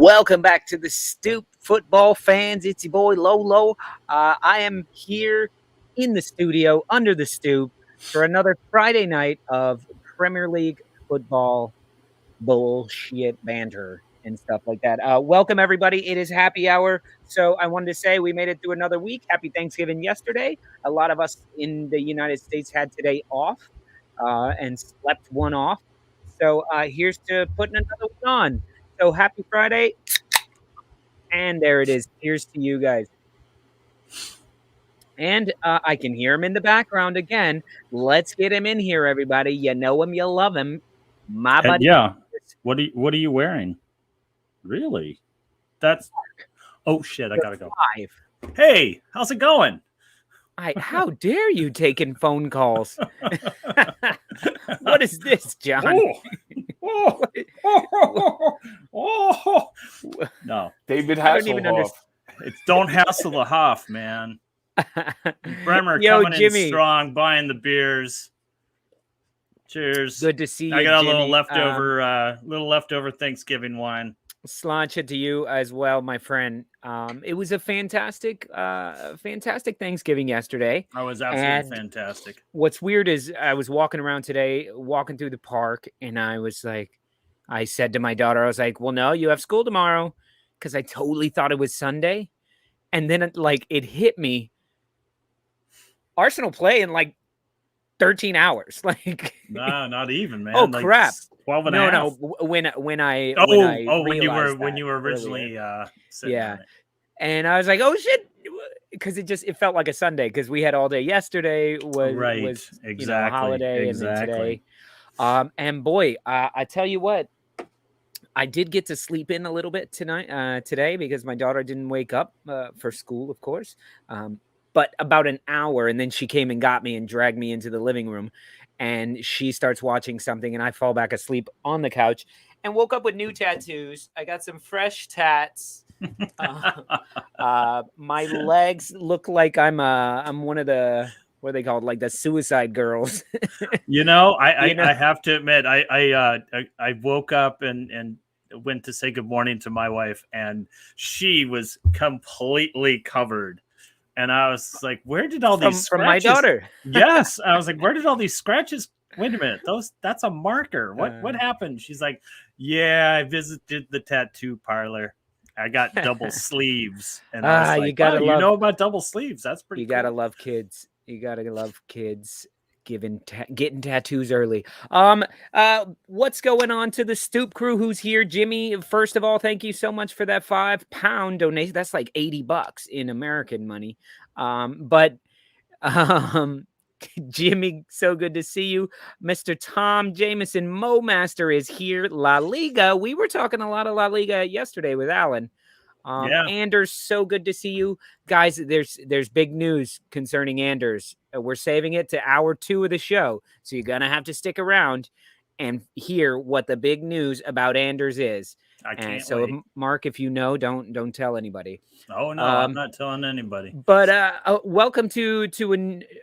Welcome back to the Stoop football fans. It's your boy Lolo. I am here in the studio under the stoop for another Friday night of Premier League football bullshit banter and stuff like that. Welcome everybody. It is happy hour. So I wanted to say we made it through another week. Happy Thanksgiving yesterday. A lot of us in the United States had today off and slept one off. So here's to putting another one on. So happy Friday. And there it is. Here's to you guys. And I can hear him in the background again. Let's get him in here, everybody. You know him, you love him. My buddy. Yeah. What are you wearing? Really? That's oh shit, I gotta go. Five. Hey, how's it going? How dare you taking phone calls? What is this, John? Oh. No. David I don't even Hasselhoff. It's don't hassle the Hoff, man. Bremer Yo, coming Jimmy. in strong, buying the beers. Cheers. Good to see you. I got Jimmy. a little leftover Thanksgiving wine. Slancha to you as well, my friend. It was a fantastic Thanksgiving yesterday. I was absolutely fantastic. What's weird is I was walking around today, walking through the park, and I said to my daughter, I was like, well, no, you have school tomorrow, because I totally thought it was Sunday. And then it hit me. Arsenal play in 13 hours. No, not even, man. Oh, crap. 12 and a half. No, when I when you were originally sitting on it. And I was like, oh shit, because it felt like a Sunday, because we had all day yesterday was exactly holiday and then today. And boy, I tell you what, I did get to sleep in a little bit today because my daughter didn't wake up for school, of course. But about an hour, and then she came and got me and dragged me into the living room, and she starts watching something, and I fall back asleep on the couch and woke up with new tattoos. I got some fresh tats. My legs look like I'm one of the, what are they called, like the suicide girls. I have to admit, I woke up and went to say good morning to my wife, and she was completely covered. And I was like, where did all these scratches? From my daughter? Yes. I was like, where did all these scratches? Wait a minute. That's a marker. What happened? She's like, yeah, I visited the tattoo parlor. I got double sleeves. And I was like, you know about double sleeves. That's pretty cool. Gotta love kids. You gotta love kids getting tattoos early. What's going on to the Stoop crew who's here? Jimmy, first of all, thank you so much for that £5 donation. That's like $80 in American money. Jimmy, so good to see you. Mr. Tom Jameson Momaster is here. La Liga. We were talking a lot of La Liga yesterday with Alan. Anders, so good to see you guys. There's big news concerning Anders. We're saving it to hour 2 of the show, so you're gonna have to stick around and hear what the big news about Anders is. I can't so wait. Mark, if you know, don't tell anybody. Oh no, I'm not telling anybody. But welcome to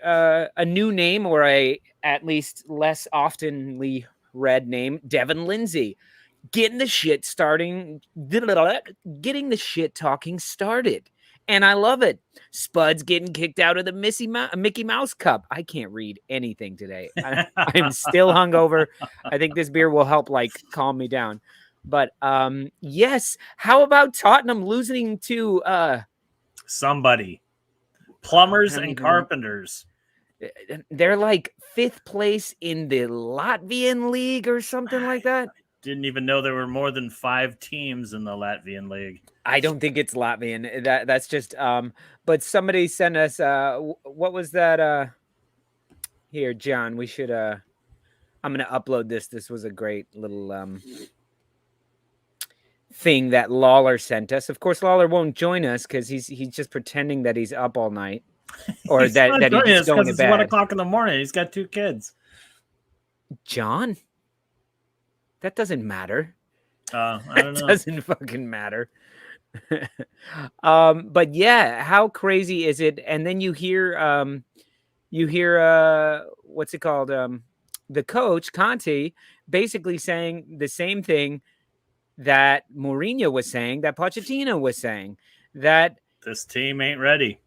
a new name, or a at least less oftenly read name, Devin Lindsay. Getting the shit talking started. And I love it. Spud's getting kicked out of the Mickey Mouse Cup. I can't read anything today. I'm still hungover. I think this beer will help calm me down. But yes, how about Tottenham losing to somebody? Plumbers and carpenters. They're 5th place in the Latvian league or something like that. Didn't even know there were more than 5 teams in the Latvian league. I don't think it's Latvian. That's just but somebody sent us what was that here, John, we should I'm gonna upload this. This was a great little thing that Lawler sent us. Of course, Lawler won't join us because he's just pretending that he's up all night. Or that he's going to bed. It's 1 o'clock in the morning. He's got 2 kids. John? That doesn't matter. I don't know. It doesn't fucking matter. But yeah, how crazy is it? And then you hear what's it called? The coach, Conte, basically saying the same thing that Mourinho was saying, that Pochettino was saying, that this team ain't ready.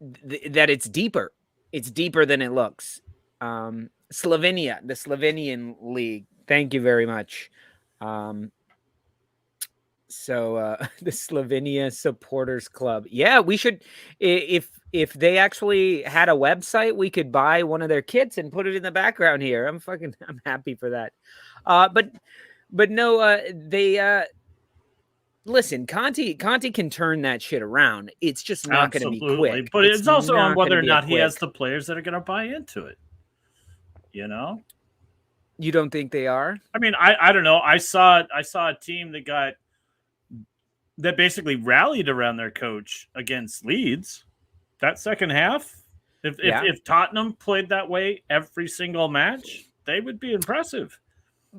That it's deeper. It's deeper than it looks. Slovenia, the Slovenian league. Thank you very much. So the Slovenia Supporters Club. Yeah, we should. If they actually had a website, we could buy one of their kits and put it in the background here. I'm happy for that. But no, they listen. Conte can turn that shit around. It's just not going to be quick. But it's also on whether or not he has the players that are going to buy into it. You know. You don't think they are? I mean, I don't know. I saw a team that basically rallied around their coach against Leeds. That second half, if Tottenham played that way every single match, they would be impressive.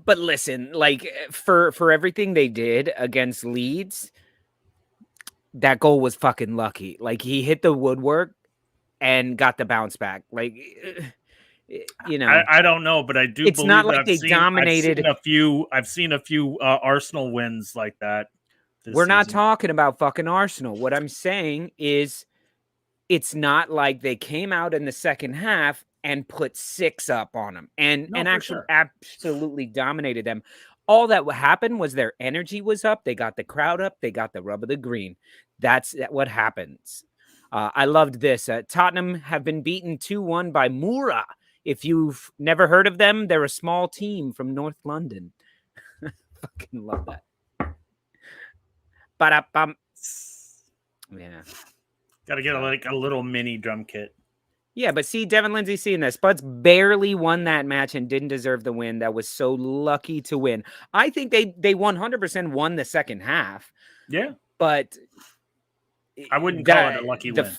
But listen, like for everything they did against Leeds, that goal was fucking lucky. Like he hit the woodwork and got the bounce back. Like you know, I don't know, but I do. It's not like they dominated. I've seen a few Arsenal wins like that. We're not talking about fucking Arsenal. What I'm saying is, it's not like they came out in the second half and put 6 up on them and actually absolutely dominated them. All that happened was their energy was up. They got the crowd up. They got the rub of the green. That's what happens. I loved this. Tottenham have been beaten 2-1 by Mura. If you've never heard of them, they're a small team from North London. Fucking love that. Ba-da-bum. Yeah. Got to get a little mini drum kit. Yeah, but see, Devin Lindsay seeing this. Spuds barely won that match and didn't deserve the win. That was so lucky to win. I think they 100% won the second half. Yeah. But I wouldn't call it a lucky win.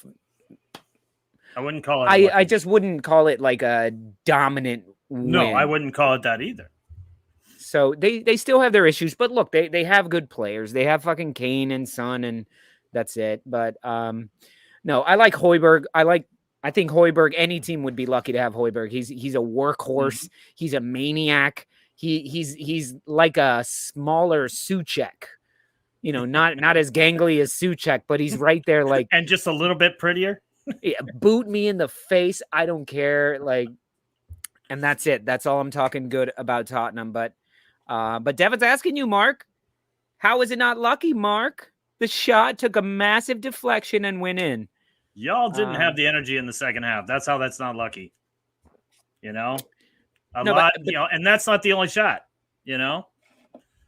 I wouldn't call it I just wouldn't call it like a dominant win. No, I wouldn't call it that either. So they still have their issues, but look, they have good players. They have fucking Kane and Son, and that's it. But no, I like Højbjerg. I think Højbjerg, any team would be lucky to have Højbjerg. He's a workhorse. Mm-hmm. He's a maniac. He's like a smaller Souček. You know, not as gangly as Souček, but he's right there, like, and just a little bit prettier. Yeah, boot me in the face. I don't care. Like, and that's it. That's all I'm talking good about Tottenham. But Devin's asking you, Mark, how is it not lucky, Mark? The shot took a massive deflection and went in. Y'all didn't have the energy in the second half. That's how that's not lucky. You know, you know, and that's not the only shot. You know.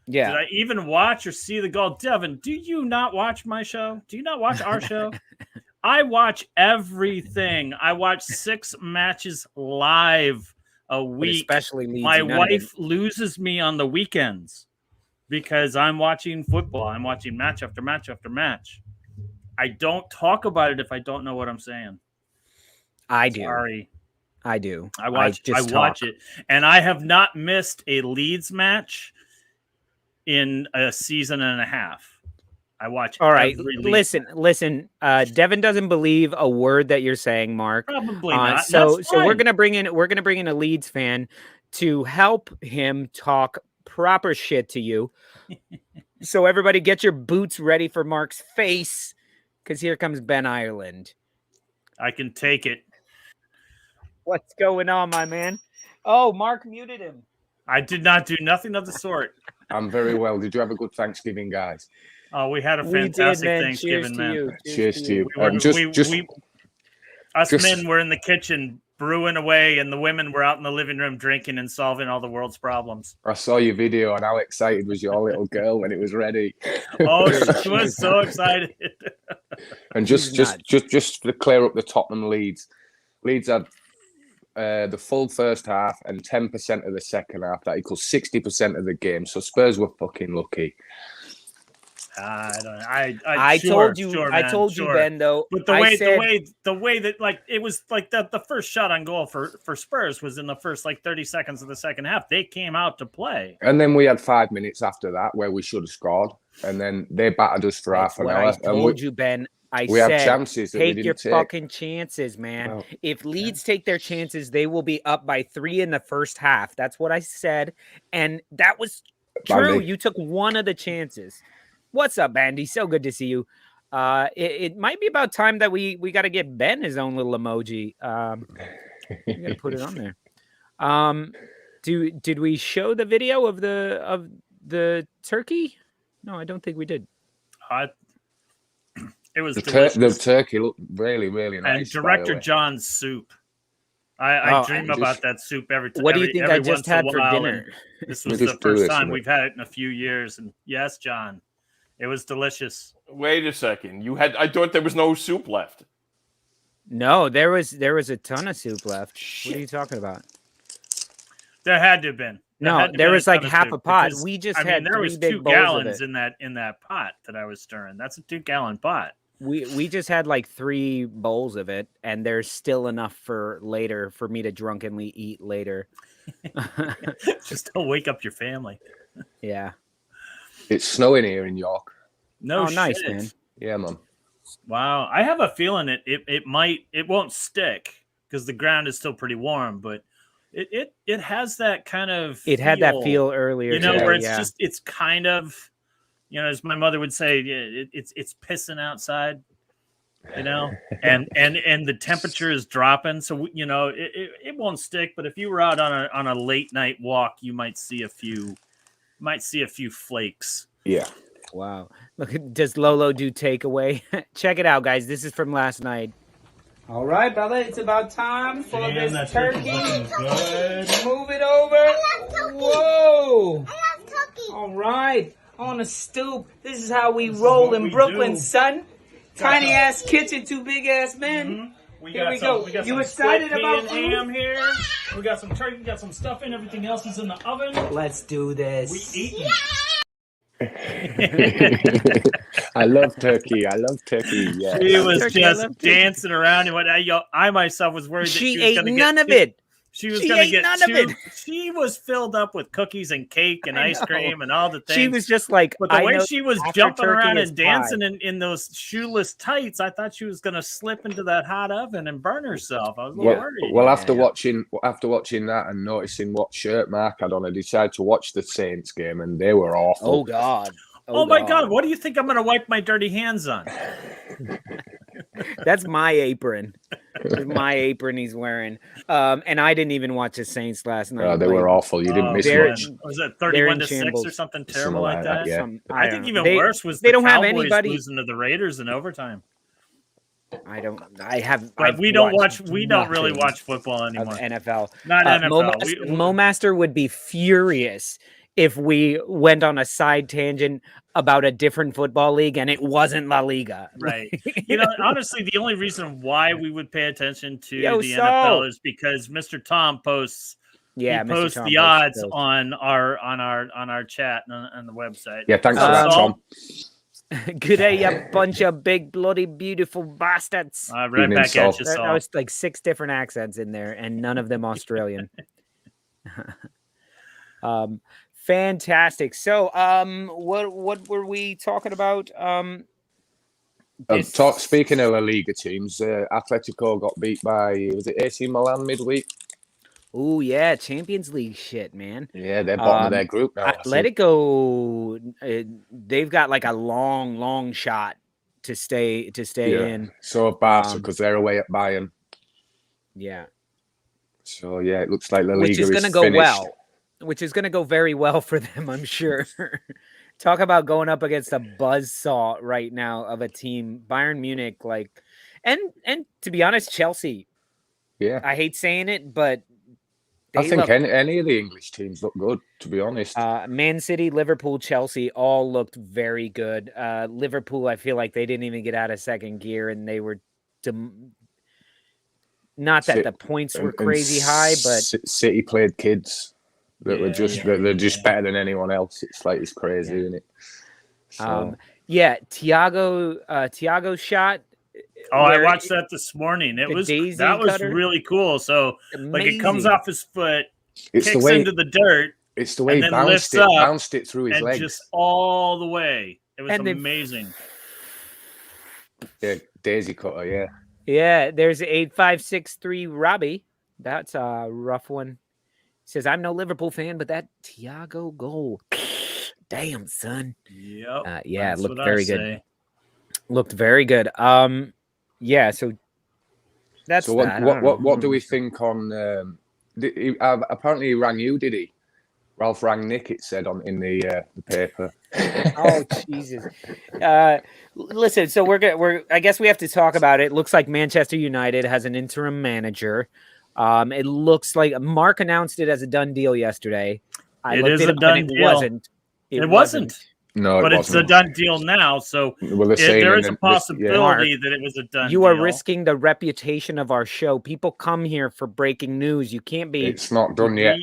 Yeah. Did I even watch or see the goal? Devin, do you not watch my show? Do you not watch our show? I watch everything. I watch 6 matches live a week. Especially Leeds my United. wife loses me on the weekends because I'm watching football. I'm watching match after match after match. I don't talk about it if I don't know what I'm saying. I do. Sorry. I do. I watch it. And I have not missed a Leeds match in a season and a half. I watch. All right. Listen. Devin doesn't believe a word that you're saying, Mark. Probably not. So we're gonna bring in a Leeds fan to help him talk proper shit to you. So everybody, get your boots ready for Mark's face, because here comes Ben Ireland. I can take it. What's going on, my man? Oh, Mark muted him. I did not do nothing of the sort. I'm very well. Did you have a good Thanksgiving, guys? Oh, we had a fantastic Thanksgiving, man. Cheers to you. Us men were in the kitchen brewing away, and the women were out in the living room drinking and solving all the world's problems. I saw your video, and how excited was your little girl when it was ready? Oh, she was so excited. And just to clear up the Tottenham Leeds had the full first half and 10% of the second half. That equals 60% of the game. So Spurs were fucking lucky. I told you, Ben. Though, but the way that, like, it was like the first shot on goal for Spurs was in the first 30 seconds of the second half. They came out to play, and then we had 5 minutes after that where we should have scored, and then they battered us for half an hour. I told you, Ben. We had chances that take your fucking chances, man. Oh, if Leeds take their chances, they will be up by 3 in the first half. That's what I said, and that was True, you took one of the chances. What's up, Bandy? So good to see you. It might be about time that we got to get Ben his own little emoji. You got to put it on there. Did we show the video of the turkey? No, I don't think we did. It was the turkey looked really, really nice. And director John's soup. I dream about that soup every time. What do you think I just had for dinner? This was the first time we've had it in a few years. And yes, John, it was delicious. Wait a second. I thought there was no soup left. No, there was a ton of soup left. Shit. What are you talking about? There had to have been. There was like half a pot. We just had there was 2 gallons in that pot that I was stirring. That's a 2-gallon pot. We just had like 3 bowls of it, and there's still enough for later for me to drunkenly eat later. Just to wake up your family. Yeah. It's snowing here in York. No shit. Nice, man. Yeah, man. Wow. I have a feeling it won't stick because the ground is still pretty warm, but it has that kind of had that feel earlier. You know, where it's kind of, you know, as my mother would say, it's pissing outside, you know, and the temperature is dropping. So, you know, it won't stick. But if you were out on a late night walk, you might see a few flakes. Yeah. Wow. Look, does Lolo do takeaway? Check it out, guys. This is from last night. All right, brother. It's about time for this turkey. Good. Move it over. Whoa. I love turkey. All right. On a stoop. This is how we roll in Brooklyn, son. Tiny ass kitchen, 2 big ass men. Mm-hmm. Here we go. You excited about ham here? We got some turkey, we got some stuffing. Everything else is in the oven. Let's do this. We eat. I love turkey. Yeah. She was just dancing around, and what I myself was worried that she was ate none of it. She was going to get none of it. She was filled up with cookies and cake and ice cream and all the things. She was just like, but the way she was jumping around and dancing in those shoeless tights, I thought she was going to slip into that hot oven and burn herself. I was a little worried. Well, after watching that and noticing what shirt Mark had on, I decided to watch the Saints game, and they were awful. Oh God. Oh my God! What do you think I'm going to wipe my dirty hands on? That's my apron. My apron he's wearing. And I didn't even watch the Saints last night. They were awful. You didn't miss much. Was it 31-6 or something terrible like that? Yeah. I think even worse was they the don't Cowboys have anybody losing to the Raiders in overtime. We don't really watch football anymore. NFL. Not NFL. Momaster would be furious if we went on a side tangent about a different football league and it wasn't La Liga. Right. You know, honestly, the only reason why we would pay attention to the NFL is because Mr. Tom posts the odds on our chat on the website. Yeah, thanks for that, Tom. Good day, you bunch of big, bloody, beautiful bastards. Right back at you, Saul. That was like 6 different accents in there, and none of them Australian. Fantastic. So, what were we talking about? Speaking of La Liga teams, Atletico got beat by, was it AC Milan midweek? Oh yeah, Champions League shit, man. Yeah, they're bottom of their group now. Atletico, they've got like a long shot to stay in. So Barca, because they're away at Bayern. Yeah. So yeah, it looks like La Liga which is going to go finished. well. Which is going to go very well for them, I'm sure. Talk about going up against a buzzsaw right now of a team, Bayern Munich, and to be honest, Chelsea. Yeah, I hate saying it, but I think any of the English teams look good, to be honest. Man City, Liverpool, Chelsea all looked very good. Liverpool, I feel like they didn't even get out of second gear, and they were not that the points were crazy high, but City played kids. They're just better than anyone else. It's crazy, isn't it? So. Thiago's shot. Oh, I watched that this morning. That was really cool. So it comes off his foot, kicks into the dirt. It's the way he bounced it through his legs, just all the way. It was amazing. Yeah, daisy cutter. Yeah. Yeah. There's 8563 Robbie. That's a rough one. Says, I'm no Liverpool fan, but that Thiago goal. damn, son. Yep. Yeah, it that's looked what very I good. say. Looked very good. Yeah, so that's So that. what do we think on? Apparently he rang you, did he? Ralph rang Nick. It said in the paper. Oh Jesus! Listen, so I guess we have to talk about it. Looks like Manchester United has an interim manager. It looks like Mark announced it as a done deal yesterday. I It looked is it a up and done it deal. wasn't. It wasn't. No, but it's a done deal now. So well, they're saying there is a possibility that it was a done You deal. are risking the reputation of our show. People come here for breaking news. You can't be. It's not done yet.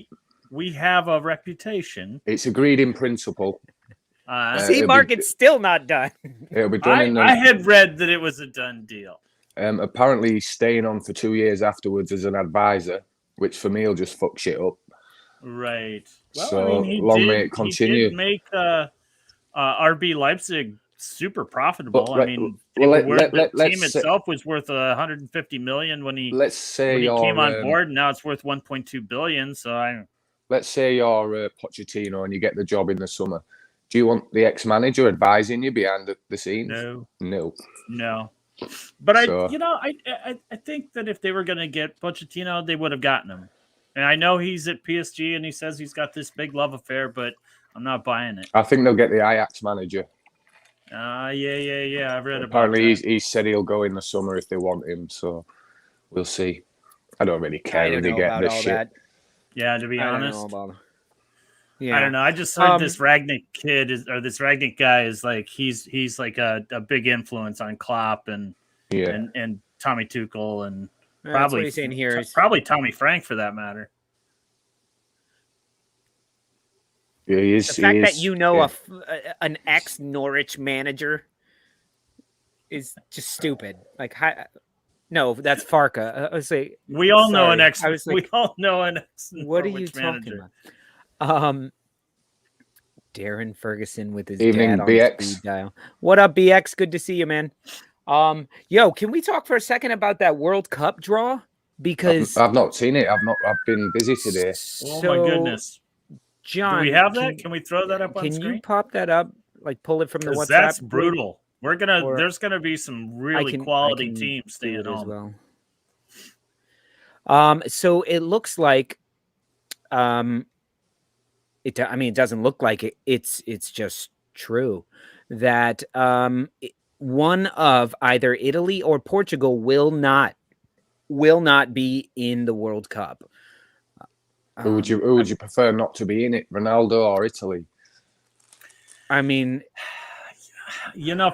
We have a reputation. It's agreed in principle. See, Mark, it's still not done. It'll be done I had read that it was a done deal. Apparently, he's staying on for 2 years afterwards as an advisor, which for me will just fuck shit up. Right. Well, So I mean, may it continue. He did make RB Leipzig super profitable. But I mean, the team itself was worth 150 million when he came on board. And now it's worth 1.2 billion. So let's say you're Pochettino and you get the job in the summer. Do you want the ex-manager advising you behind the scenes? No. But I think that if they were going to get Pochettino, they would have gotten him. And I know he's at PSG and he says he's got this big love affair, but I'm not buying it. I think they'll get the Ajax manager. Yeah. I've read Apparently about that. he said he'll go in the summer if they want him. So we'll see. I don't really care who they get this shit. That. Yeah, to be honest. Yeah. I don't know. I just heard this Ragnick this Ragnick guy is like he's like a big influence on Klopp and Tommy Tuchel and probably what he's saying here is probably Tommy Frank for that matter. Yeah, he is. The fact that you know an ex-Norwich manager is just stupid. Like, no, that's Farka. I was like, we all know an ex. We all know an ex. What are you talking about? Darren Ferguson with his evening, dad on BX. speed dial. What up, BX? Good to see you, man. Yo, can we talk for a second about that World Cup draw? Because I've not seen it. I've been busy today. Oh my goodness, John, do we have that? Can we throw that up on screen? Can you pop that up? Like pull it from the WhatsApp? That's brutal. There's gonna be some really quality teams staying home. As well. So it looks like, it doesn't look like it. It's just true that one of either Italy or Portugal will not be in the World Cup. Who would you prefer not to be in it, Ronaldo or Italy? I mean,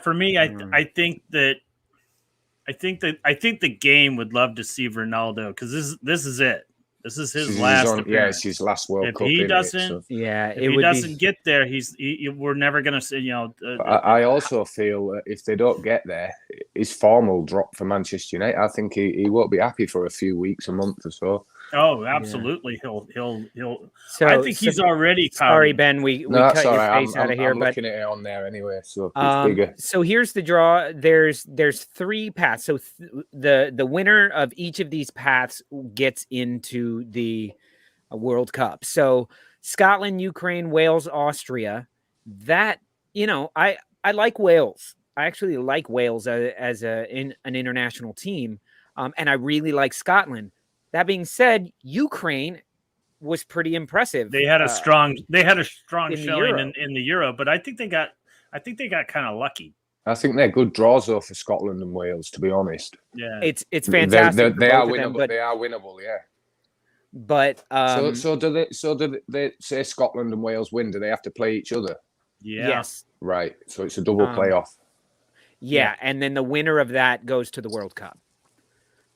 for me, I think the game would love to see Ronaldo because this is it. This is his last appearance. Yeah, it's his last World Cup. If he doesn't get there, we're never going to see. I also feel if they don't get there, his form will drop for Manchester United. I think he won't be happy for a few weeks, a month or so. Oh, absolutely. Yeah. He'll. So, I think he's already. Sorry, Ben. We cut your face out of here. I'm looking at it on there anyway, so it's bigger. So here's the draw. There's 3 paths. So the winner of each of these paths gets into the World Cup. So Scotland, Ukraine, Wales, Austria. That I like Wales. I actually like Wales as an international team, and I really like Scotland. That being said, Ukraine was pretty impressive. They had a strong showing in the Euro, but I think they got kind of lucky. I think they're good draws though for Scotland and Wales, to be honest. Yeah, it's fantastic. They are winnable. They are winnable. Yeah. But so do they say Scotland and Wales win? Do they have to play each other? Yeah. Yes. Right. So it's a double playoff. Yeah, and then the winner of that goes to the World Cup.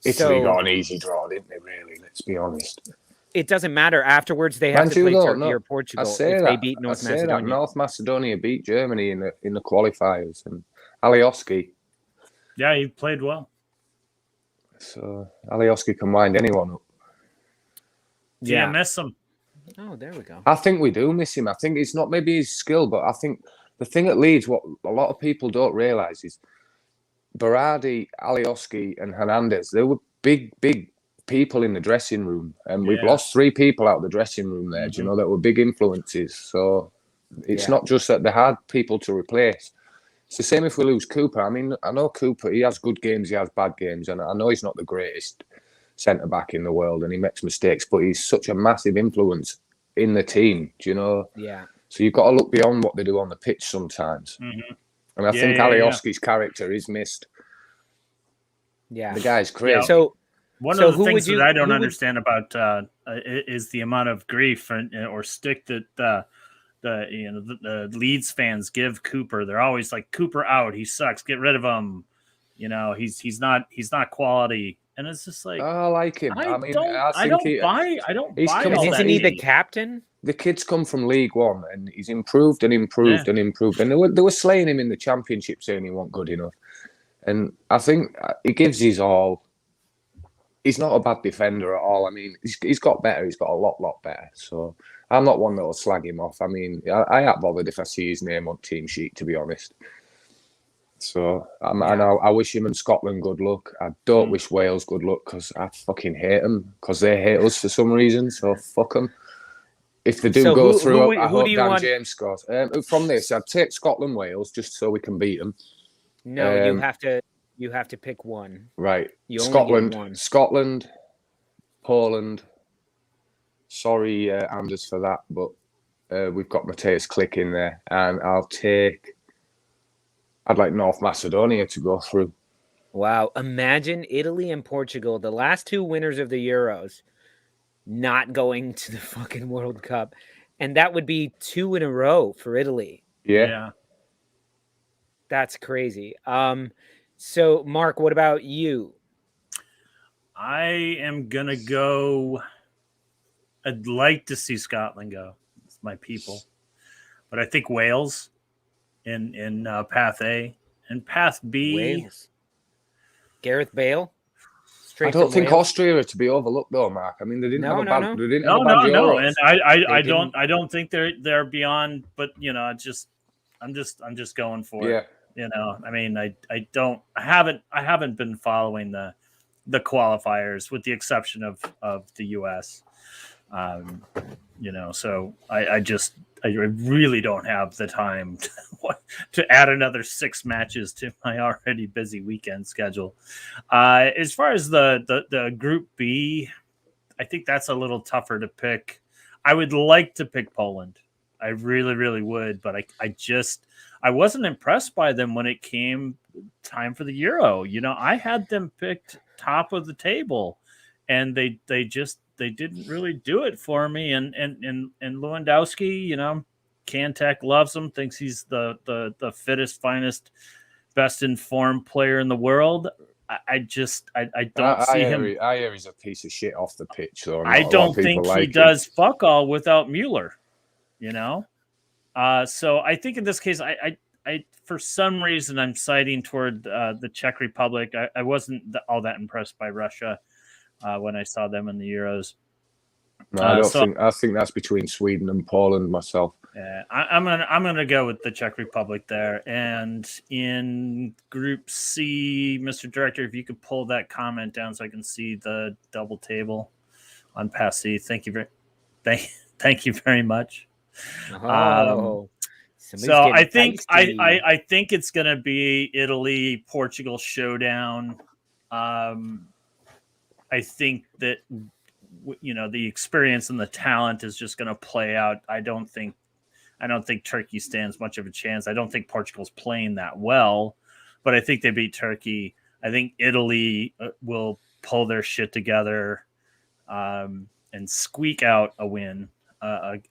Italy got an easy draw, didn't they, really? Let's be honest. It doesn't matter. Afterwards, they have to play Turkey or Portugal if they beat North Macedonia. North Macedonia beat Germany in the qualifiers. And Alioski. Yeah, he played well. So Alioski can wind anyone up. Yeah, miss him. Oh, there we go. I think we do miss him. I think it's not maybe his skill, but I think the thing at Leeds, what a lot of people don't realise is Berardi, Alioski, and Hernandez, they were big people in the dressing room. And we've lost 3 people out of the dressing room there, do you know, that were big influences. So It's not just that they had people to replace. It's the same if we lose Cooper. I mean, I know Cooper, he has good games, he has bad games, and I know he's not the greatest centre-back in the world and he makes mistakes, but he's such a massive influence in the team, do you know? Yeah. So you've got to look beyond what they do on the pitch sometimes. Mm-hmm. And I think Alioski's character is missed. Yeah. The guy's crazy. Yeah. So one of the things that I don't understand about is the amount of grief or stick that the Leeds fans give Cooper. They're always like, Cooper out, he sucks, get rid of him. You know, he's not quality. And it's just like, I like him. I don't buy all that. Isn't he the captain? The kid's come from League One and he's improved and improved and improved. And they were slaying him in the Championship, saying he wasn't good enough. And I think he gives his all. He's not a bad defender at all. I mean, he's got better. He's got a lot better. So I'm not one that will slag him off. I mean, I ain't bothered if I see his name on team sheet, to be honest. So I wish him and Scotland good luck. I don't wish Wales good luck because I fucking hate them because they hate us for some reason. So fuck them. If they do go through, I hope Dan James scores. From this, I'd take Scotland, Wales, just so we can beat them. No, you have to pick one. Right. Scotland, Poland. Sorry, Anders, for that, but we've got Mateus Click in there, and I'd like North Macedonia to go through. Wow. Imagine Italy and Portugal, the last two winners of the Euros, not going to the fucking World Cup. And that would be 2 in a row for Italy. Yeah. That's crazy. So, Mark, what about you? I am going to go. I'd like to see Scotland go. It's my people. But I think Wales in Path A. And Path B. Wales. Gareth Bale? I don't think Austria are to be overlooked, though, Mark. I mean, they didn't have a bad Euros. And I don't think they're beyond. But you know, I'm just going for it. You know, I mean, I haven't been following the qualifiers with the exception of the U.S. You know, so I really don't have the time to add another 6 matches to my already busy weekend schedule. As far as the Group B, I think that's a little tougher to pick. I would like to pick Poland. I really, really would, but I wasn't impressed by them when it came time for the Euro. You know, I had them picked top of the table, and they didn't really do it for me. And Lewandowski, you know, Kantek loves him, thinks he's the fittest, finest, best informed player in the world. I don't see him. I hear he's a piece of shit off the pitch, though. I don't think he does fuck all without Mueller. You know, so I think in this case, I for some reason I'm siding toward the Czech Republic. I wasn't all that impressed by Russia when I saw them in the Euros. No, I think that's between Sweden and Poland myself. Yeah, I'm gonna go with the Czech Republic there. And in Group C, Mr. Director, if you could pull that comment down so I can see the double table on Pass C. Thank you very much. Oh, so I think I think it's gonna be Italy Portugal showdown. I think that you know the experience and the talent is just gonna play out. I don't think Turkey stands much of a chance. I don't think Portugal's playing that well, but I think they beat Turkey. I think Italy will pull their shit together and squeak out a win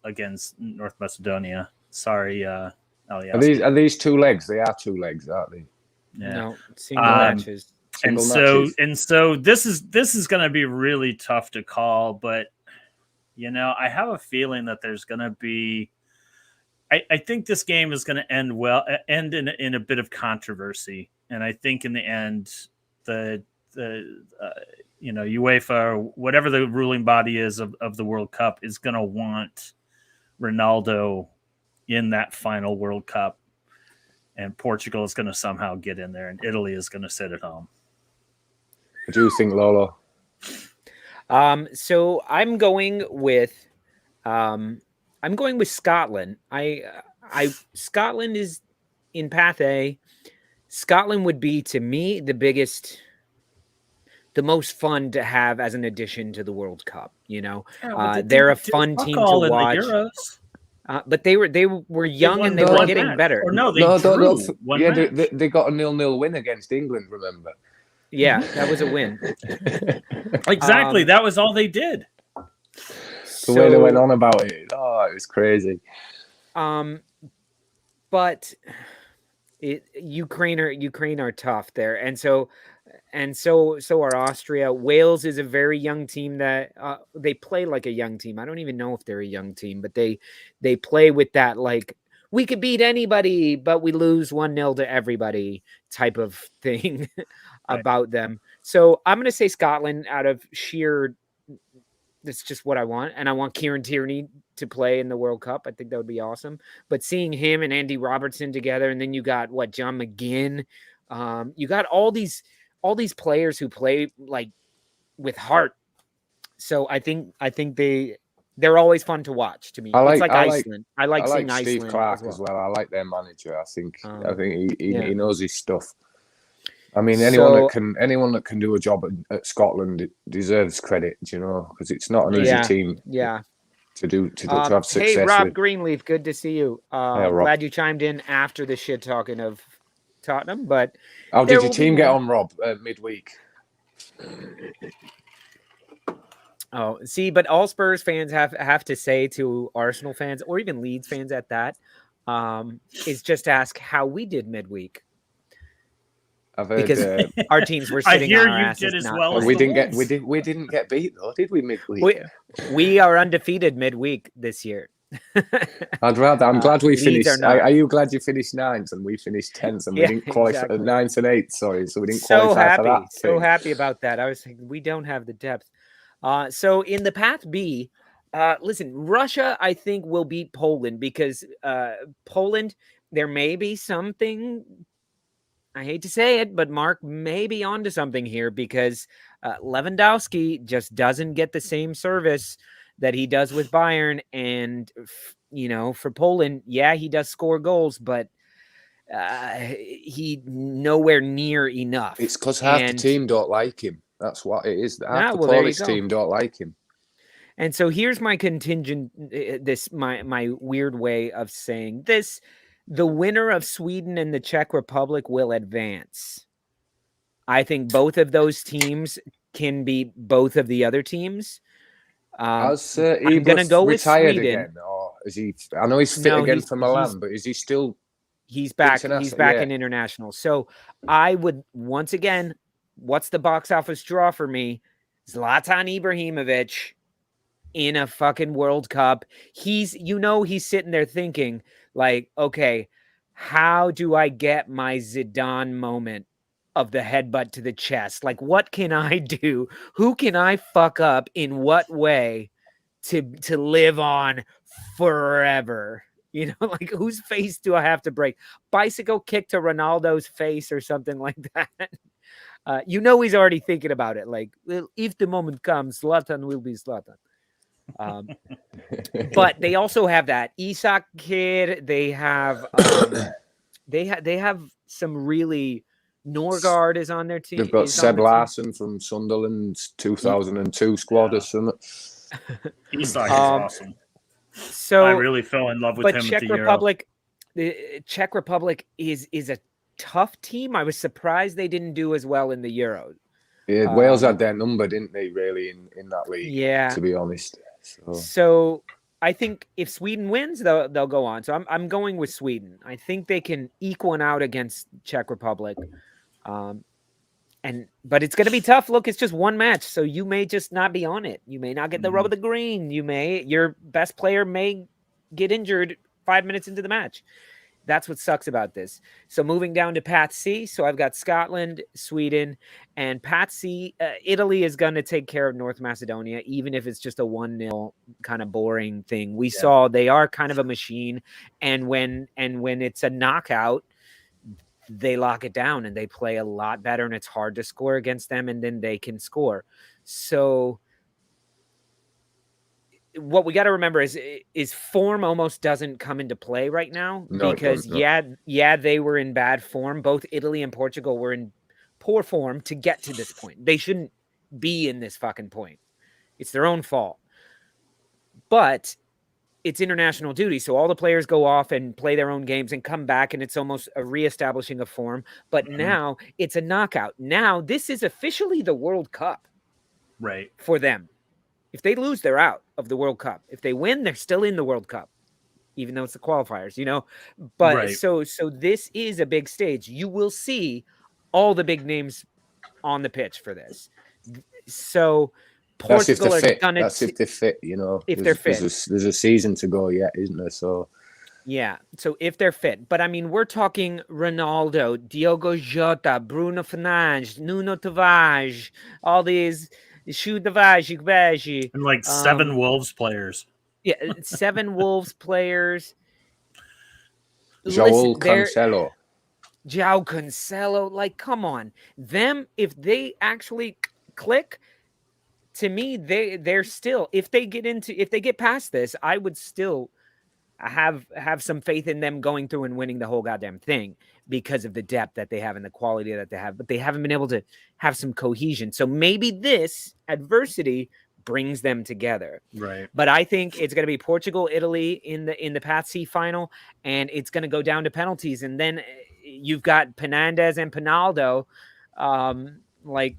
against North Macedonia. Sorry, are these 2 legs? They are 2 legs, aren't they? Yeah. No, single matches. And so this is going to be really tough to call, but you know, I have a feeling that there's going to be. I think this game is going to end in a bit of controversy, and I think in the end, the you know, UEFA, or whatever the ruling body is of the World Cup, is going to want Ronaldo in that final World Cup, and Portugal is going to somehow get in there, and Italy is going to sit at home. What do you think, Lolo? So I'm going with Scotland. Scotland is in Path A. Scotland would be, to me, the most fun to have as an addition to the World Cup. They're a fun team to watch. But they were young and they were getting better. Or no, they drew one match. They got a 0-0 win against England. Remember? Yeah, that was a win. Exactly, that was all they did. The way they went on about it, it was crazy. But Ukraine are tough there, and so are Austria. Wales is a very young team that they play like a young team. I don't even know if they're a young team, but they play with that like we could beat anybody, but we lose 1-0 to everybody type of thing about them. So I'm going to say Scotland out of sheer. That's just what I want. And I want Kieran Tierney to play in the World Cup. I think that would be awesome. But seeing him and Andy Robertson together, and then you got John McGinn. You got all these players who play like with heart. So I think they're always fun to watch to me. It's like Iceland. I like seeing Iceland. Steve Clark as well. I like their manager. I think he knows his stuff. I mean, anyone that can do a job at Scotland deserves credit, because it's not an easy team. Yeah. To have success. Hey, Rob Greenleaf, good to see you. Glad you chimed in after the shit talking of Tottenham, but how did your team get on, Rob, midweek? Oh, see, but all Spurs fans have to say to Arsenal fans, or even Leeds fans at that, is just ask how we did midweek. I've heard, because our teams were sitting on our asses. Did as well as we didn't get beat though, did we, midweek? We are undefeated midweek this year. I'm glad we finished. Are you glad you finished 9th and we finished 10th and we didn't qualify 9th and 8th? Sorry, so we didn't qualify for that. So happy about that. I was thinking we don't have the depth. So in the Path B, listen, Russia I think will beat Poland because Poland, there may be something. I hate to say it, but Mark may be onto something here because Lewandowski just doesn't get the same service that he does with Bayern. And, for Poland, yeah, he does score goals, but he nowhere near enough. It's because half the team don't like him. That's what it is. Half the Polish team don't like him. And so here's my contingent, my weird way of saying this. The winner of Sweden and the Czech Republic will advance. I think both of those teams can beat both of the other teams. Has I'm going to go with retired Sweden. Again, or is he? I know he's fit again for Milan, but is he still? He's back. He's back in international. So I would once again. What's the box office draw for me? Zlatan Ibrahimovic in a fucking World Cup. He's sitting there thinking like, okay, how do I get my Zidane moment of the headbutt to the chest? Like, what can I do? Who can I fuck up in what way to live on forever? Like whose face do I have to break? Bicycle kick to Ronaldo's face or something like that. He's already thinking about it. Like, well, if the moment comes, Zlatan will be Zlatan. But they also have that Isak kid. They have they have some really. Norgard is on their team. They've got Seb Larsson from Sunderland's 2002 squad or something. Isak is awesome. So I really fell in love with him. Czech Republic, the Czech Republic is a tough team. I was surprised they didn't do as well in the Euro. Yeah, Wales had their number, didn't they? Really, in that league. Yeah, to be honest. So I think if Sweden wins, they'll go on. So I'm going with Sweden. I think they can eke one out against Czech Republic. But it's going to be tough. Look, it's just one match, so you may just not be on it. You may not get the rub of the green. Your best player may get injured 5 minutes into the match. That's what sucks about this. So moving down to Path C. So I've got Scotland, Sweden, and Path C. Italy is going to take care of North Macedonia, even if it's just a 1-0 kind of boring thing. We saw they are kind of a machine, and when it's a knockout, they lock it down and they play a lot better, and it's hard to score against them, and then they can score. So what we got to remember is form almost doesn't come into play right now because they were in bad form. Both Italy and Portugal were in poor form to get to this point. They shouldn't be in this fucking point. It's their own fault. But it's international duty, so all the players go off and play their own games and come back, and it's almost a reestablishing of form. But now it's a knockout. Now this is officially the World Cup, right, for them. If they lose, they're out of the World Cup. If they win, they're still in the World Cup, even though it's the qualifiers, you know? But so this is a big stage. You will see all the big names on the pitch for this. So Portugal are gonna. That's if they're fit, you know. If they're fit, there's a season to go yet, isn't there? So yeah. So if they're fit, but I mean, we're talking Ronaldo, Diogo Jota, Bruno Fernandes, Nuno Tavares, all these. And like 7 Wolves players. Yeah, 7 Wolves players. João Cancelo. João Cancelo. Like, come on. Them, if they actually click, to me, they're still, if they get past this, I would still have some faith in them going through and winning the whole goddamn thing because of the depth that they have and the quality that they have, but they haven't been able to have some cohesion. So maybe this adversity brings them together. Right. But I think it's going to be Portugal, Italy in the Path C final, and it's going to go down to penalties. And then you've got Fernandes and Pinaldo, like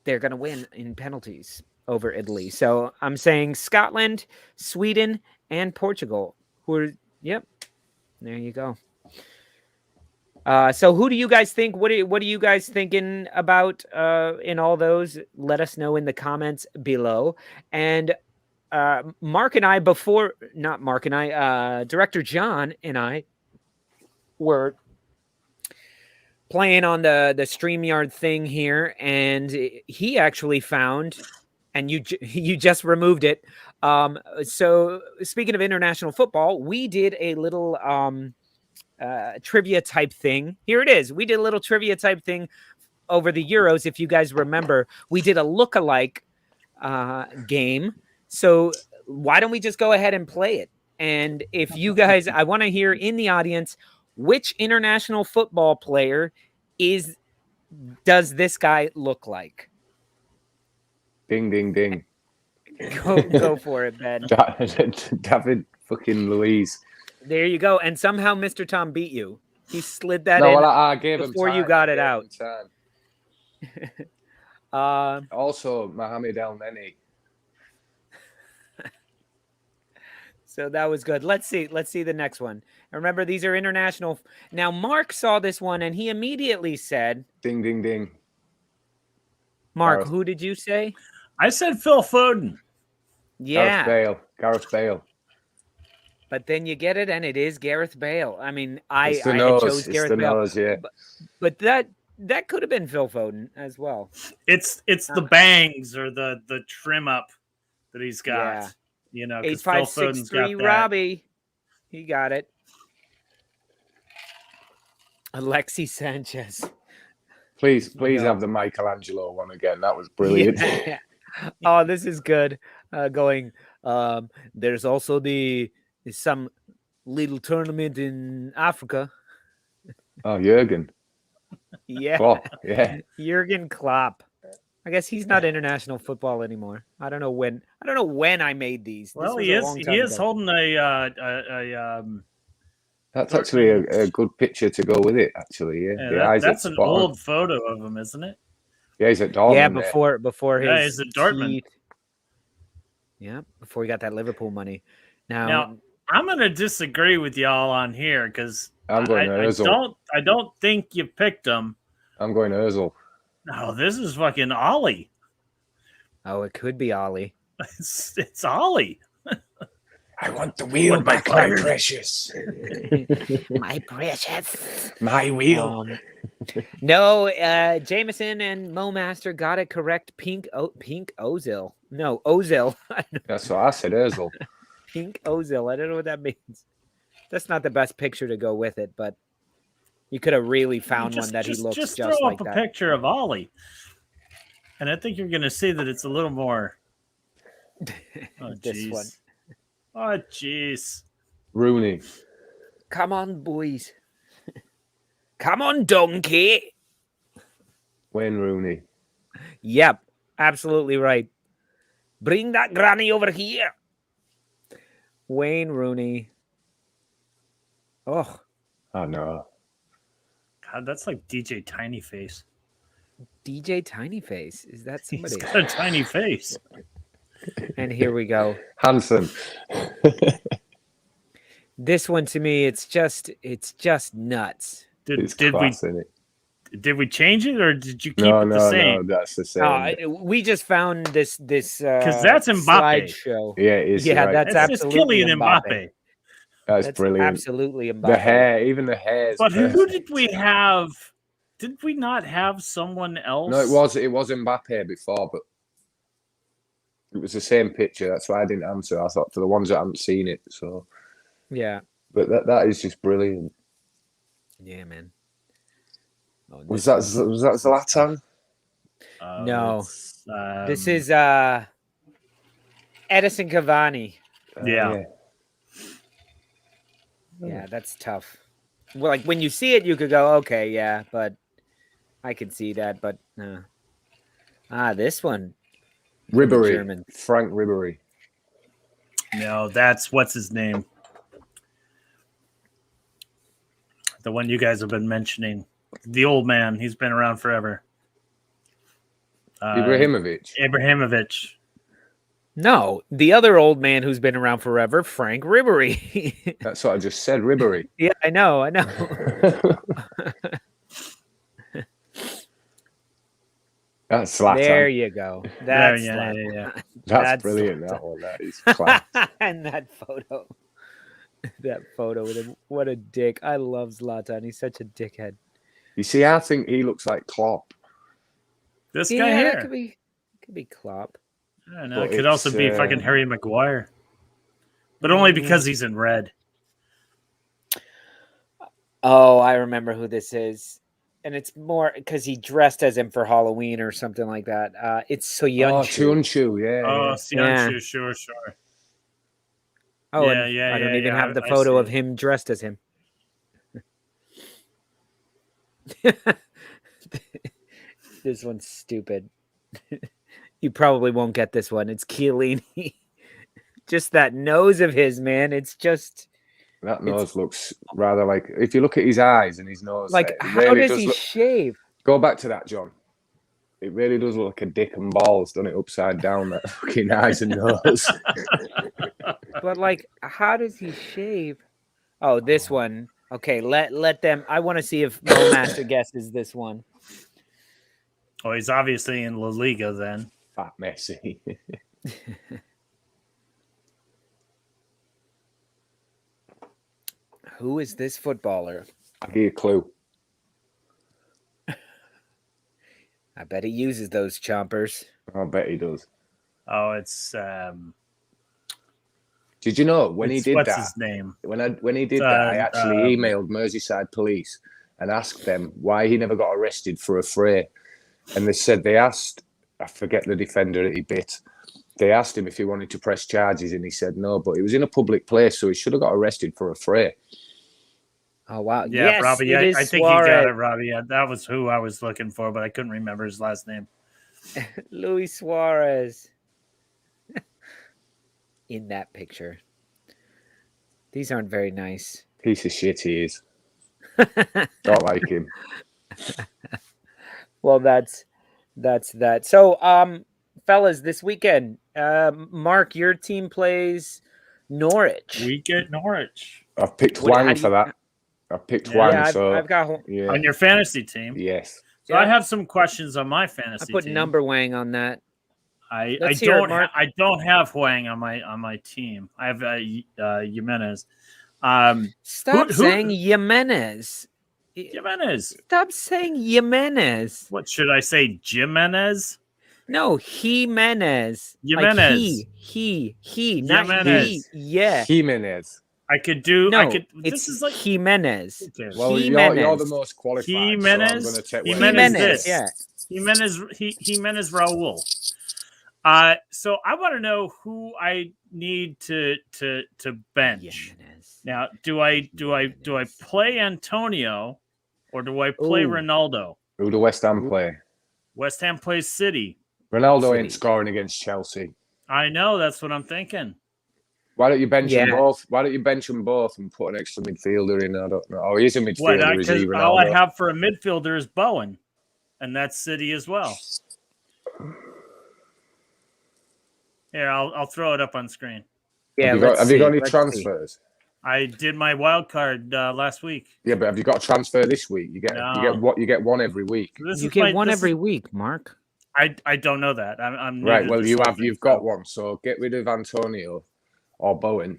they're going to win in penalties over Italy. So I'm saying Scotland, Sweden, and Portugal. There you go. So who do you guys think? What are you guys thinking about in all those? Let us know in the comments below. And Director John and I were playing on the StreamYard thing here, and he actually found, and you just removed it. So speaking of international football, we did a little trivia type thing. Here it is. We did a little trivia type thing over the Euros. If you guys remember, we did a look-alike game. So why don't we just go ahead and play it? And if you guys, I want to hear in the audience, which international football player does this guy look like? Ding, ding, ding. Go for it, Ben. David fucking Luiz. There you go. And somehow Mr. Tom beat you. He slid that in I gave before him time. You got it out. Also, Mohamed El Neni. So that was good. Let's see the next one. Remember, these are international. Now, Mark saw this one, and he immediately said... Ding, ding, ding. Mark, who did you say? I said Phil Foden. Yeah. Gareth Bale. But then you get it, and it is Gareth Bale. I mean, I chose Gareth Bale. Nose, yeah. But that could have been Phil Foden as well. It's the bangs or the trim up that he's got. Yeah. You know, 8563 Robbie. He got it. Alexi Sanchez. Please have the Michelangelo one again. That was brilliant. Yeah. Oh, this is good. There's also some little tournament in Africa. Oh, Jurgen. Yeah. Klopp, yeah. Jurgen Klopp. I guess he's not international football anymore. I don't know when I made these. Well, he is holding a that's actually a good picture to go with it, actually. Yeah, that's an old photo of him, isn't it? Yeah, he's at Dortmund. Yeah, before his. Yeah, he's at Dortmund. Yeah, before he got that Liverpool money. Now I'm going to disagree with y'all on here because I don't think you picked him. I'm going to Ozil. No, this is fucking Ollie. Oh, it could be Ollie. It's Ollie. I want the wheel back, my precious. My precious. My wheel. No, Jameson and Mo Master got it correct. Pink Ozil. No, Ozil. That's what I said, Ozil. Pink Ozil. I don't know what that means. That's not the best picture to go with it, but you could have really found one that he looks just like that. Just throw up a picture of Ollie, and I think you're going to see that it's a little more Oh, This one. jeez. Oh, jeez. Rooney. Come on, boys. Come on, donkey. Wayne Rooney. Yep, absolutely right. Bring that granny over here. Wayne Rooney. Oh, Oh no. God, that's like DJ Tiny Face. DJ Tiny Face. Is that somebody? He's got a tiny face. And here we go. Hanson. This one to me, it's just nuts. It's class, isn't it? Did we change it or did you keep No, it the no, same? no, that's the same. We just found this Because that's Mbappe. slideshow. Yeah, it is. Yeah, right. that's That's just absolutely Kylian Mbappe. Mbappe. That's brilliant. Absolutely Mbappe. The hair, even the hair. But who did we have? Did we not have someone else? No, it was Mbappe before, but it was the same picture. That's why I didn't answer. I thought for the ones that haven't seen it. So Yeah. but that is just brilliant. Yeah, man. Oh, Was that Zlatan? No. it's, This is Edison Cavani. Yeah. Yeah, that's tough. Well, like when you see it, you could go, okay, yeah, but I can see that, but this one. Ribery. German. Frank Ribery. No, that's what's his name. The one you guys have been mentioning. The old man. He's been around forever. Ibrahimovic. No, the other old man who's been around forever, Frank Ribery. That's what I just said, Ribery. Yeah, I know. That's Zlatan. There you go. That's yeah. That's brilliant. Zlatan. That one. That is class. And that photo. That photo with him. What a dick. I love Zlatan. He's such a dickhead. You see, I think he looks like Klopp. This guy here. That could be Klopp. I don't know. But It could also be fucking Harry Maguire. But only because he's in red. Oh, I remember who this is. And it's more because he dressed as him for Halloween or something like that. It's Soyuncu. Oh, Soyuncu, yeah. Oh, Yeah. Soyuncu, sure. Oh, Yeah, I don't even yeah, have the I photo see of it. him dressed as him. This one's stupid. You probably won't get this one. It's Chiellini. Just that nose of his, man. It's just That nose looks rather like, if you look at his eyes and his nose, like, it how really does he look, shave? Go back to that, John. It really does look like a dick and balls, doesn't it? Upside down, that fucking eyes and nose. But like, how does he shave? Oh, this one. Okay, let them. I want to see if Mo Master guesses this one. Oh, he's obviously in La Liga then. Fat Messi. Who is this footballer? I'll give you a clue. I bet he uses those chompers. I bet he does. Oh, it's Did you know when he did what's that? his name? When he did that, I actually emailed Merseyside Police and asked them why he never got arrested for a fray. And they said they asked, I forget the defender that he bit. They asked him if he wanted to press charges, and he said no. But it was in a public place, so he should have got arrested for a fray. Oh wow! Yeah, yes, Robbie. it is I think Suarez. you got it, Robbie. Yeah, that was who I was looking for, but I couldn't remember his last name. Luis Suarez. In that picture. These aren't very nice. Piece of shit he is. Don't like him. Well, that's that. So, fellas, this weekend, Mark, your team plays Norwich. We get Norwich I've picked What- how Wang do for you- that. I've picked Yeah, Wang, Yeah, so I've got. yeah. on your fantasy team. Yes. So Yeah. I have some questions on my I fantasy put team. number Wang on that. I Let's hear it, don't Mark. I don't have Huang on my team. I have Jimenez. Stop who- saying Jimenez. Jimenez. Stop saying Jimenez. What should I say? Jimenez? No, Jimenez. Jimenez. Like he, not Jimenez. he. Yeah. Jimenez. I could do. No, I could. it's This is like Jimenez. Okay. Well, Jimenez. you're the most qualified. Jimenez? So I'm going to take Jimenez Wang. this. Yeah. Jimenez Raul. So I want to know who I need to bench. Jimenez. Now, do I play Antonio or do I play Ooh. Ronaldo? Who do West Ham play? West Ham plays City. Ronaldo ain't scoring against Chelsea. I know, that's what I'm thinking. Why don't you bench them Yeah. both? Why don't you bench them both and put an extra midfielder in? I don't know. Oh, he's a midfielder. Is he Because Ronaldo? all I have for a midfielder is Bowen, and that's City as well. Here, I'll throw it up on screen. Yeah, have you got any Let's transfers? see. I did my wild card last week. Yeah, but have you got a transfer this week? You get one every week. You get one every week, Mark. I don't know that. I'm new Right. to Well, this you've whole thing, got one. So get rid of Antonio or Bowen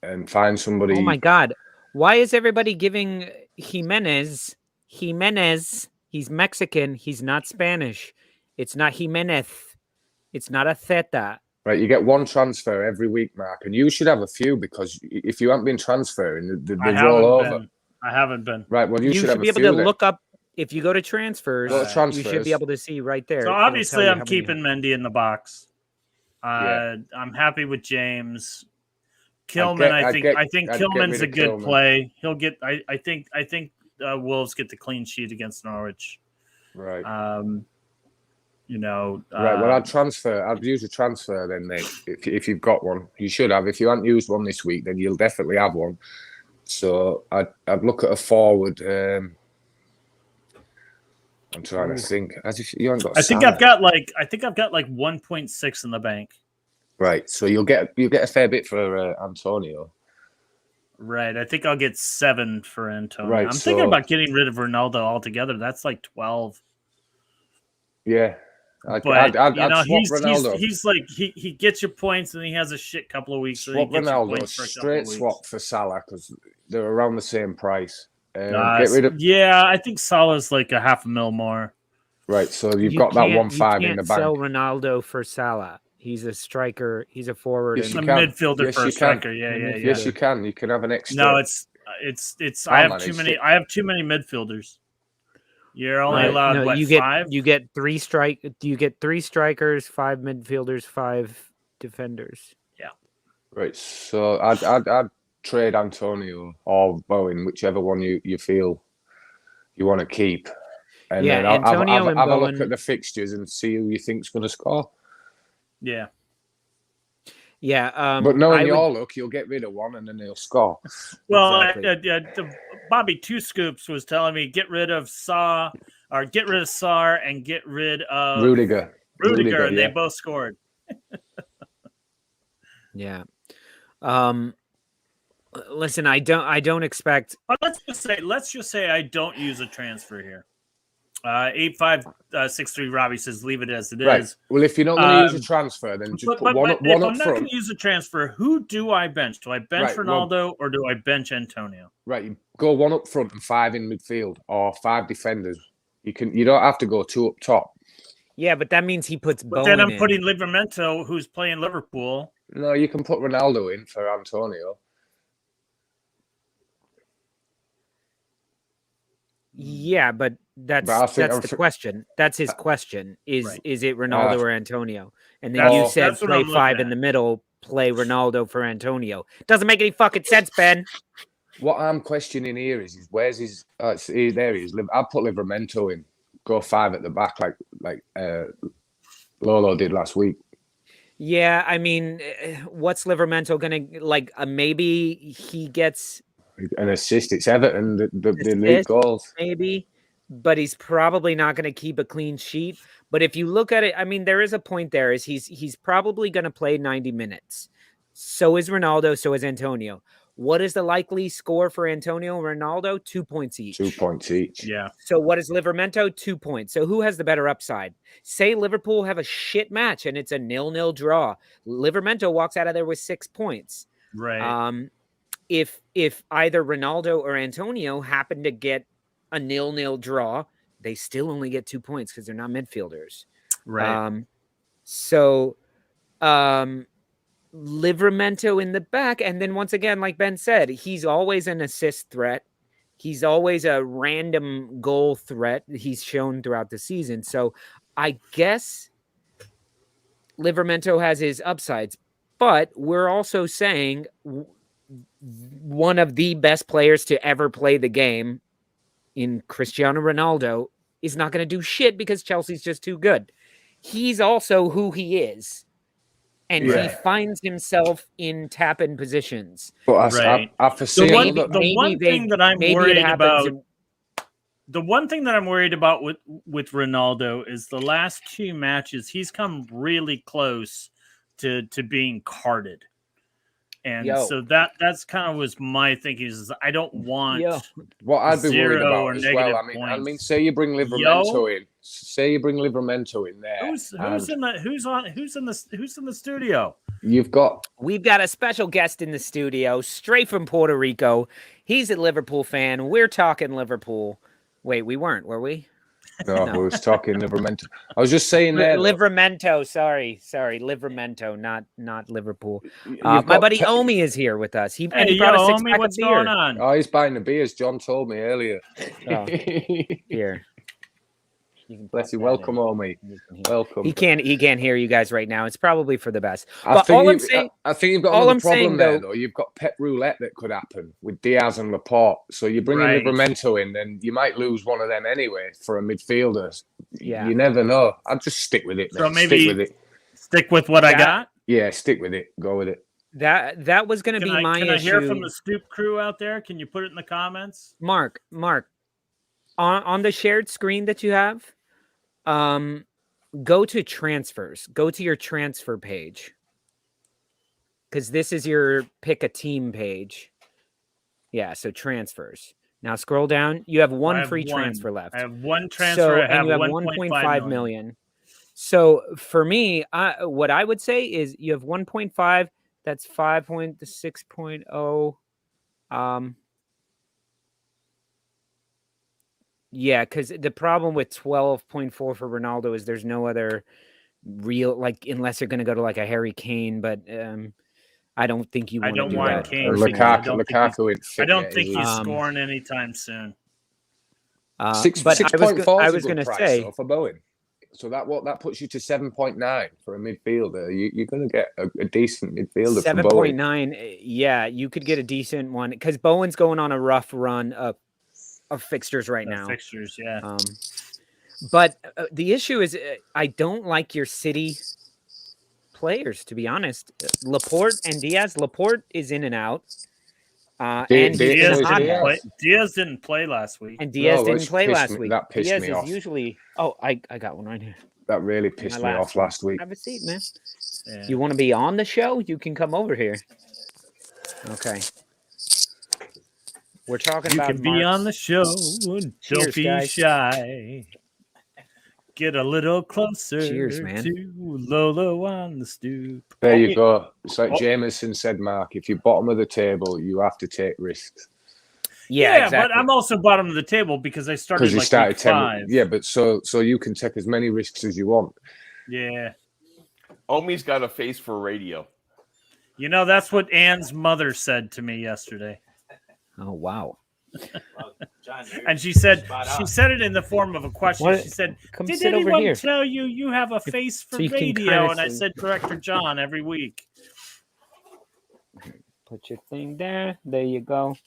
and find somebody. Oh my God! Why is everybody giving Jimenez? He's Mexican. He's not Spanish. It's not Jimenez. It's not a theta. Right, you get one transfer every week, Mark, and you should have a few because if you haven't been transferring, they roll over. I haven't been. Right, well, you should have be a able few to then. look up if you go to transfers. Go to transfers. You should be able to see right there. So It'll obviously, tell you I'm how many keeping Mendy in the box. I'm happy with James. Killman, I think Killman's a good play. He'll get. I think Wolves get the clean sheet against Norwich. Right. Right. Well, I'd use a transfer then, mate. If you've got one, you should have. If you haven't used one this week, then you'll definitely have one. So I'd look at a forward. I'm trying to think. As if you haven't got. I think I've got like 1.6 in the bank. Right. So you'll get a fair bit for Antonio. Right. I think I'll get 7 for Antonio. Right, I'm thinking about getting rid of Ronaldo altogether. That's like 12. Yeah. I'd swap Ronaldo. He's like he gets your points and he has a shit couple of weeks. Swap Ronaldo, straight swap for Salah because they're around the same price. Get rid of. Yeah, I think Salah's like a $500,000 more. Right, so you've got that 1.5 in the bank. Sell Ronaldo for Salah. He's a striker. He's a forward. He's a midfielder for a striker. Yeah. Yes, you can. You can have an extra. No, it's. I have too many. I have too many midfielders. You're only allowed 5. You get 3 strikers, 5 midfielders, 5 defenders. Yeah. Right. So I'd trade Antonio or Bowen, whichever one you feel you want to keep. And then Antonio have a Bowen. look at the fixtures and see who you think's going to score. Yeah. Yeah. But knowing your luck, you'll get rid of one and then they'll score. Well, Bobby Two Scoops was telling me get rid of Sarr and get rid of Rudiger, and they both scored. Yeah. Listen, I don't expect. But let's just say I don't use a transfer here. 8563 Robbie says leave it as it is. Well, if you're not going to use a transfer, then just put one up if I'm front. not going to use a transfer, who do I bench? Do I bench Ronaldo or do I bench Antonio? Right, you go 1 up front and 5 in midfield, or 5 defenders. You don't have to go 2 up top. Yeah, but that means he puts. But then I'm putting Livramento, who's playing Liverpool. No, you can put Ronaldo in for Antonio. Yeah, but that's the question. That's his question. Is it Ronaldo or Antonio? And then you said play 5 in the middle, play Ronaldo for Antonio. Doesn't make any fucking sense, Ben. What I'm questioning here is where's his? There he is. I'll put Livramento in. Go 5 at the back, like Lolo did last week. Yeah, I mean, what's Livramento gonna like? Maybe he gets an assist. It's Everton, the lead goals. Maybe, but he's probably not going to keep a clean sheet. But if you look at it, I mean, there is a point there. Is he's probably going to play 90 minutes. So is Ronaldo. So is Antonio. What is the likely score for Antonio and Ronaldo? 2 points each. 2 points each. Yeah. So what is Livramento? 2 points. So who has the better upside? Say Liverpool have a shit match and it's a 0-0 draw. Livramento walks out of there with 6 points. Right. If either Ronaldo or Antonio happen to get a 0-0 draw, they still only get 2 points because they're not midfielders. Right. Livramento in the back, and then once again, like Ben said, he's always an assist threat. He's always a random goal threat he's shown throughout the season. So I guess Livramento has his upsides, but we're also saying one of the best players to ever play the game in Cristiano Ronaldo is not going to do shit because Chelsea's just too good. He's also who he is. And he finds himself in tap-in positions. But I foresee the one thing that I'm worried about. The one thing that I'm worried about with Ronaldo is the last 2 matches he's come really close to being carded, and so that's kind of was my thinking is I don't want what I'd be worried about as well. I mean, say you bring Livramento in. Say you bring Livramento in there. Who's in the studio? We've got a special guest in the studio, straight from Puerto Rico. He's a Liverpool fan. We're talking Liverpool. Wait, we weren't, were we? No, we was talking Livramento. I was just saying there. Livramento, sorry, Livramento, not Liverpool. My buddy Omi is here with us. He brought a 6-pack what's of beer. going on? Oh, he's buying the beers. John told me earlier. Oh, here. Bless you. Welcome, Omi. Welcome. He can't hear you guys right now. It's probably for the best. I think you've got another problem there, though. You've got Pep Roulette that could happen with Diaz and Laporte. So you bring Livramento in, then you might lose one of them anyway for a midfielder. Yeah. You never know. I'll just stick with it, man. So maybe stick with what I got? Yeah, stick with it. Go with it. That was going to be my issue. Can I hear from the Stoop crew out there? Can you put it in the comments? Mark, on the shared screen that you have, go to transfers. Go to your transfer page. Because this is your pick a team page. Yeah, so transfers. Now scroll down. You have one free transfer left. I have one transfer. And you have 1.5 million. So for me, what I would say is you have 1.5. That's 5.6.0. Yeah, because the problem with 12.4 for Ronaldo is there's no other real, unless you're going to go to a Harry Kane, but I don't think you want to do that. I don't want Kane. Lukaku. I don't think he's scoring anytime soon. 6.4 I was going to say for Bowen. So that puts you to 7.9 for a midfielder. You're going to get a decent midfielder. 7.9. Yeah, you could get a decent one because Bowen's going on a rough run of fixtures right now. Fixtures, yeah. But the issue is I don't like your City players, to be honest. Laporte and Diaz. Laporte is in and out. And Diaz didn't play last week. And Diaz didn't play last week. That pissed Diaz me is off. Usually... Oh, I got one right here. That really pissed me off last week. Have a seat, man. Yeah. You want to be on the show? You can come over here. Okay. We're talking about... You can be on the show. Don't be shy. Get a little closer to Lolo on the stoop. There you go. It's like Jameson said, Mark, if you're bottom of the table, you have to take risks. Yeah, exactly. But I'm also bottom of the table because I started week 5. Yeah, but so you can take as many risks as you want. Yeah. Omi's got a face for radio. You know, that's what Anne's mother said to me yesterday. Oh, wow. And she said it in the form of a question. What? She said, "Did anyone tell you have a face for radio?" And I said, "Director John every week." Put your thing there. There you go.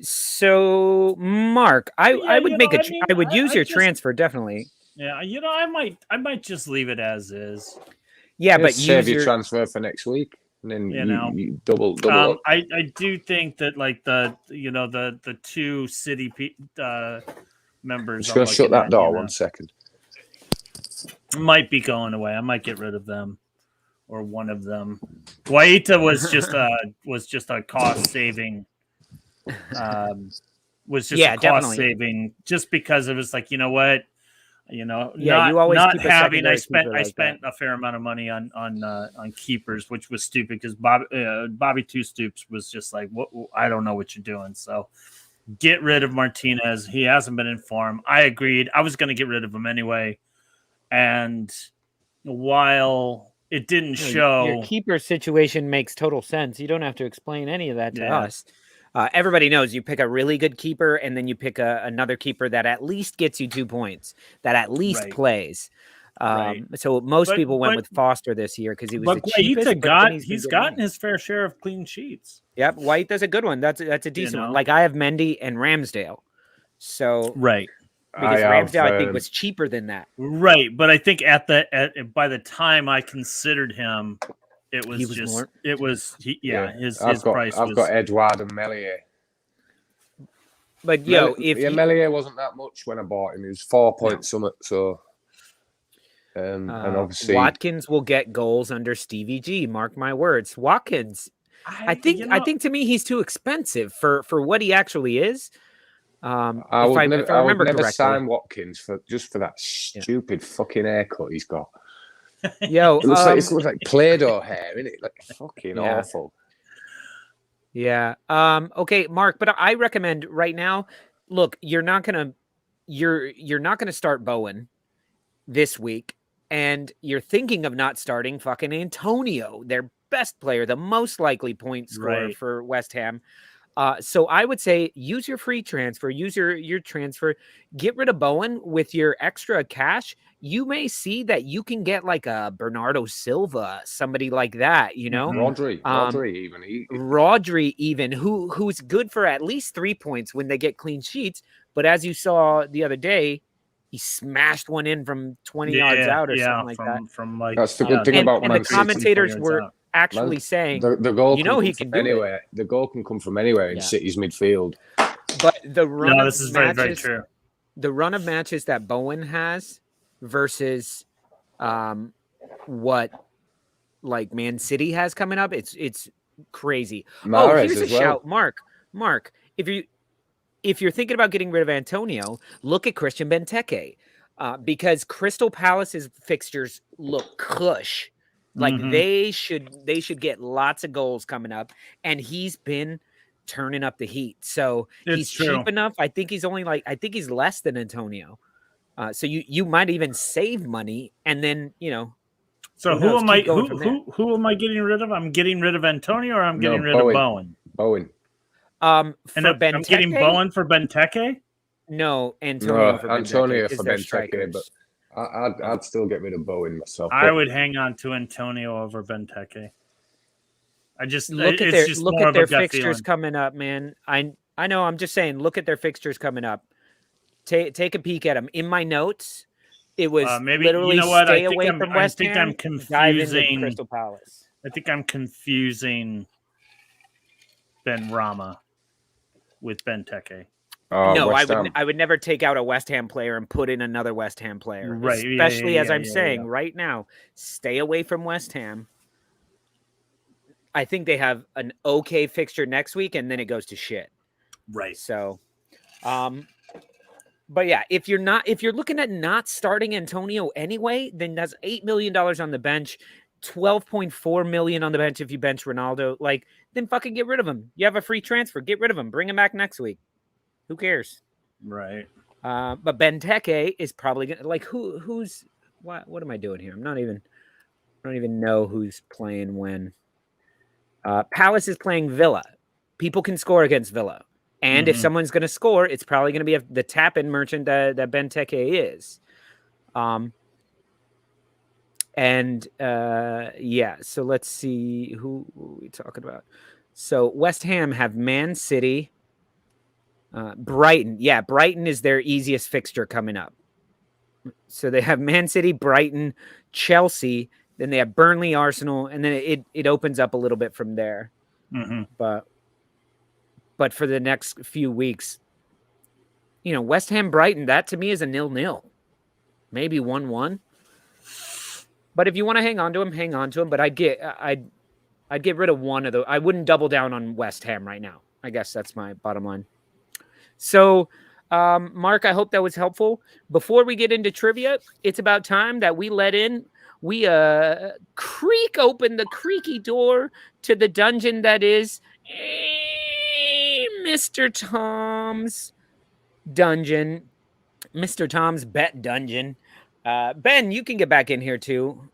So Mark, I would use your transfer definitely. Yeah, I might just leave it as is. Yeah, but save your transfer for next week. And then you double up. I do think that the 2 City members. I'm just going to shut that door 1 second. Might be going away. I might get rid of them or one of them. Guaita was just a cost saving. Cost saving just because it was like, you know what. I spent a fair amount of money on keepers, which was stupid because Bobby Two Stoops was just like, what? I don't know what you're doing. So get rid of Martinez. He hasn't been in form. I agreed. I was going to get rid of him anyway. And while it didn't show, your keeper situation makes total sense. You don't have to explain any of that to us. Everybody knows you pick a really good keeper and then you pick another keeper that at least gets you 2 points, that at least plays. Right. So most people went but- with Foster this year because he was But the cheapest. he's gotten his fair share of clean sheets. Yep, White does a good one. That's a decent one. Like I have Mendy and Ramsdale. So Right. because Ramsdale I think was cheaper than that. Right, but I think by the time I considered him, it was was just more. his price I've was. got Edouard and Melier. But if Melier wasn't that much when I bought him. He was 4 point something. So, and obviously Watkins will get goals under Stevie G. Mark my words, Watkins. I think to me he's too expensive for what he actually is. I would never correctly. sign Watkins for that stupid fucking haircut he's got. Yo, it looks like Play-Doh hair, isn't it? Like fucking awful. Yeah. Okay, Mark, but I recommend right now. Look, you're not gonna start Bowen this week, and you're thinking of not starting fucking Antonio, their best player, the most likely point scorer for West Ham. So I would say use your free transfer, use your transfer, get rid of Bowen with your extra cash. You may see that you can get like a Bernardo Silva, somebody like that, Rodri even who's good for at least 3 points when they get clean sheets. But as you saw the other day, he smashed one in from 20 yards out or something like that. That's the good thing about Man City. And the commentators were actually saying the goal he can do anywhere. it. The goal can come from anywhere in City's midfield. But the run of this is matches, very, very true. The run of matches that Bowen has versus what like Man City has coming up, it's crazy. Mahrez here's a shout, Mark. If you're thinking about getting rid of Antonio, look at Christian Benteke, because Crystal Palace's fixtures look cush. Like they should get lots of goals coming up, and he's been turning up the heat. So he's cheap enough. I think he's less than Antonio. So you might even save money, and then So who am I getting rid of? I'm getting rid of Antonio, or I'm getting rid of Bowen. Bowen. I'm getting Bowen for Benteke. No, Antonio for Benteke, but I'd still get rid of Bowen myself. I would hang on to Antonio over Benteke. I just look at their fixtures coming up, man. I know. I'm just saying, look at their fixtures coming up. Take a peek at them. In my notes, it was literally stay away from West Ham. I'm confusing Crystal Palace. I think I'm confusing Ben Rama with Benteke. No, I would never take out a West Ham player and put in another West Ham player. Right. Especially as I'm saying right now, stay away from West Ham. I think they have an okay fixture next week, and then it goes to shit. Right. So, but yeah, if you're looking at not starting Antonio anyway, then that's $8 million on the bench, $12.4 million on the bench if you bench Ronaldo. Like, then fucking get rid of him. You have a free transfer. Get rid of him. Bring him back next week. Who cares? Right. But Benteke is probably gonna who's what am I doing here? I don't even know who's playing when. Palace is playing Villa. People can score against Villa. And if someone's going to score, it's probably going to be the tap-in merchant that Benteke is. So let's see who are we talking about. So West Ham have Man City, Brighton. Yeah, Brighton is their easiest fixture coming up. So they have Man City, Brighton, Chelsea, then they have Burnley, Arsenal, and then it opens up a little bit from there. But for the next few weeks, West Ham, Brighton, that to me is a 0-0, maybe 1-1. But if you want to hang on to him, hang on to him. But I'd get rid of one of those. I wouldn't double down on West Ham right now. I guess that's my bottom line. So, Mark, I hope that was helpful. Before we get into trivia, it's about time that we creak open the creaky door to the dungeon that is Mr. Tom's dungeon, Mr. Tom's bet dungeon. Ben, you can get back in here too.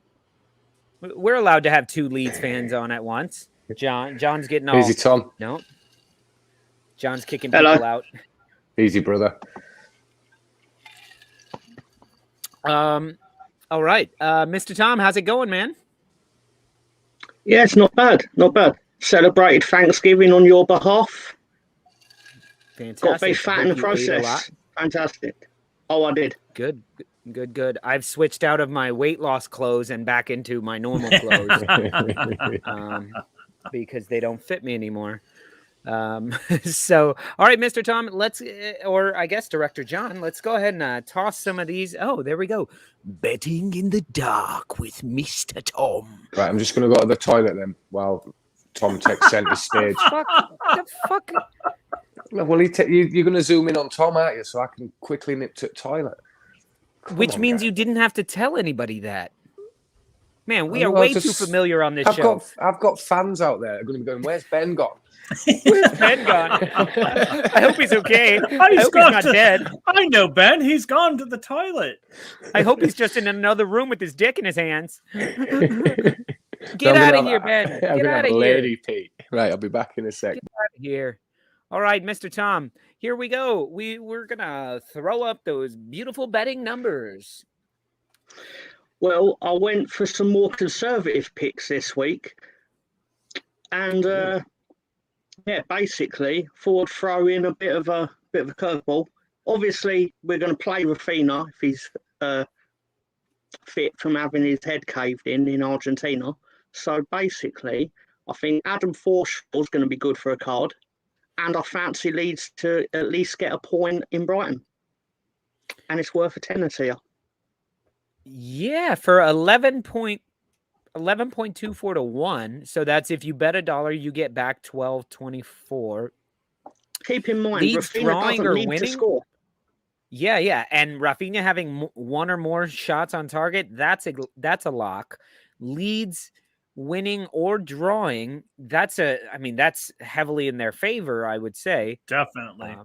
We're allowed to have 2 Leeds fans on at once. John's getting all... Easy, Tom. No. John's kicking people out. Easy, brother. All right. Mr. Tom, how's it going, man? Yeah, it's not bad. Not bad. Celebrated Thanksgiving on your behalf. Fantastic. Got to be fat in the Hope you ate a lot. process. Fantastic. Oh, I did. Good. I've switched out of my weight loss clothes and back into my normal clothes because they don't fit me anymore. So, all right, Mr. Tom, let's, or I guess Director John, let's go ahead and toss some of these. Oh, there we go. Betting in the dark with Mr. Tom. Right, I'm just going to go to the toilet then while Tom takes center stage. The fuck? Well, you're going to zoom in on Tom, aren't you? So I can quickly nip to the toilet. Which means you didn't have to tell anybody that. Man, we are way too familiar on this show. I've got fans out there that are going to be going, where's Ben gone? Where's Ben gone? I hope he's okay. I hope he's not dead. I know Ben. He's gone to the toilet. I hope he's just in another room with his dick in his hands. Get out of here, Ben. Get out of here. Lady Pete. Right, I'll be back in a sec. Get out of here. All right, Mr. Tom, here we go. We're going to throw up those beautiful betting numbers. Well, I went for some more conservative picks this week. And, yeah, basically, thought throw in a bit of a curveball. Obviously, we're going to play Rafinha if he's fit from having his head caved in Argentina. So, basically, I think Adam Forshaw is going to be good for a card. And I fancy Leeds to at least get a point in Brighton. And it's worth a tenner to you. Yeah, for 11.24 to 1. So that's if you bet $1, you get back 12.24. Keep in mind, Leeds Rafinha drawing doesn't or need winning? to score. Yeah. And Rafinha having one or more shots on target, that's a lock. Leeds winning or drawing, that's heavily in their favor, I would say. Definitely.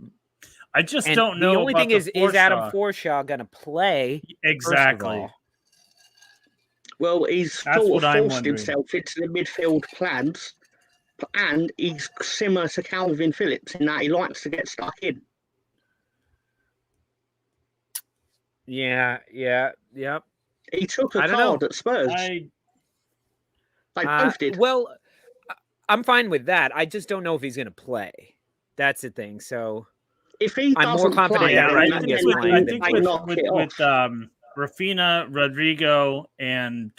I just don't know. The only thing is Adam Forshaw going to play? Exactly. Well, he's sort of forced himself into the midfield plans, and he's similar to Calvin Phillips in that he likes to get stuck in. Yep. He took a card at Spurs. They both did. Well, I'm fine with that. I just don't know if he's going to play. That's the thing. So if he I'm more confident play, that I think with Rafinha, Rodrigo, and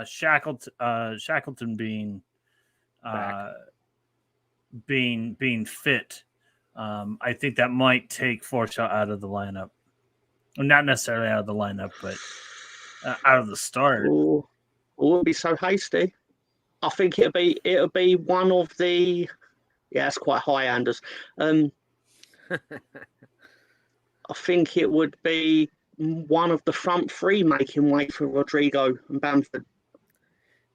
Shackleton being fit, I think that might take Forshaw out of the lineup. Well, not necessarily out of the lineup, but out of the start. It wouldn't be so hasty. I think it'll be one of the. Yeah, it's quite high, Anders. I think it would be one of the front three making way for Rodrigo and Bamford.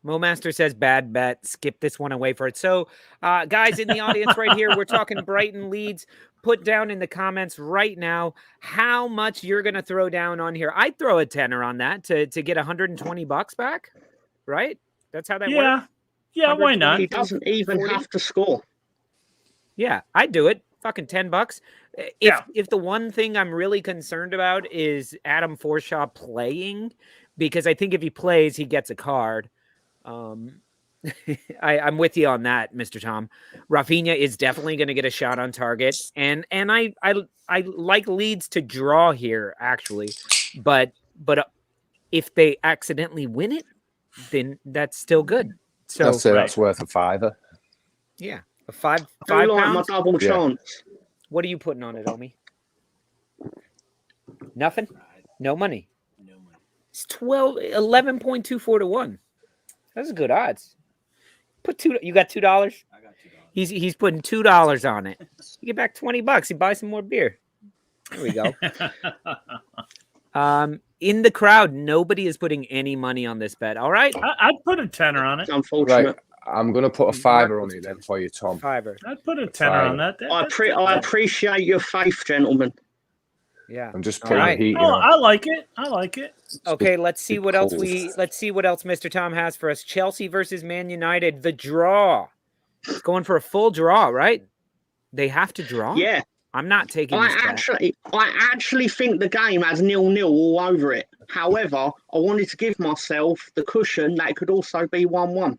Momaster says, bad bet. Skip this one and wait for it. So, guys in the audience right here, we're talking Brighton Leeds. Put down in the comments right now how much you're going to throw down on here. I'd throw a tenner on that to get $120 back, right? That's how that works? Yeah, why not? He doesn't even have to score. Yeah, I'd do it. Fucking $10. If the one thing I'm really concerned about is Adam Forshaw playing, because I think if he plays, he gets a card. I'm with you on that, Mr. Tom. Rafinha is definitely going to get a shot on target, and I like Leeds to draw here actually, but if they accidentally win it, then that's still good. So I'd say that's worth a £5. Yeah, a five like pounds. my double chance. What are you putting on it, Omi? Nothing. No money. It's 11.24 to 1. That's good odds. You got $2? I got $2. He's putting $2 on it. You get back $20. You buy some more beer. There we go. In the crowd, nobody is putting any money on this bet. All right. I'd put a tenner on it. Unfortunate. Right. I'm going to put a £5 on it then for you, Tom. $5. I'd put a tenner on that. I appreciate your faith, gentlemen. Yeah. I'm just putting the heat. I like it. Okay, let's see what else Mr. Tom has for us. Chelsea versus Man United, the draw. It's going for a full draw, right? They have to draw? Yeah. I'm not taking I actually think the game has 0-0 all over it. However, I wanted to give myself the cushion that it could also be 1-1.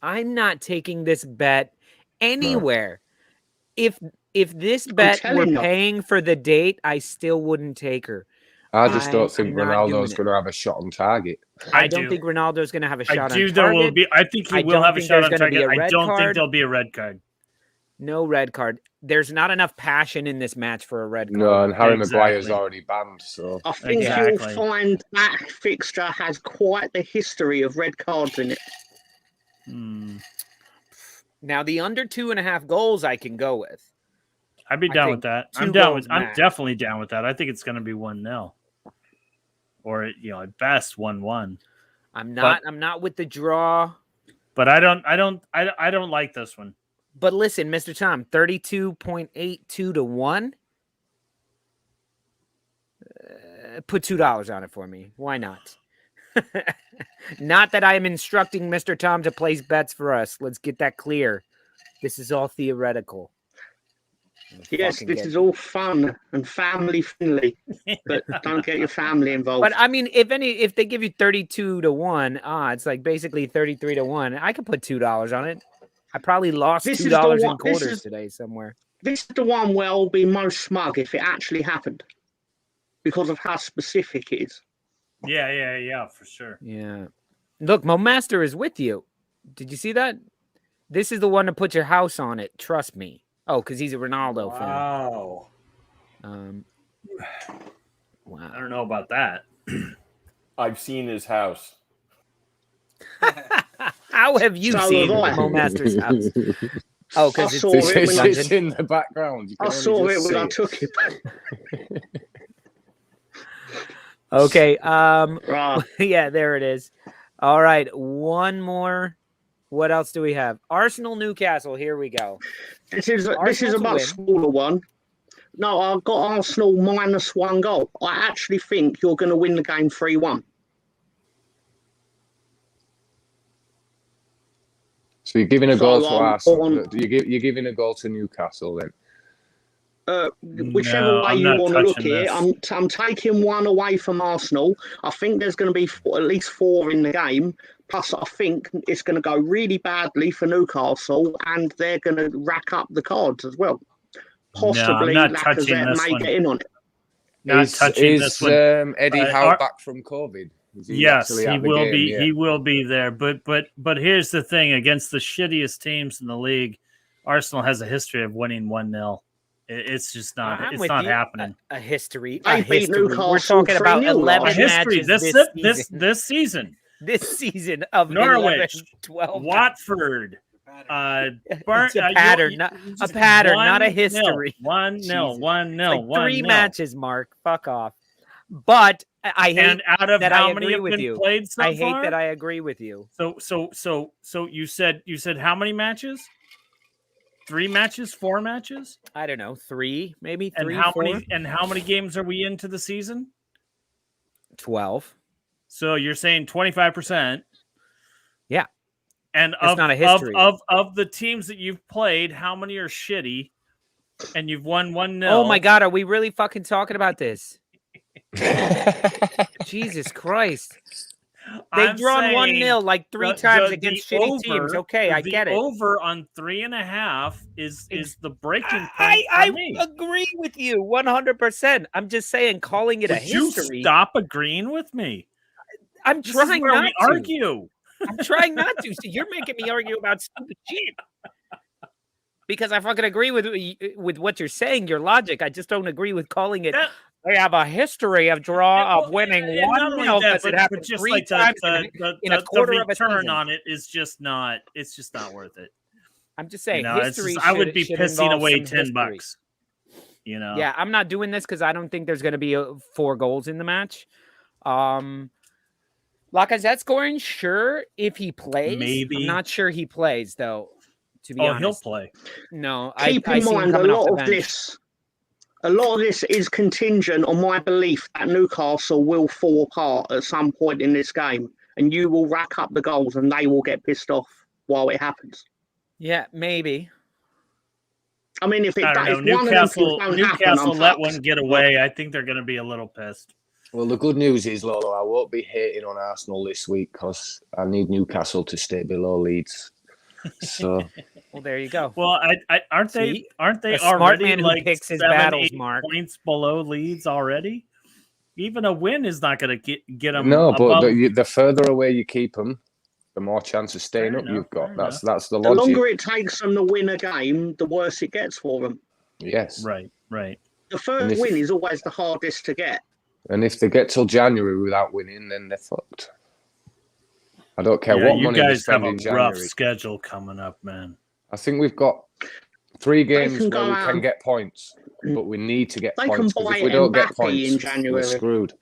I'm not taking this bet anywhere. If this bet were telling you. paying for the date, I still wouldn't take her. I just don't think I'm not doing Ronaldo's it. going to have a shot on target. I don't think Ronaldo's going to have a shot on target. I think he will have a shot on target. I don't think there'll be a red card. No red card. There's not enough passion in this match for a red card. No, and Harry Maguire's already banned. So I think you'll find that fixture has quite the history of red cards in it. Now the under 2.5 goals I can go with. I'd be down with that. I'm definitely down with that. I think it's going to be 1-0, or at best 1-1. I'm not with the draw. But I don't like this one. But listen, Mr. Tom, 32.82 to 1. Put $2 on it for me. Why not? Not that I am instructing Mr. Tom to place bets for us. Let's get that clear. This is all theoretical. Yes, this is all fun and family friendly, but don't get your family involved. But I mean, if they give you 32 to 1 odds, like basically 33 to 1, I could put $2 on it. I probably lost $2 in quarters today somewhere. This is the one where I'll be most smug if it actually happened, because of how specific it is. Yeah, for sure. Yeah. Look, Mo Master is with you. Did you see that? This is the one to put your house on it. Trust me. Oh, because he's a Ronaldo fan. Wow. Wow. I don't know about that. I've seen his house. How have you seen Mo Master's house? Oh, because it's in the background. I saw it when I took it. Okay. Yeah, there it is. All right. One more. What else do we have? Arsenal Newcastle. Here we go. This is a much smaller one. No, I've got Arsenal -1 goal. I actually think you're going to win the game 3-1. So you're giving a goal to Arsenal. You're giving a goal to Newcastle then. Whichever way you want to look at it, I'm taking one away from Arsenal. I think there's going to be at least 4 in the game. Plus, I think it's going to go really badly for Newcastle, and they're going to rack up the cards as well. Possibly, Lacazette may get in on it. Is Eddie Howe back from COVID? Yes, he will be. Yeah. He will be there. But here's the thing: against the shittiest teams in the league, Arsenal has a history of winning 1-0. It's just not. It's not happening. A history. We're talking about 11 history matches this season. This season of Norwich, 11, 12 Watford. It's a pattern, not a history. 1-0. 3 matches, Mark. Fuck off. But I hate and out of that how I many have been played so I far? hate that I agree with you. So you said how many matches? 3 matches? 4 matches? I don't know. 3, maybe 3. And how many games are we into the season? 12. So you're saying 25%? Yeah. And it's not a history. Of the teams that you've played, how many are shitty? And you've won 1-0. Oh my God, are we really fucking talking about this? Jesus Christ. They've drawn 1-0 like 3 times against shitty teams. Okay, I get it. Over on 3.5 is the breaking point. I agree with you 100%. I'm just saying, calling it a history. You stop agreeing with me. I'm trying not to argue. I'm trying not to. So you're making me argue about stupid shit. Because I fucking agree with what you're saying, your logic. I just don't agree with calling it. They have a history of winning 1-0 because it happened just 3 like times in a quarter of a season. The return on it is just not. It's just not worth it. I'm just saying, history. I would be pissing away $10. You know. Yeah, I'm not doing this because I don't think there's going to be 4 goals in the match. Lacazette scoring, sure, if he plays. Maybe. I'm not sure he plays though. To be honest, he'll play. No, keep in mind a lot of this is contingent on my belief that Newcastle will fall apart at some point in this game, and you will rack up the goals, and they will get pissed off while it happens. Yeah, maybe. I mean, if Newcastle let one get away, I think they're going to be a little pissed. Well, the good news is, Lolo, I won't be hating on Arsenal this week because I need Newcastle to stay below Leeds. So, well, there you go. Well, aren't See? they A smart already man who like picks his 7, battles, 8 Mark. points below Leeds already? Even a win is not going to get them. no, above. but the further away you keep them, the more chance of staying Fair up enough, you've got. fair That's the The logic. longer it takes them to win a game, the worse it gets for them. Yes. Right. The first win is always the hardest to get. And if they get till January without winning, then they're fucked. I don't care Yeah, what you money they guys have spend a in rough January. schedule coming up, man. I think we've got 3 games can where go we out can and- get points, but we need to get They points. can Because if buy we don't get Mbappe points, in January. we're screwed.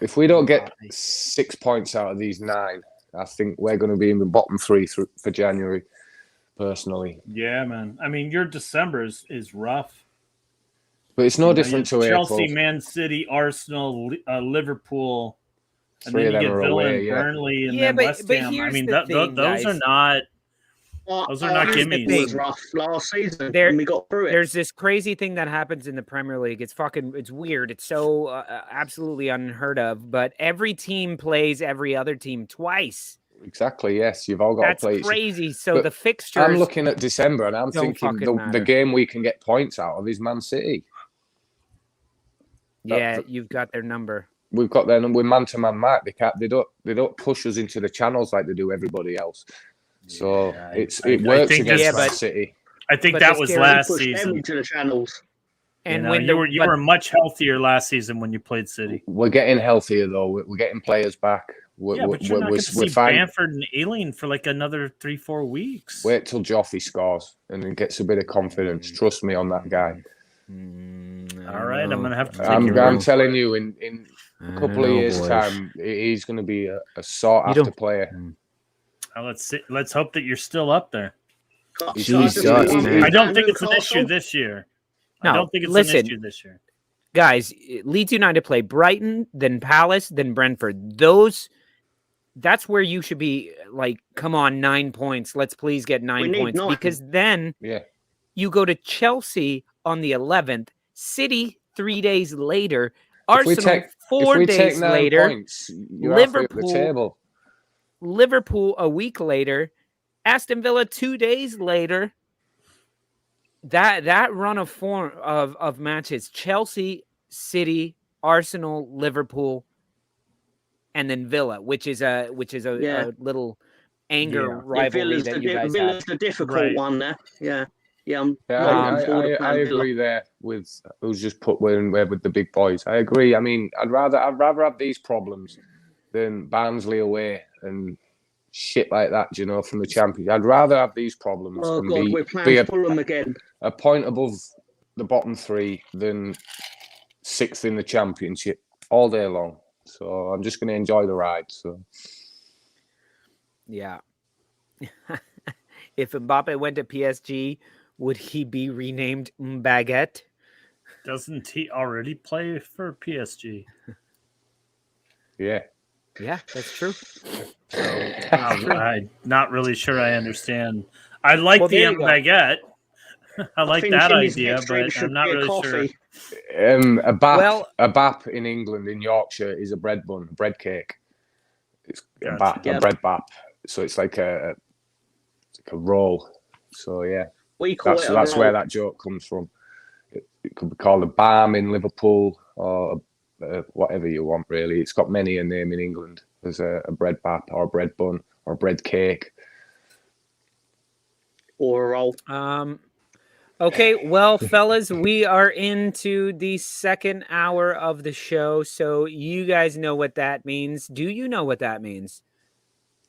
If we don't get 6 points out of these 9, I think we're going to be in the bottom 3 for January, personally. Yeah, man. I mean, your December is rough. But it's no different to Chelsea, April. Man City, Arsenal, Liverpool, and 3 then of you them get are Villa away, and yeah. Burnley, and Yeah, then but- West but Ham. I here's mean, the thing, those guys. are not. Those are not Arsenal gimmies. was rough last season, There- and we got through it. There's this crazy thing that happens in the Premier League. It's weird. It's so absolutely unheard of. But every team plays every other team twice. Exactly, yes. You've all got That's to play. crazy. So But the fixtures. I'm looking at December and I'm don't thinking fucking the matter. game we can get points out of is Man City. Yeah, you've got their number. We've got their number. We're man-to-man mark. They don't push us into the channels like they do everybody else. So Yeah, it works think against this- Man Yeah, but- City. I think But that the was scary last Push them season. into the channels. And you know, when you were much healthier last season when you played City. We're getting healthier though. We're getting players back. But you're not going to see Bamford and Aileen for like another 3-4 weeks. Wait till Joffrey scores and then gets a bit of confidence. Trust me on that guy. All right, I'm going to have to take I'm telling you, in a couple of years' boys. time, he's going to be a sought-after player. Let's hope that you're still up there. Jesus, I don't think it's an issue this year. I No, don't think it's listen. an issue this year. Guys, Leeds United play Brighton, then Palace, then Brentford. That's where you should be like, come on, 9 points. Let's please get 9 points. Because then you go to Chelsea on the 11th, City 3 days later, Arsenal 4 days later, points, you're halfway up the table. Liverpool a week later, Aston Villa 2 days later. That run of form of matches: Chelsea, City, Arsenal, Liverpool, and then Villa, which is a little anger rivalry that you guys Villa's have. the difficult one there. Yeah. I agree there with who's just put where with the big boys. I agree. I mean, I'd rather have these problems than Barnsley away and shit like that, you know, from the Champions. I'd rather have these problems and we're playing Fulham again. A point above the bottom 3 than 6th in the Championship all day long. So I'm just going to enjoy the ride. So yeah. If Mbappe went to PSG, would he be renamed Baguette? Doesn't he already play for PSG? Yeah. Yeah, that's true. I'm not really sure I understand. I like the Baguette. I like that idea, but I'm not really sure. A bap in England, in Yorkshire, is a bread bun, a bread cake. It's a bread bap. So it's like a roll. So yeah, that's where that joke comes from. It could be called a balm in Liverpool or whatever you want, really. It's got many a name in England. There's a bread bap or a bread bun or a bread cake. Or a roll. Okay, well, fellas, we are into the second hour of the show, so you guys know what that means. Do you know what that means?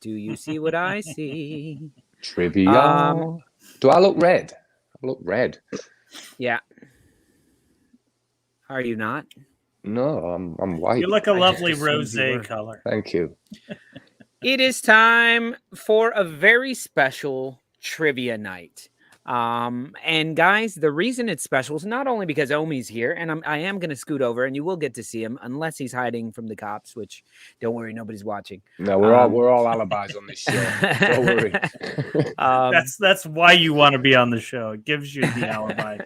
Do you see what I see? Trivia. Do I look red? I look red. Yeah. Are you not? No, I'm white. You look a lovely rosé color. Thank you. It is time for a very special trivia night. And guys, the reason it's special is not only because Omi's here, and I am going to scoot over, and you will get to see him unless he's hiding from the cops. Which, don't worry, nobody's watching. No, we're all alibis on this show. Don't worry. That's why you want to be on the show. It gives you the alibi.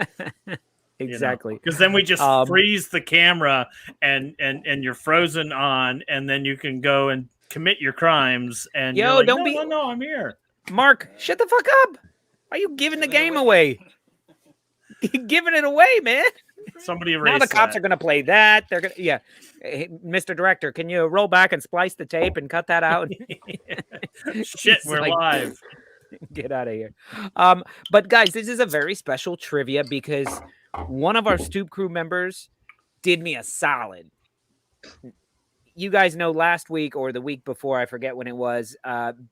Exactly. Because then we just freeze the camera and you're frozen on, and then you can go and commit your crimes. And Yo, you're like, don't no, I'm here. Mark, shut the fuck up. Why are you giving the game away? You're giving it away, man. Somebody erase Now the cops that. are going to play that. They're going to, yeah. Hey, Mr. Director, can you roll back and splice the tape and cut that out? Shit, we're live. Get out of here. But guys, this is a very special trivia because one of our Stoop crew members did me a solid. You guys know last week or the week before, I forget when it was,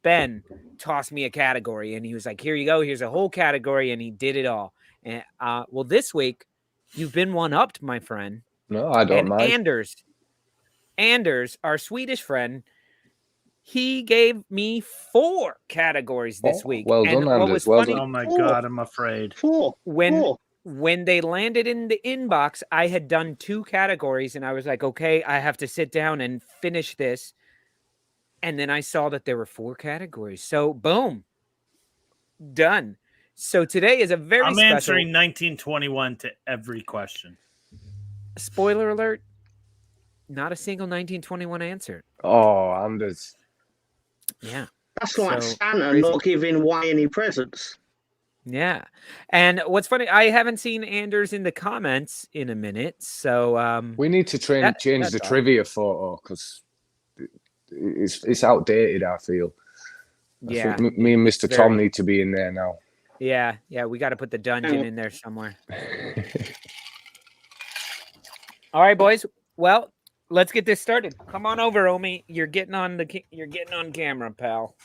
Ben tossed me a category and he was like, here you go. Here's a whole category. And he did it all. And well, this week you've been one-upped, my friend. No, I don't mind. Anders, our Swedish friend, he gave me 4 categories this week. Well done, Anders. Well done. Oh my God, I'm afraid. 4. When they landed in the inbox, I had done 2 categories, and I was like, okay, I have to sit down and finish this. And then I saw that there were 4 categories. So, boom. Done. So today is a very special... I'm answering 1921 to every question. Spoiler alert, not a single 1921 answer. Oh, Anders. Yeah. That's like Santa not giving away any presents. Yeah. And what's funny, I haven't seen Anders in the comments in a minute. So we need to change the trivia photo because it's outdated, I feel. Yeah. I think me and Mr. Tom need to be in there now. Yeah, we got to put the dungeon in there somewhere. All right, boys. Well, let's get this started. Come on over, Omi. You're getting on camera, pal.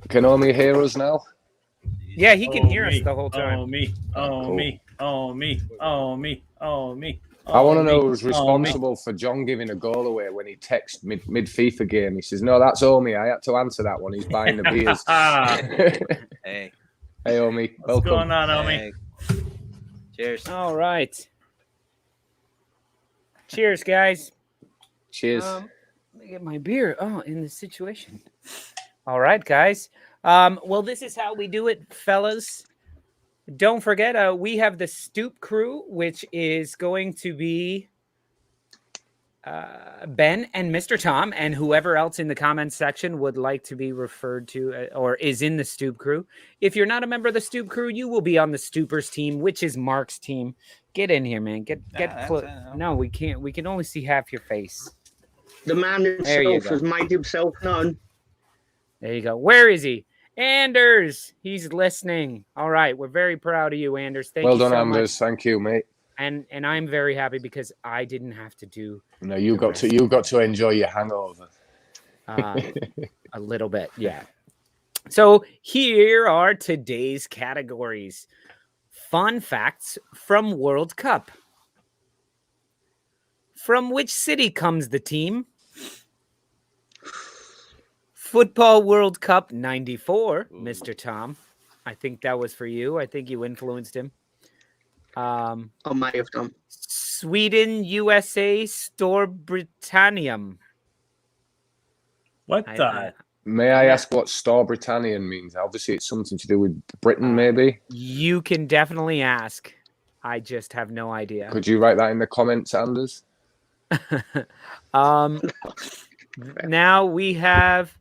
Can Omi hear us now? Yeah, he can hear us the whole time. Me. I want to know who's responsible for John giving a goal away when he texted mid FIFA game. He says, "No, that's Omi. I had to answer that one. He's buying the beers." Hey, Omi. What's Welcome. going on, Omi? hey. Cheers. All right. Cheers, guys. Cheers. Let me get my beer. Oh, in this situation. All right, guys. Well, this is how we do it, fellas. Don't forget, we have the Stoop crew, which is going to be Ben and Mr. Tom, and whoever else in the comments section would like to be referred to or is in the Stoop crew. If you're not a member of the Stoop crew, you will be on the Stoopers team, which is Mark's team. Get in here, man. Get close. No, we can't. We can only see half your face. The man himself has made himself known. There you go. Where is he? Anders, he's listening. All right, we're very proud of you, Anders. Thank you so much. Well done, Anders. Thank you, mate. And I'm very happy because I didn't have to do. No, you got to enjoy your hangover. A little bit, yeah. So here are today's categories. Fun facts from World Cup. From which city comes the team? Football World Cup 94, Mr. Tom. I think that was for you. I think you influenced him. I might have done. Sweden, USA, Storbritannum. What the? May I ask what Storbritannien means? Obviously, it's something to do with Britain, maybe. You can definitely ask. I just have no idea. Could you write that in the comments, Anders? Now we have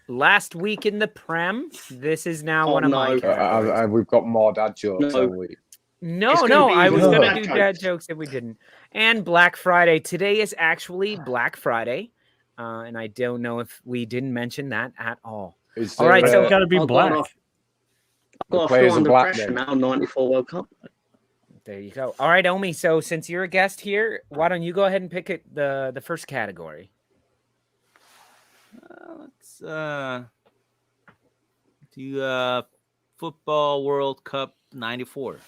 last week in the Prem. This is now one of my categories. We've got more dad jokes, haven't we? No. I was going to do dad jokes if we didn't. And Black Friday. Today is actually Black Friday. And I don't know if we didn't mention that at all. All right, so it's got to be black. I've got to feel under pressure now, 94 World Cup. There you go. All right, Omi. So since you're a guest here, why don't you go ahead and pick the first category? Let's do Football World Cup 94.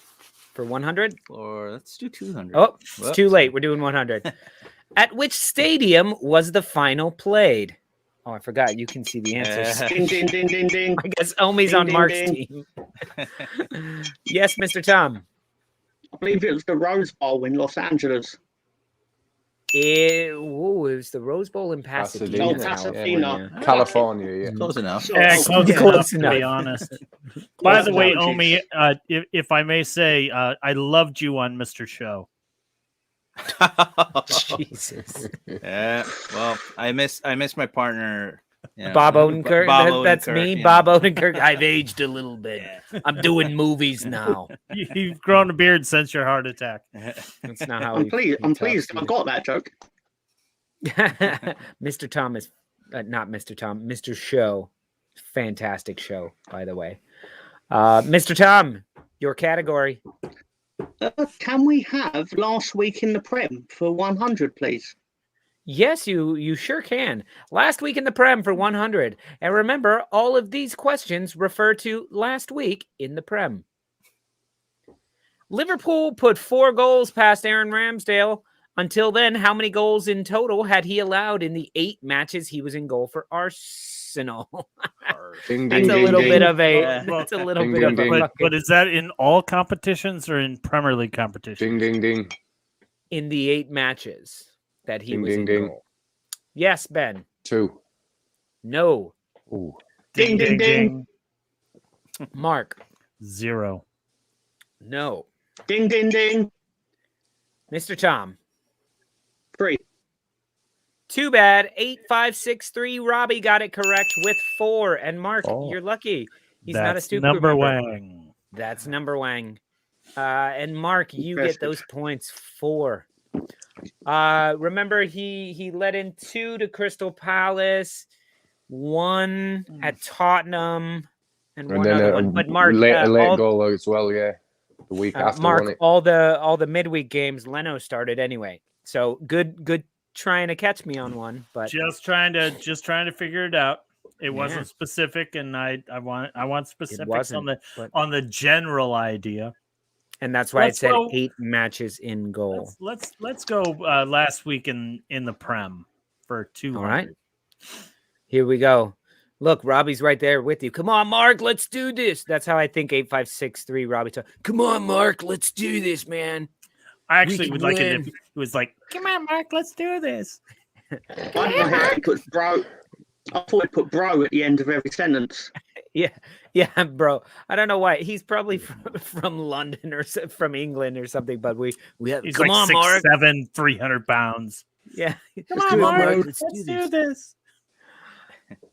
For 100? Or let's do 200. Oh, it's too late. We're doing 100. At which stadium was the final played? Oh, I forgot. You can see the answers. Ding, ding, ding, ding, ding. I guess Omi's on Mark's team. Yes, Mr. Tom. I believe it was the Rose Bowl in Los Angeles. It was the Rose Bowl in Pasadena, Oh, Pasadena. California, yeah. Close enough. Yeah, close, Yeah, enough, close to enough. be honest. By the way, enough. Omi, if I may say, I loved you on Mr. Show. Jesus. Yeah. Well, I miss my partner. You know, Bob Odenkirk. Bob That's Odenkirk, me, you know. Bob Odenkirk. I've aged a little bit. Yeah. I'm doing movies now. You've grown a beard since your heart attack. That's not how I'm he pleased. I'm talks pleased. I either. got that joke. Mr. Thomas, not Mr. Tom, Mr. Show. Fantastic show, by the way. Mr. Tom, your category. Can we have last week in the Prem for 100, please? Yes, you sure can. Last week in the Prem for 100. And remember, all of these questions refer to last week in the Prem. Liverpool put 4 goals past Aaron Ramsdale. Until then, how many goals in total had he allowed in the 8 matches he was in goal for Arsenal? Ding, That's ding, a ding, little ding. bit of a. Yeah. That's a little Ding, bit ding, of a. ding. But is that in all competitions or in Premier League competitions? Ding, ding, ding. In the 8 matches that he Ding, was ding, in ding. goal. Yes, Ben. 2. No. Ooh. Ding, ding, ding. Mark. 0. No. Ding, ding, ding. Mr. Tom. 3. Too bad. 8563. Robbie got it correct with 4. And Mark, Oh. you're lucky. He's That's not a Stoop number crew member. Wang. That's number Wang. And Mark, you get those points 4. Remember, he let in 2 to Crystal Palace, 1 at Tottenham, and 1 then other one. But Mark, a late all, goal as well, yeah. The week after, Mark, wasn't it? all the midweek games, Leno started anyway. So good trying to catch me on one, but Just trying to figure it out. It wasn't specific, and I want specifics on the general idea. And that's why Let's it said go. 8 matches in goal. Let's go last week in the Prem for 200. All right. Here we go. Look, Robbie's right there with you. Come on, Mark, let's do this. That's how I think 8563 Robbie talk. Come on, Mark, let's do this, man. I actually would like it win. if it was like, come on, Mark, let's do this. I thought he put bro. I thought he put bro at the end of every sentence. Yeah, bro. I don't know why. He's probably from London or from England or something, but we have He's come like on, Mark. 6'7", 300 pounds. Yeah. Come Let's on, do it, Mark, bro. let's do this.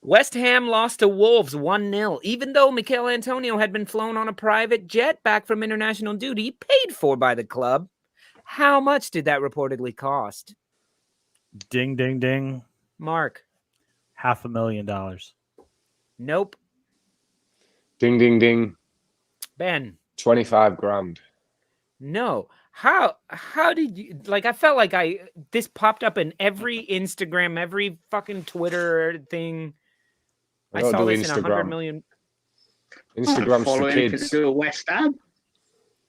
West Ham lost to Wolves 1-0. Even though Mikel Antonio had been flown on a private jet back from international duty, paid for by the club. How much did that reportedly cost? Ding, ding, ding. Mark. $500,000. Nope. Ding, ding, ding. Ben. 25 grand. No. How did you I felt like this popped up in every Instagram, every fucking Twitter thing. I don't saw do this in 100 Instagram. million. Instagram's for Follow anything kids. to do with West Ham.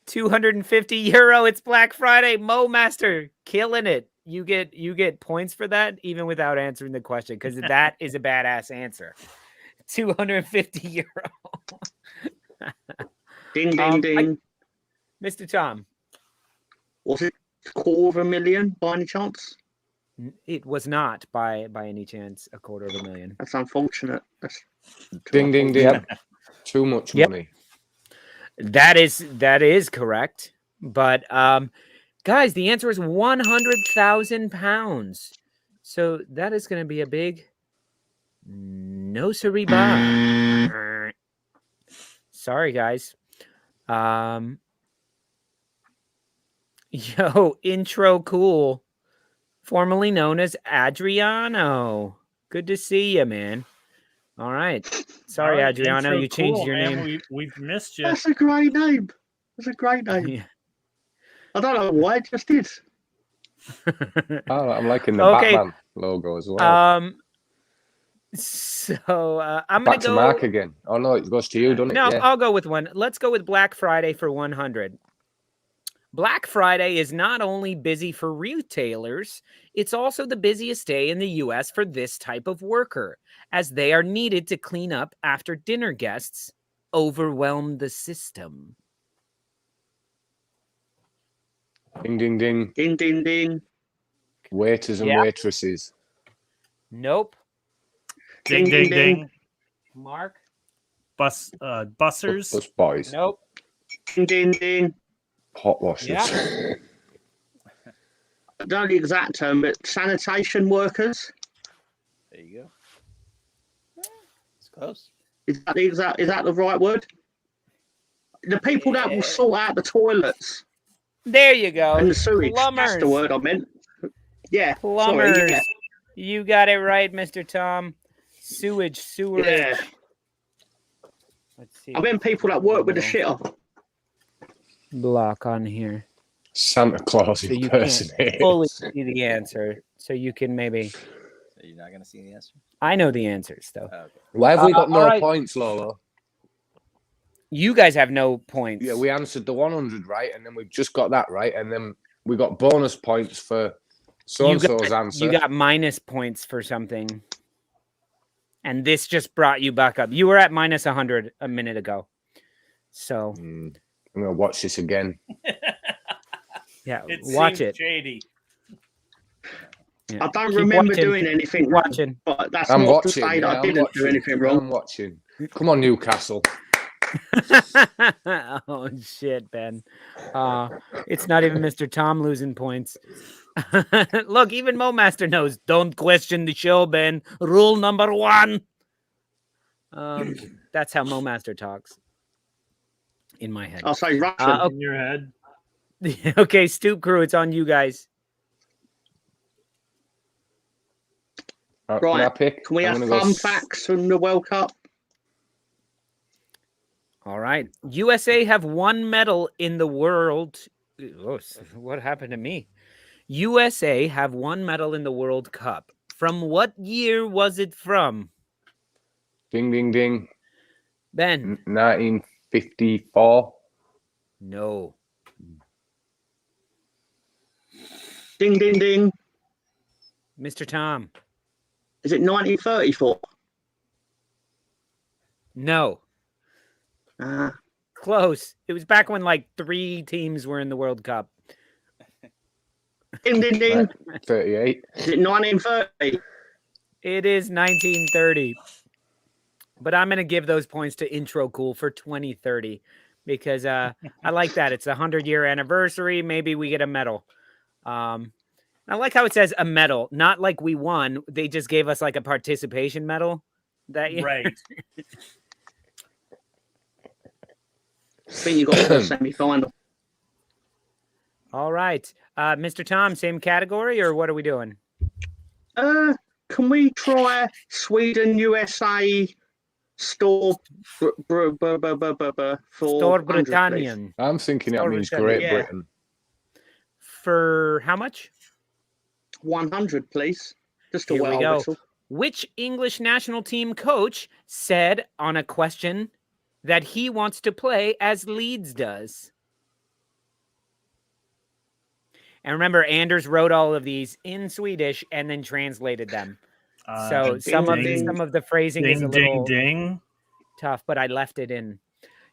€250. It's Black Friday. Mo Master killing it. You get points for that even without answering the question because that is a badass answer. €250. Ding, ding, ding. Mr. Tom. Was it $250,000 by any chance? It was not by any chance $250,000. That's unfortunate. That's Ding, ding, ding. Too much money. That is correct. But guys, the answer is £100,000. So that is going to be a big no siree bye. Sorry, guys. Intro cool. Formerly known as Adriano. Good to see you, man. All right. Sorry, Adriano, you changed your name. We've missed you. That's a great name. That's a great name. Yeah. I don't know why, it just did. Oh, I'm liking the Okay. Batman logo as well. So I'm Back going to to go. Mark again. Oh, no, it goes to you, doesn't it? No, Yeah. I'll go with one. Let's go with Black Friday for 100. Black Friday is not only busy for retailers, it's also the busiest day in the U.S. for this type of worker, as they are needed to clean up after dinner guests overwhelm the system. Ding, ding, ding. Ding, ding, ding. Waiters and Yeah. waitresses. Nope. Ding, ding, ding. Mark? Bussers. Bus boys. Nope. Ding, ding, ding. Hot washers. Yeah. I don't know the exact term, but sanitation workers. There you go. It's close. Is that the right word? The people that will sort out the toilets There you go. and the sewage. Plumbers. That's the word I meant. Yeah. Plumbers. Sorry, yeah. You got it right, Mr. Tom. Sewerage. Yeah. Let's see. I meant people that work with the shitter. Block on here. Santa Claus So you can't impersonator. fully see the answer. So you can maybe. So you're not gonna see the answer. I know the answers though. Oh, okay. Why have we got no all right. points, Lolo? You guys have no points. Yeah, we answered the 100 right, and then we've just got that right, and then we got bonus points for so-and-so's answer. You got minus points for something. And this just brought you back up. You were at minus 100 a minute ago. So I'm going to watch this again. yeah, It watch seems it. shady. Yeah. I don't Keep remember watching. doing anything Keep wrong, watching. but that's I'm not to watching. say that Yeah, I I'm didn't watching. do anything I'm wrong. watching. Come on, Newcastle. Oh shit, Ben. It's not even Mr. Tom losing points. Look, even Mo Master knows. Don't question the show, Ben. Rule number 1. That's how Mo Master talks. In my head. I'll say Russian. In your head. Okay, Stoop Crew, it's on you guys. Can I Right. pick? Can we I'm have gonna fun go facts from the World Cup? All right. USA have one medal in the world. Oh, what happened to me? USA have one medal in the World Cup. From what year was it from? Ding, ding, ding. Ben? 1954. No. Ding, ding, ding. Mr. Tom? Is it 1934? No. Uh, Close. It was back when like 3 teams were in the World Cup. ding, ding, ding. 38. Is it 1930? It is 1930. But I'm going to give those points to Intro Cool for 2030 because I like that. It's a 100-year anniversary. Maybe we get a medal. I like how it says a medal, not like we won. They just gave us like a participation medal that year. Right. I think you got to the semi-final. All right. Mr. Tom, same category or what are we doing? Can we try Sweden, USA, for Storbritannien. I'm thinking that means Storbritannien. Great Yeah. Britain. For how much? 100, please. Just a Here we well go. whistle. Which English national team coach said on a question that he wants to play as Leeds does? And remember, Anders wrote all of these in Swedish and then translated them. So some of the phrasing is a little ding. tough, but I left it in.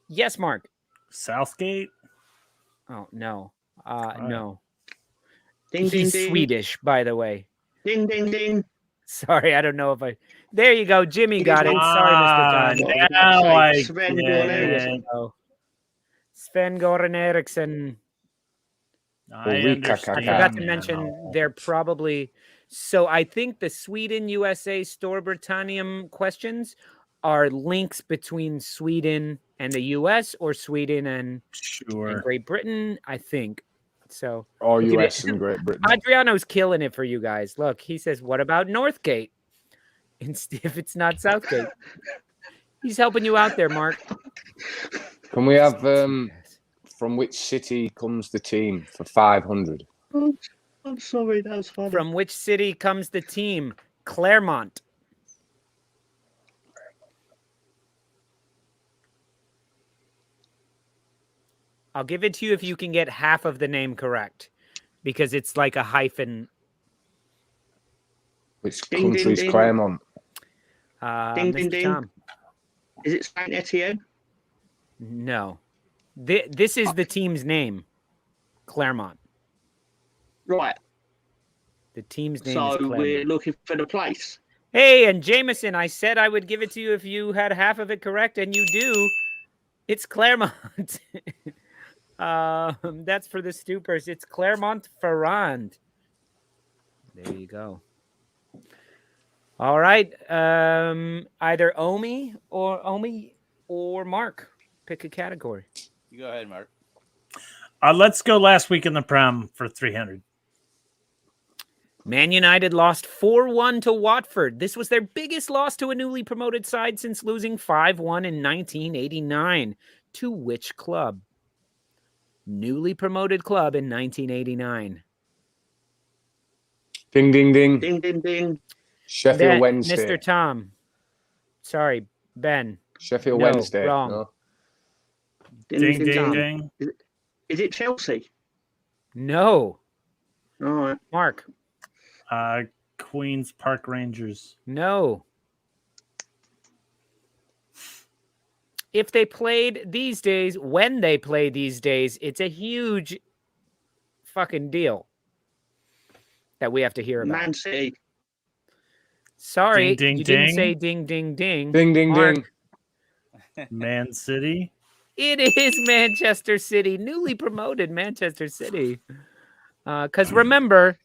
Yes, Mark. Southgate. Oh no, no. Ding, ding, He's ding. Swedish, by the way. Ding, ding, ding. Sorry, I don't know if I. There you go, Jimmy got it. Sorry, Mr. John. Now I Sven get Goran it. Oh. Sven Goran Eriksson. I Ulrika understand. I forgot to now. mention they're probably. So I think the Sweden, USA, Storbritannien questions are links between Sweden and the US or Sweden and Sure. Great Britain, I think. So Or look at US it. and Great Britain. Adriano's killing it for you guys. Look, he says, what about Northgate? If it's not Southgate. He's helping you out there, Mark. Can we have from which city comes the team for 500? I'm sorry, that was funny. From which city comes the team? Claremont. I'll give it to you if you can get half of the name correct, because it's like a hyphen. Which Ding, ding, country's ding. Claremont? Ding, Mr. ding, ding. Tom. Is it Saint Etienne? No. This is the team's name. Claremont. Right. The team's name So is Claremont. we're looking for the place. Hey, and Jameson, I said I would give it to you if you had half of it correct, and you do. It's Claremont. That's for the Stoopers. It's Clermont-Ferrand. There you go. All right. Either Omi or Mark. Pick a category. You go ahead, Mark. Let's go last week in the Prem for 300. Man United lost 4-1 to Watford. This was their biggest loss to a newly promoted side since losing 5-1 in 1989. To which club? Newly promoted club in 1989. Ding, ding, ding. Ding, ding, ding. Sheffield Wednesday. Mr. Tom. Sorry, Ben. Sheffield No, Wednesday. wrong. No. Ding, ding, ding. Is it Chelsea? No. All right. Mark. Queen's Park Rangers. No. If they played these days, when they play these days, it's a huge fucking deal that we have to hear about. Man City. Sorry, Ding, ding, you didn't ding. say ding, ding, ding. Ding, ding, Mark, ding. Man City. it is Manchester City, newly promoted Manchester City. Because remember,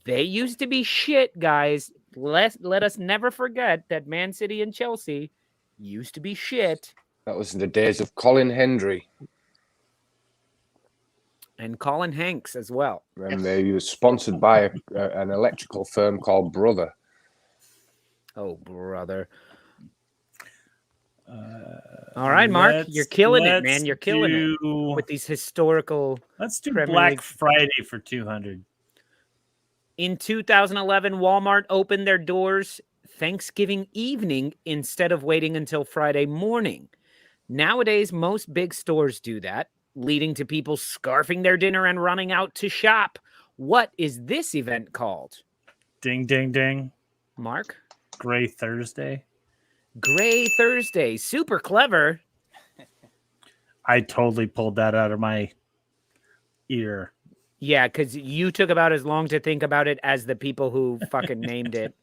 they used to be shit, guys. Let us never forget that Man City and Chelsea used to be shit. That was in the days of Colin Hendry. And Colin Hanks as well. And he was sponsored by an electrical firm called Brother. Oh, brother. All right, Mark, you're killing it, man. You're killing it with these historical. Let's do Premier Black League. Friday for 200. In 2011, Walmart opened their doors Thanksgiving evening instead of waiting until Friday morning. Nowadays, most big stores do that, leading to people scarfing their dinner and running out to shop. What is this event called? Ding, ding, ding. Mark? Gray Thursday. Gray Thursday. Super clever. I totally pulled that out of my ear. Yeah, because you took about as long to think about it as the people who fucking named it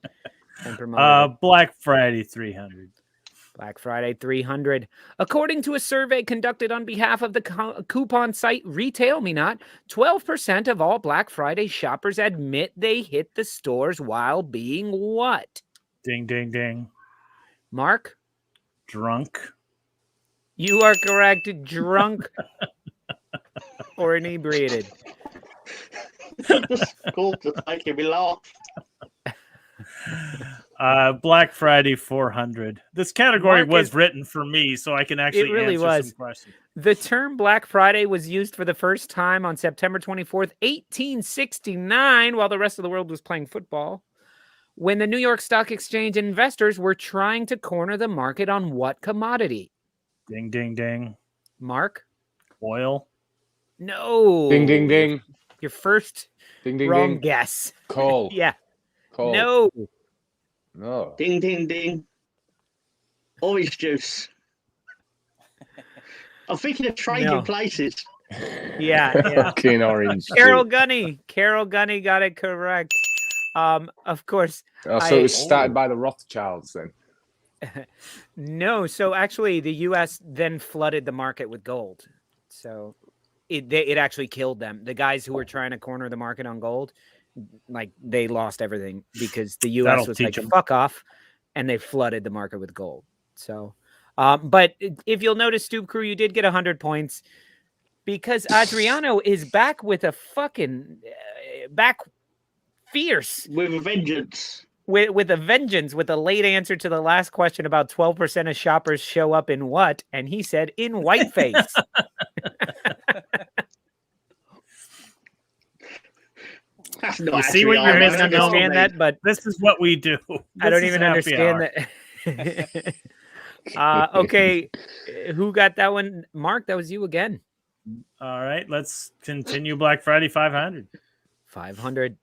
and promoted it. Black Friday 300. Black Friday 300. According to a survey conducted on behalf of the coupon site Retail Me Not, 12% of all Black Friday shoppers admit they hit the stores while being what? Ding, ding, ding. Mark? Drunk. You are correct. Drunk or inebriated. Cool, just making me laugh. Black Friday 400. This category Mark was is- written for me, so I can actually really answer was. some questions. The term Black Friday was used for the first time on September 24th, 1869, while the rest of the world was playing football, when the New York Stock Exchange investors were trying to corner the market on what commodity? Ding, ding, ding. Mark? Oil. No. Ding, ding, ding. Your first Ding, ding, wrong ding. guess. Coal. Yeah. Coal. No. No. Ding, ding, ding. Orange juice. I'm thinking of trading No. places. Yeah. Yeah. Fucking orange. Carol juice. Gunny. Carol Gunny got it correct. Of course. Oh, so it was started by the Rothschilds then. No. So actually, the U.S. then flooded the market with gold. So it actually killed them. The guys who were trying to corner the market on gold, like they lost everything because the U.S. That'll was teach like, 'em. fuck off, and they flooded the market with gold. So, but if you'll notice, Stoop Crew, you did get 100 points because Adriano is back with a fucking back fierce With a vengeance. with a vengeance with a late answer to the last question about 12% of shoppers show up in what, and he said in whiteface. That's not You see what actually you're I don't missing, even no, understand that, but This is what we do. I don't This is even happy understand hour. that. Okay, who got that one? Mark, that was you again. All right, let's continue Black Friday 500. 500.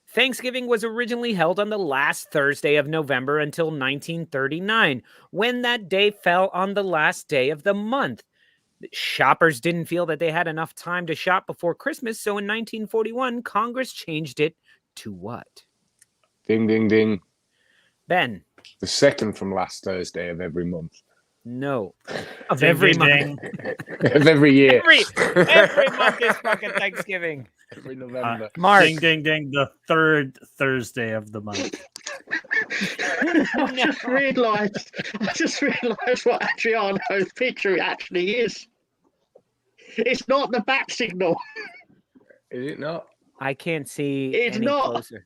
Thanksgiving was originally held on the last Thursday of November until 1939, when that day fell on the last day of the month. Shoppers didn't feel that they had enough time to shop before Christmas, so in 1941, Congress changed it to what? Ding, ding, ding. Ben. The second from last Thursday of every month. No. Of Ding, every ding, month. ding. Of every year. Every month is fucking Thanksgiving. Every November. Mark. Ding, ding, ding. The third Thursday of the month. I just realised what Adriano's picture actually is. It's not the bat signal. Is it not? I can't see It's any not. closer.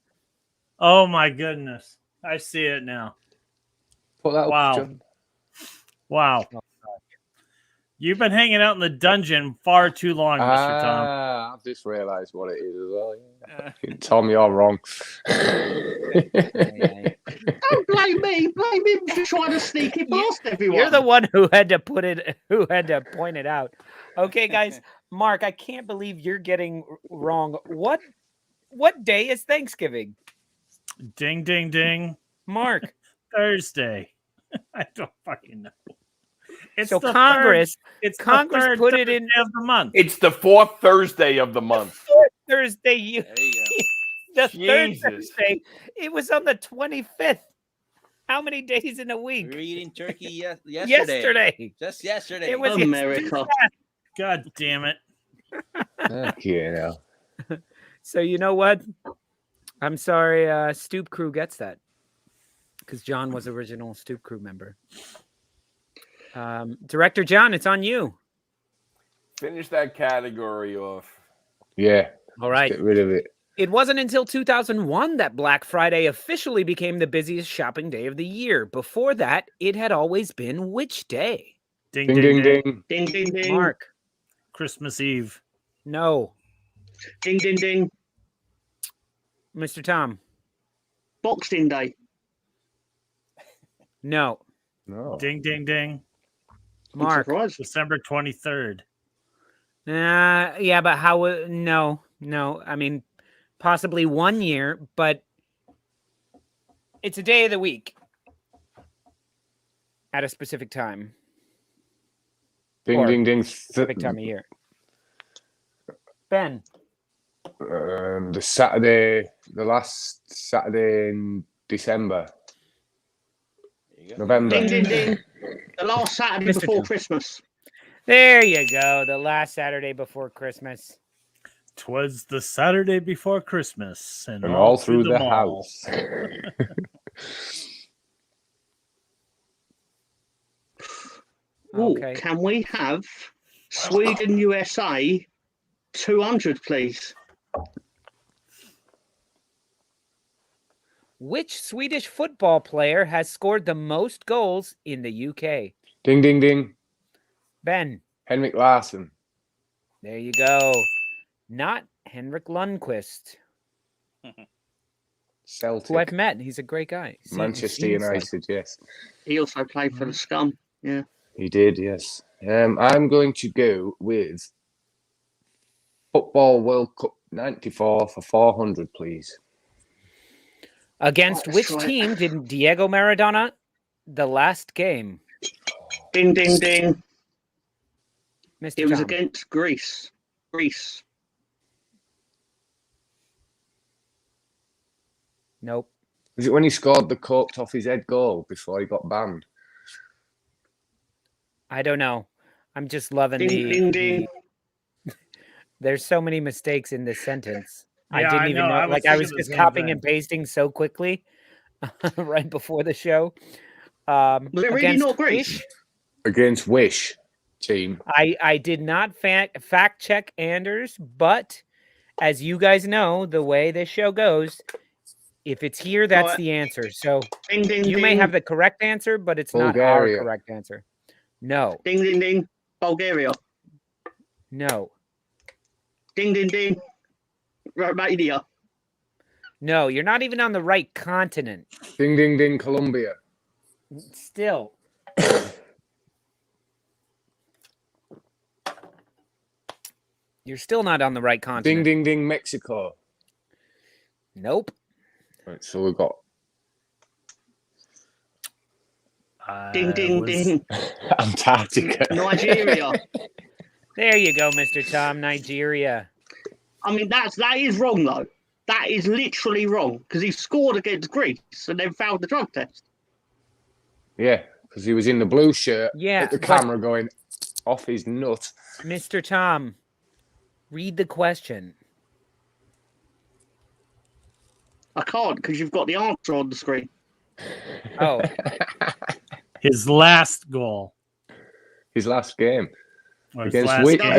Oh my goodness. I see it now. Put that Wow. up, John. Wow. You've been hanging out in the dungeon far too long, Mr. Tom. I've just realised what it is as well. Yeah. Tom, you're wrong. Don't blame me. Blame him for trying to sneak it past everyone. You're the one who had to point it out. Okay, guys. Mark, I can't believe you're getting wrong. What day is Thanksgiving? Ding, ding, ding. Mark. Thursday. I don't fucking know. It's So the Congress, It's Congress the third put it in Thursday of the month. It's the fourth Thursday of the month. Thursday. There you go. The third Jesus. Thursday. It was on the 25th. How many days in a We week? were eating turkey yesterday. Yesterday. Just yesterday. It was America. God damn it. Okay, now. So you know what? I'm sorry, Stoop Crew gets that. Because John was original Stoop Crew member. Director John, it's on you. Finish that category off. Yeah. All right. Get rid of it. It wasn't until 2001 that Black Friday officially became the busiest shopping day of the year. Before that, it had always been which day? Ding, Ding, ding, ding, ding. ding. Ding, ding, ding. Mark. Christmas Eve. No. Ding, ding, ding. Mr. Tom. Boxing Day. No. No. Ding, ding, ding. I'm Mark. surprised. December 23rd. Yeah, but how? No. I mean, possibly 1 year, but it's a day of the week at a specific time. Ding, Or ding, ding. Specific time of year. Ben. The last Saturday in December. There you go. November. Ding, ding, ding. The last Saturday Mr. before Tom. Christmas. There you go. The last Saturday before Christmas. 'Twas the Saturday before Christmas. And all through the mall. house. Ooh, Okay. can we have Sweden, USA 200, please? Which Swedish football player has scored the most goals in the UK? Ding, ding, ding. Ben. Henrik Larsson. There you go. Not Henrik Lundqvist, Celtic. who I've met. He's a great guy. Manchester Seems like- United, yes. He also played for the Scum. Yeah. He did, yes. I'm going to go with Football World Cup 94 for 400, please. Against Let's which try it. team did Diego Maradona the last game? Ding, ding, ding. Mr. It was Tom. against Greece. Greece. Nope. Was it when he scored the coked off his head goal before he got banned? I don't know. I'm just loving Ding, ding, ding. There's so many mistakes in this sentence. I Yeah, didn't I even know. know. I was Like I was thinking the just same copying thing. and pasting so quickly right before the show. Was it really Against not Greece? Wish, Against Wish team. I did not fact check Anders, but as you guys know, the way this show goes, if it's here, that's Right. the answer. So Ding, ding, you ding. may have the correct answer, but it's not Bulgaria. our correct answer. No, Ding, ding, ding. Bulgaria. no, Ding, ding, ding. Romania. no. You're not even on the right continent. Ding, ding, ding, Colombia. Still. You're still not on the right Ding, continent. ding, ding, Mexico. Nope. Right, so we've got Ding, ding, ding. Antarctica. Nigeria. There you go, Mr. Tom. Nigeria. I mean, that is wrong though. That is literally wrong because he scored against Greece and then failed the drug test. Yeah, because he was in the blue shirt at the but- camera going off his nut. Mr. Tom, read the question. I can't because you've got the answer on the screen. Oh, His last goal. His last game. Or his Against last which, game.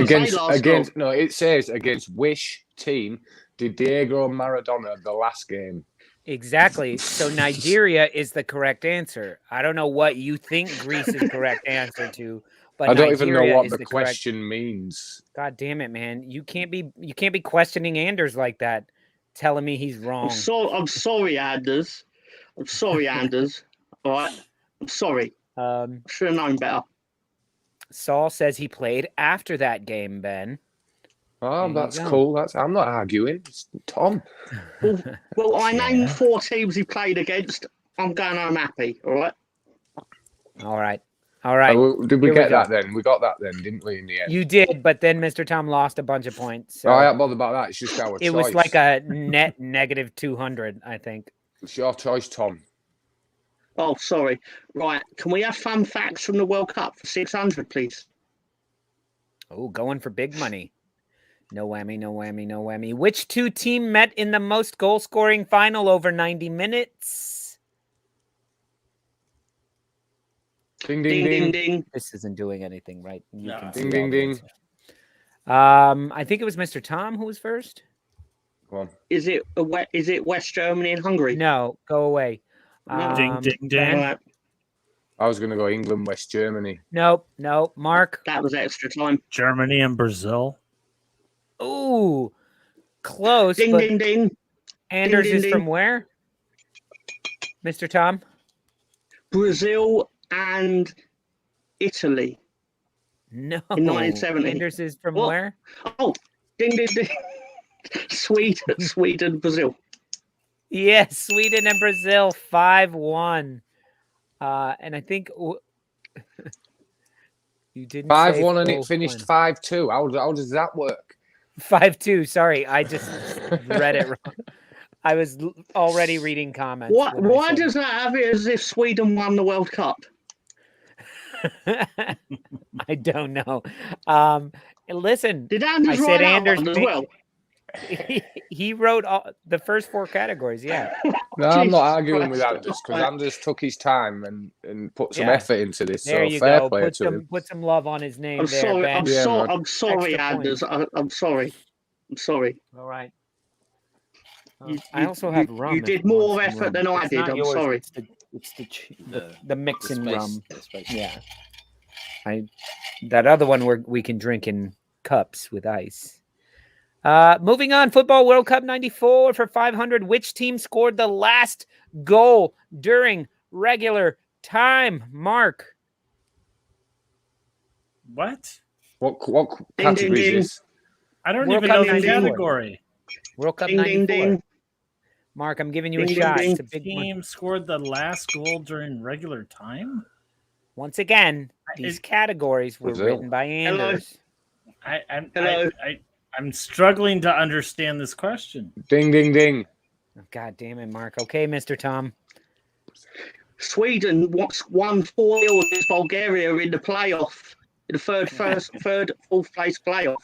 against no, it says against which team did Diego Maradona the last game? exactly. So Nigeria is the correct answer. I don't know what you think Greece is the correct answer to, but I don't Nigeria even know what is the correct. question means. God damn it, man! You can't be questioning Anders like that, telling me he's wrong. I'm sorry, Anders. I'm sorry, Anders. All right, I'm sorry. Should have known better. Saul says he played after that game, Ben. Oh, that's cool. I'm not arguing. It's Tom. Well, I named 4 teams he played against. I'm going home happy. All right. All right. All right. Did we Here get go. that then? We got that then, didn't we, in the end? You did, but then Mr. Tom lost a bunch of points. So I ain't bothered about that. It's just our choice. it was like a net negative 200, I think. It's your choice, Tom. Oh, sorry. Right. Can we have fun facts from the World Cup for 600, please? Oh, going for big money. No whammy, no whammy, no whammy. Which 2 team met in the most goal-scoring final over 90 minutes? Ding, ding, ding. Ding. This isn't doing anything, right? You No. can see Ding, ding, all the ding. answers. I think it was Mr. Tom who was first. Go on. Is it West Germany and Hungary? No, go away. Ding, ding, ding. Ben? Right. I was going to go England, West Germany. Nope. Mark. That was extra time. Germany and Brazil. Ooh, close. Ding, but ding, ding. Anders ding, is ding. from where? Mr. Tom? Brazil and Italy. No. In 1970. Anders is from What? where? Oh, ding, ding, ding. Sweden, Brazil. Yes, Sweden and Brazil 5-1. And I think you didn't 5-1 and say it finished full 5-2. How does that work? 5-2. Sorry, I just read it wrong. I was already reading comments. Why does that have it as if Sweden won the World Cup? I don't know. Listen, Did Anders I write said that Anders one as made- well? he wrote the first 4 categories. Yeah. No, I'm not Jesus arguing with Christ. Anders because Anders took his time and put some Yeah. effort into this. There So you fair go. play to him. Put some love on his name I'm there, sorry. Ben. Yeah, man. I'm sorry, Extra Anders. points. I'm sorry. I'm sorry. All right. I also have rum. You if did you want more some effort rum. than I It's did. not I'm yours, sorry. It's the mixing spice, rum. the spice. Yeah. That other one we can drink in cups with ice. Moving on, Football World Cup 94 for 500. Which team scored the last goal during regular time? Mark. What? What Ding, category ding, ding. is this? I don't World even Cup know the 94. category. World Cup Ding, 94. ding, ding. Mark, I'm giving you Ding, a ding, shot. ding. It's a big one. Team scored the last goal during regular time. Once again, these categories were Brazil. written by Hello. Anders. Hello. I'm struggling to understand this question. Ding, ding, ding. God damn it, Mark. Okay, Mr. Tom. Sweden won 4-0 against Bulgaria in the playoff, in the fourth place playoff.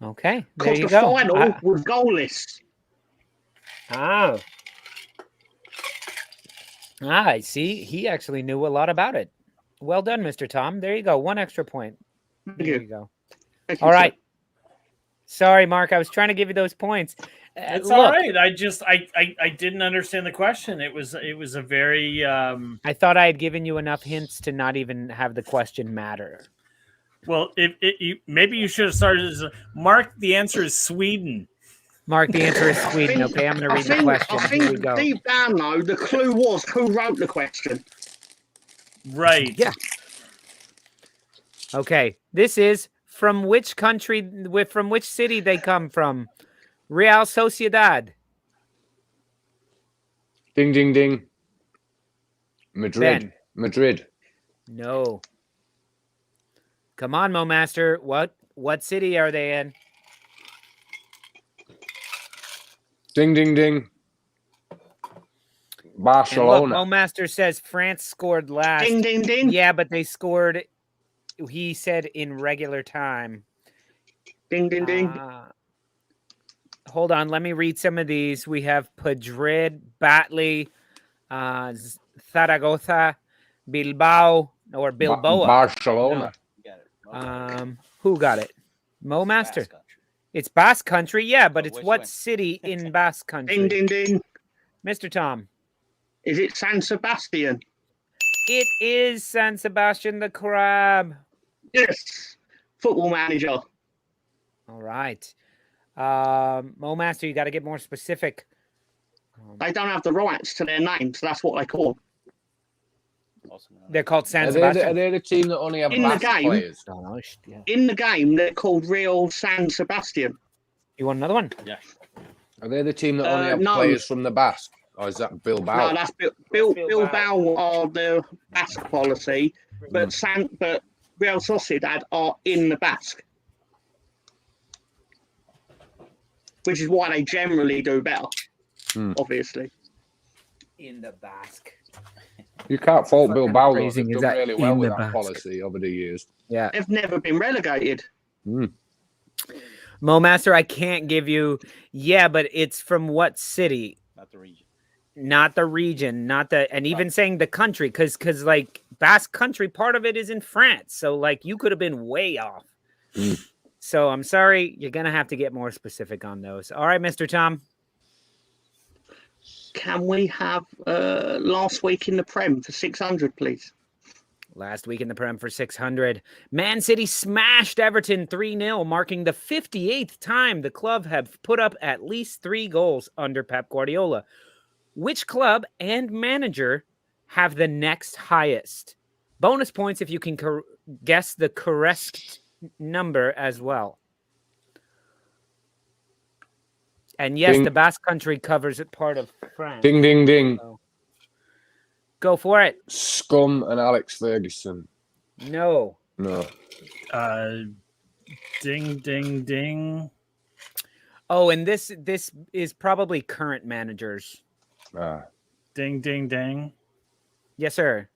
Okay, there Because you the go. final was goalless. I see. He actually knew a lot about it. Well done, Mr. Tom. There you go. 1 extra point. There you go. Thank you, All sir. right. Sorry, Mark. I was trying to give you those points. It's Look, all right. I didn't understand the question. It was a very I thought I had given you enough hints to not even have the question matter. well. Maybe you should have started as Mark. The answer is Sweden. Mark, the answer is Sweden. Okay, I'm going to read the question. I Here we think go. deep down, though, the clue was who wrote the question. Right. Yeah. Okay, this is from which country, from which city they come from. Real Sociedad. Ding, ding, ding. Madrid. Ben. Madrid. No. Come on, Mo Master. What city are they in? Ding, ding, ding. And look, Barcelona. Mo Master says France scored last. Ding, ding, ding. Yeah, but they scored, he said, in regular time. Ding, ding, ding. Hold on, let me read some of these. We have Madrid, Batley, Zaragoza, Bilbao, or Bilboa. Barcelona. Who got it? Mo Master. It's Basque Country, yeah, but it's what city in Basque Country? Ding, ding, ding. Mr. Tom. Is it San Sebastian? It is San Sebastian the Crab. Yes. Football Manager. All right. Mo Master, you got to get more specific. They don't have the rights to their names. That's what they call them. They're called San Are Sebastian. they the team that only have In the Basque game. players? In the game, they're called Real San Sebastian. You want another one? Yeah. Are they the team that only have no. players from the Basque? Or is that Bilbao? No, that's Bilbao are the Basque policy, but Real Sociedad are in the Basque, which is why they generally do better. Obviously, In the Basque. You can't fault Bilbao. They've phrasing is done that really well in with the that Basque? policy over the years. Yeah. they've never been relegated. Mo Master, I can't give you. Yeah, but it's from what city? Not the region. Not the region, not the, and even saying the country, because like Basque Country, part of it is in France. So like you could have been way off. So I'm sorry, you're gonna have to get more specific on those. All right, Mr. Tom. Can we have last week in the Prem for 600, please? Last week in the Prem for 600. Man City smashed Everton 3-0, marking the 58th time the club have put up at least 3 goals under Pep Guardiola. Which club and manager have the next highest? Bonus points if you can guess the correct number as well. And yes, Ding. the Basque Country covers it part of France. Ding, ding, ding. So go for it. Scum and Alex Ferguson. No. No. Ding, ding, ding. Oh, and this is probably current managers. Ding, ding, ding. Yes, sir.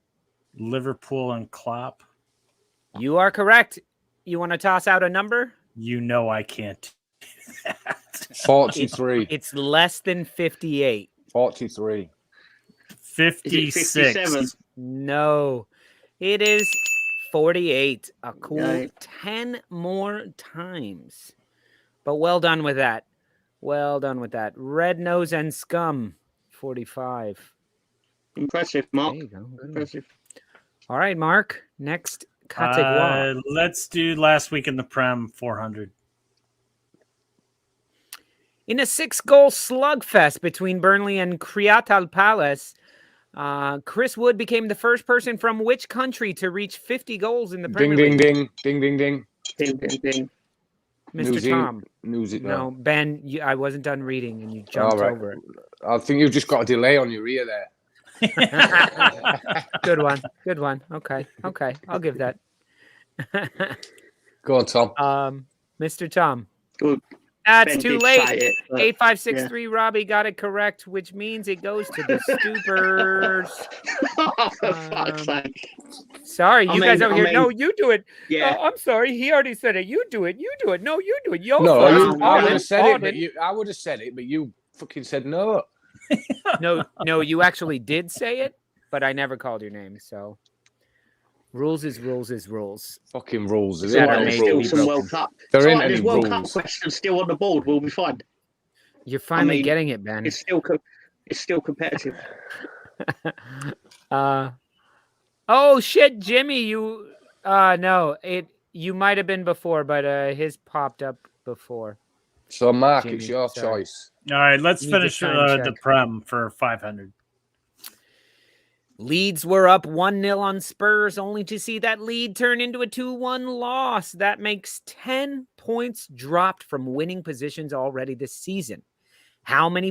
Liverpool and Klopp. You are correct. You want to toss out a number? You know I can't. 43. It's less than 58. 43. 56. 57? No, it is 48. A cool Right. 10 more times. But well done with that. Well done with that. Red Nose and Scum, 45. Impressive, Mark. There you go. Good one. Impressive. All right, Mark. Next category. Let's do last week in the Prem, 400. In a 6-goal slugfest between Burnley and Crystal Palace, Chris Wood became the first person from which country to reach 50 goals in the Premier Ding, League? ding, ding. Ding, ding, ding. Ding, ding, ding. Mr. Tom. No. Ben, I wasn't done reading and you jumped over it. I think you've just got a delay on your ear there. Good one. Good one. Okay. I'll give that. Go on, Tom. Mr. Tom. Good. That's Ben too did late. say it, but- 8563 Robbie got it correct, which means it goes to the Stoopers. Oh, for fuck's sake. Sorry, you guys I over here. mean- No, you do it. Yeah. Oh, I'm sorry. He already said it. You do it. You do it. No, you do it. Yo, No, first. I would have said it, Auden. but I would have said it, but you fucking said no. No, you actually did say it, but I never called your name. So rules is rules is rules. Fucking rules. There That ain't are any made Still rules. some broken. World Cup. There It's ain't all right, any there's World Cup rules. questions still on the board. We'll be fine. You're finally mean, getting it, Ben. It's still competitive. Oh shit, Jimmy, you no, you might have been before, but his popped up before. So, Mark, Jimmy, it's your sorry. choice. All right, let's You need to finish time the check. Prem for 500. Leeds were up 1-0 on Spurs, only to see that lead turn into a 2-1 loss. That makes 10 points dropped from winning positions already this season. How many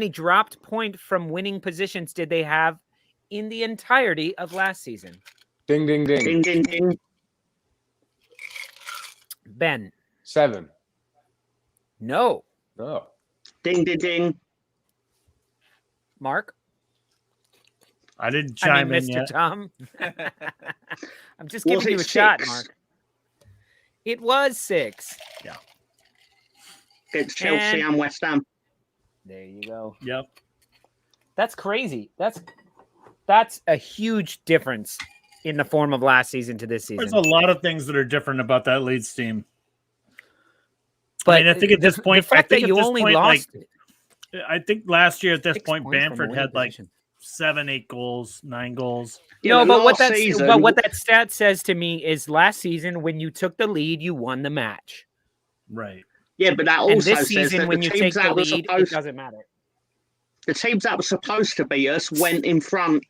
dropped point from winning positions did they have in the entirety of last season? Ding, ding, ding. Ding, ding, ding. Ben, 7. no. No. Ding, ding, ding. Mark? I didn't chime in Mr. yet. Tom. I'm just Was giving you it a shot, 6? Mark. It was 6. Against Chelsea and West Ham. There you go. Yep. That's crazy. That's a huge difference in the form of last season to this season. There's a lot of things that are different about that Leeds team. But I mean, I think at this point, the fact that you only lost. I think last year at this 6 point, points from Banford winning had like position. 7, 8 goals, 9 goals. Yeah, No, but what last that stat says to me is last season when you took the lead, you won the match. Right. Yeah, but that And also this says season, that when the you teams take the that were lead, it supposed, doesn't matter. the teams that were supposed to beat us went in front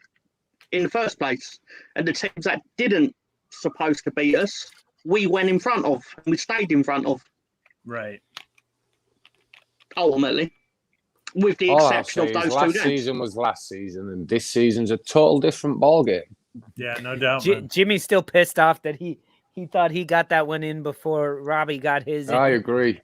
in the first place, and the teams that didn't supposed to beat us, we went in front of, and we stayed in front of. Right. Ultimately, with the All I'll exception say of is those 2 last games. season was last season, and this season's a total different ballgame. Yeah, no doubt. Man. Jimmy's still pissed off that he thought he got that one in before Robbie got his in. I agree.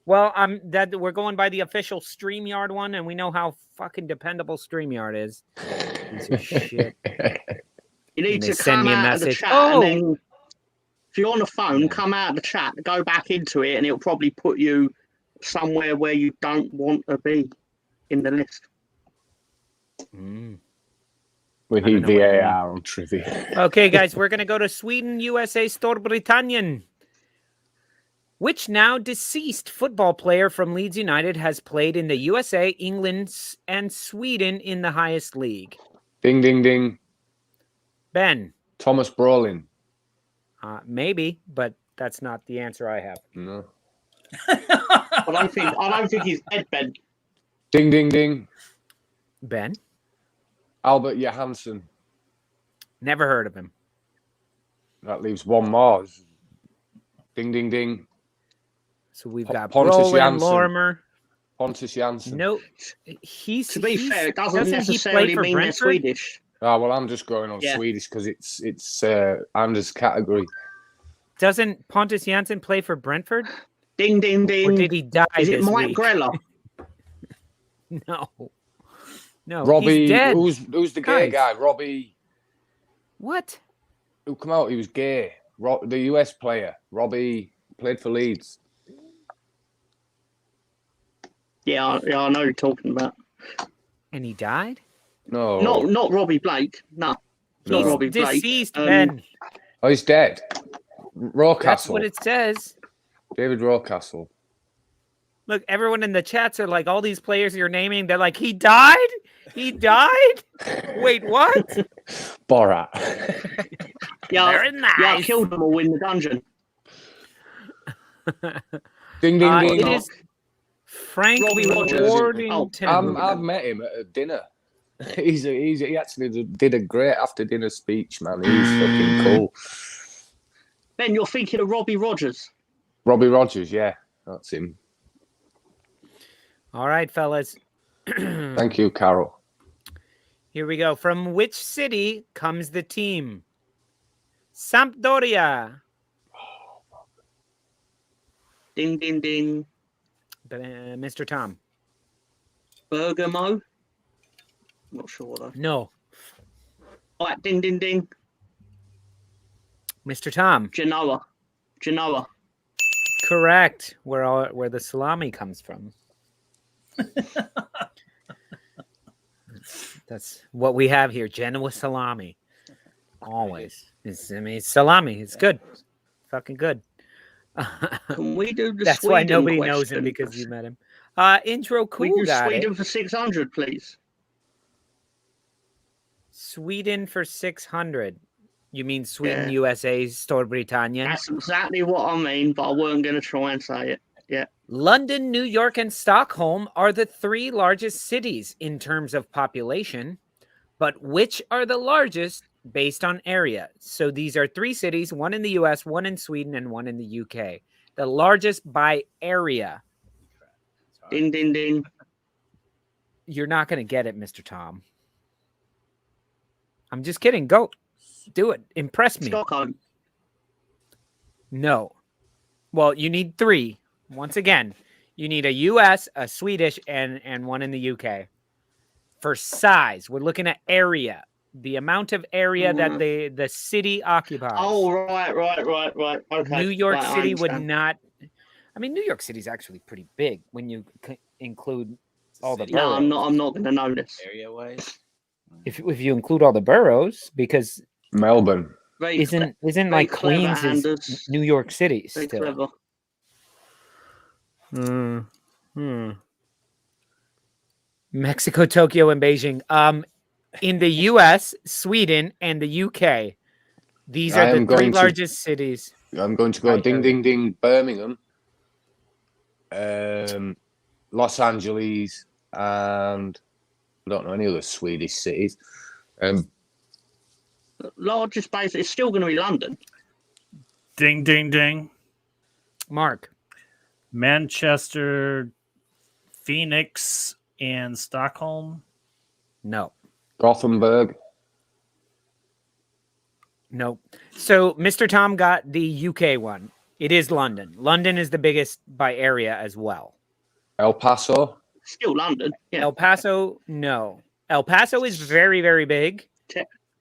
Well, that we're going by the official StreamYard one, and we know how fucking dependable StreamYard is. Piece of shit. You need And they to send come me a out of the message. chat, Oh! and then if you're on the phone, come out of the chat, go back into it, and it'll probably put you somewhere where you don't want to be in the list. We need VAR on trivia. Okay, guys, we're going to go to Sweden, USA, Storbritannien. Which now deceased football player from Leeds United has played in the USA, England, and Sweden in the highest league? Ding, ding, ding. Ben? Thomas Brolin. Maybe, but that's not the answer I have. No. I don't think he's dead, Ben. Ding, ding, ding. Ben? Albert Johansson. Never heard of him. That leaves one more. Ding, ding, ding. So we've got Pontus Brolin, Jansson. Lorimer. Pontus Jansson. No, To be fair, it doesn't he necessarily play for mean they're Brentford? Swedish. Well, I'm just going on Swedish because it's Anders' category. Doesn't Pontus Jansson play for Brentford? Ding, ding, ding. Or did he die Is it this Mike week? Grella? No, Robbie, he's dead. who's the gay Guys. guy? Robbie, What? who come out? He was gay. The US player. Robbie played for Leeds. Yeah, I know who you're talking about. And he died? No. Not Robbie Blake. No, not He's Robbie Blake. deceased, Ben. Oh, he's dead. Rocastle. That's what it says. David Rocastle. Look, everyone in the chats are like, all these players you're naming, they're like, he died? He died? Wait, what? Borat. Very nice. Yeah, I killed them all in the dungeon. Ding, ding, ding. It is Frank Robbie Rogers. Wardington. I've met him at a dinner. He actually did a great after dinner speech, man. He's fucking cool. Ben, you're thinking of Robbie Rogers. Robbie Rogers, yeah, that's him. All right, fellas. Thank you, Carol. Here we go. From which city comes the team? Sampdoria. Ding, ding, ding. Mr. Tom. Bergamo. Not sure though. No. All right, ding, ding, ding. Mr. Tom. Genoa. Correct. Where the salami comes from. That's what we have here. Genoa salami. Always. It's salami. It's good. Fucking good. Can we do the That's Sweden why nobody question? knows him, because you met him. Intro cool We do got Sweden it. for 600, please. Sweden for 600. You mean Sweden, Yeah. USA, Storbritannien? That's exactly what I mean, but I weren't going to try and say it. Yeah. London, New York, and Stockholm are the 3 largest cities in terms of population, but which are the largest based on area? So these are 3 cities, one in the US, one in Sweden, and one in the UK. The largest by area. Ding, ding, ding. You're not going to get it, Mr. Tom. I'm just kidding. Go. Do it. Impress me. Stockholm. No. Well, you need 3. Once again, You need a US, a Swedish, and one in the UK. For size, we're looking at area. The amount of area that the city occupies. Oh, right. Okay. New York Right, City would not. I mean, New York City's actually pretty big when you include all the boroughs. No, I'm not going to know this. Area-wise? If you include all the boroughs, because Melbourne. isn't like clever, Queens is Anders. New York City Very still? clever. Mexico, Tokyo, and Beijing. In the U.S., Sweden, and the U.K., these are the three largest cities. I'm going to go ding, ding, ding, Birmingham, Los Angeles, and I don't know any other Swedish cities. Largest base, it's still going to be London. Ding, ding, ding. Mark. Manchester, Phoenix, and Stockholm. No. Gothenburg. No. So Mr. Tom got the UK one. It is London. London is the biggest by area as well. El Paso. Still London. Yeah. El Paso, no. El Paso is very, very big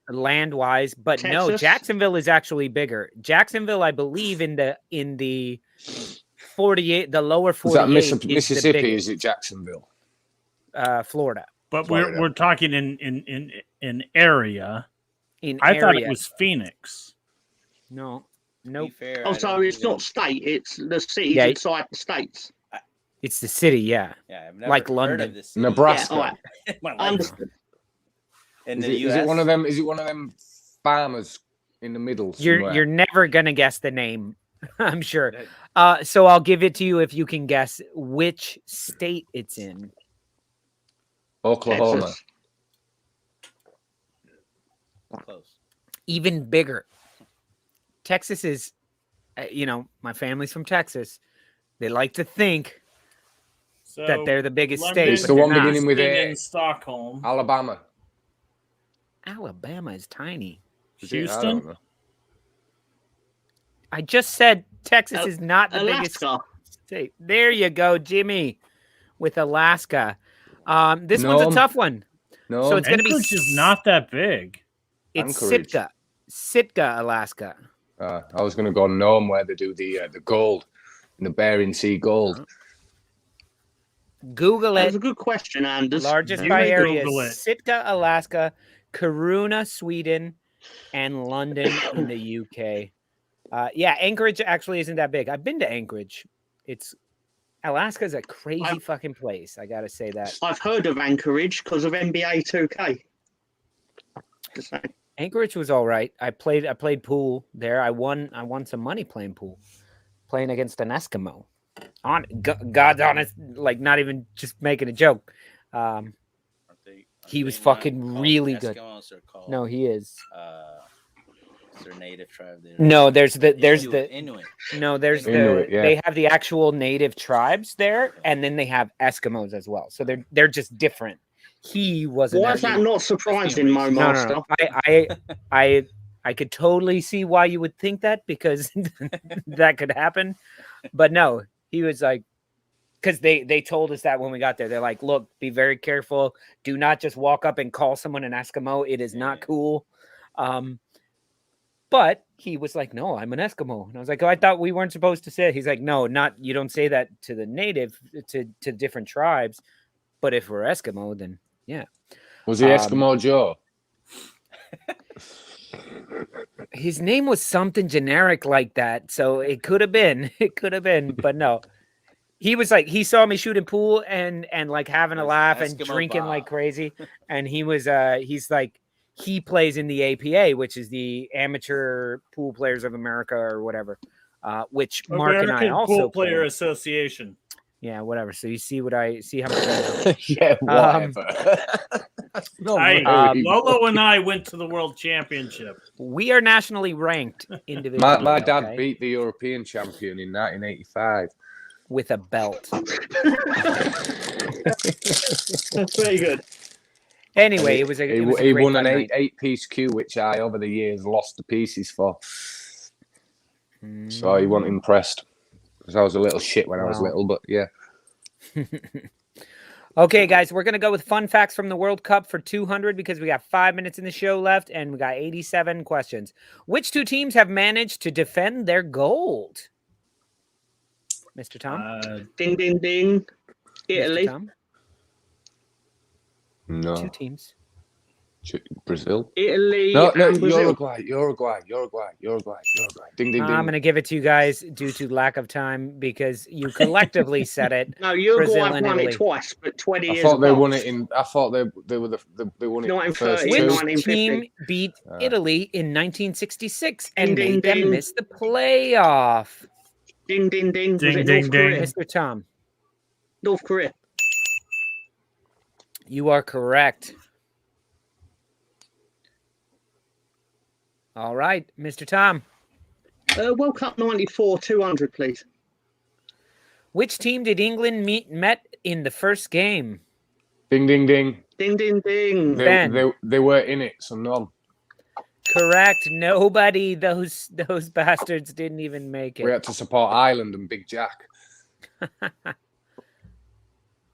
land-wise, but Texas? no, Jacksonville is actually bigger. Jacksonville, I believe, in the 48, the lower 48. Is that Mississippi? Is it Jacksonville? Florida. But we're talking in area. I thought it was Phoenix. No. Nope. Oh, so it's not state, it's the cities inside the states. It's the city, yeah. Yeah, I've never like heard London. of this city. Nebraska. Yeah, understood. In the Is US? it one of them? Is it one of them farmers in the middle? You're never gonna guess the name, I'm sure. So I'll give it to you if you can guess which state it's in. Oklahoma. Texas. Close. Even bigger. Texas is, my family's from Texas. They like to think that they're the biggest state. It's the one beginning with in Stockholm. Alabama. Alabama is tiny. Houston. I just said Texas is not the Alaska. biggest state. There you go, Jimmy, with Alaska. This one's a tough one. No, so it's going to be. Anchorage is not that big. It's Anchorage. Sitka, Alaska. I was going to go Nome, where they do the gold in the Bering Sea gold. Google it. That's a good question, Anders. Largest You by may area: Google it. Sitka, Alaska, Kiruna, Sweden, and London in the UK. Yeah, Anchorage actually isn't that big. I've been to Anchorage. Alaska's a crazy fucking place. I gotta say that. I've heard of Anchorage because of NBA 2K. Just saying. Anchorage was all right. I played pool there. I won some money playing pool, playing against an Eskimo. God's honest, like not even just making a joke. He was fucking really good. No, he is. Is there a native tribe there? No, there's the Inuit. No, there's Inuit, yeah. They have the actual native tribes there, and then they have Eskimos as well. So they're just different. He wasn't. Why is that not surprising, Mo Master? No. I could totally see why you would think that, because that could happen. But no, he was like, because they told us that when we got there. They're like, look, be very careful. Do not just walk up and call someone an Eskimo. It is not cool. But he was like, no, I'm an Eskimo. And I was like, oh, I thought we weren't supposed to say it. He's like, no, you don't say that to the native, to different tribes. But if we're Eskimo, then yeah. Was he Eskimo Joe? His name was something generic like that. So it could have been. But no. He was like, he saw me shooting pool and like having a laugh and drinking like crazy. And he was he's like, he plays in the APA, which is the Amateur Pool Players of America or whatever, which Mark American and I also Pool Player Association. Yeah, whatever. So you see what I see how much I know. Yeah, whatever. Lolo and I went to the World Championship. We are nationally ranked individually. My dad beat the European champion in 1985 with a belt. Very good. Anyway, it was a he great won an night. 8-piece queue, which I over the years lost the pieces for. So he wasn't impressed because I was a little shit when I was little, but yeah. Okay, guys, we're going to go with fun facts from the World Cup for 200 because we got 5 minutes in the show left and we got 87 questions. Which two teams have managed to defend their gold? Mr. Tom? Ding, ding, ding. Italy. Mr. Tom? No. Two teams. Brazil. Italy. No, and Brazil. Uruguay. Ding, ding, ding. I'm going to give it to you guys due to lack of time because you collectively said it. No, Uruguay Brazil and won Italy. it twice, but 20 I years thought they apart. won it in. I thought they were they won it 1930 first and two. 1950. Team beat Italy in 1966 and Ding, made ding, them ding. miss the playoff. Ding, ding, ding. Was Ding, it ding, North ding. Korea? Mr. Tom, North Korea. you are correct. All right, Mr. Tom. World Cup 94, 200, please. Which team did England met in the first game? Ding, ding, ding. Ding, ding, ding. Ben. They were in it, so none. Correct. Nobody. Those bastards didn't even make We it. had to support Ireland and Big Jack.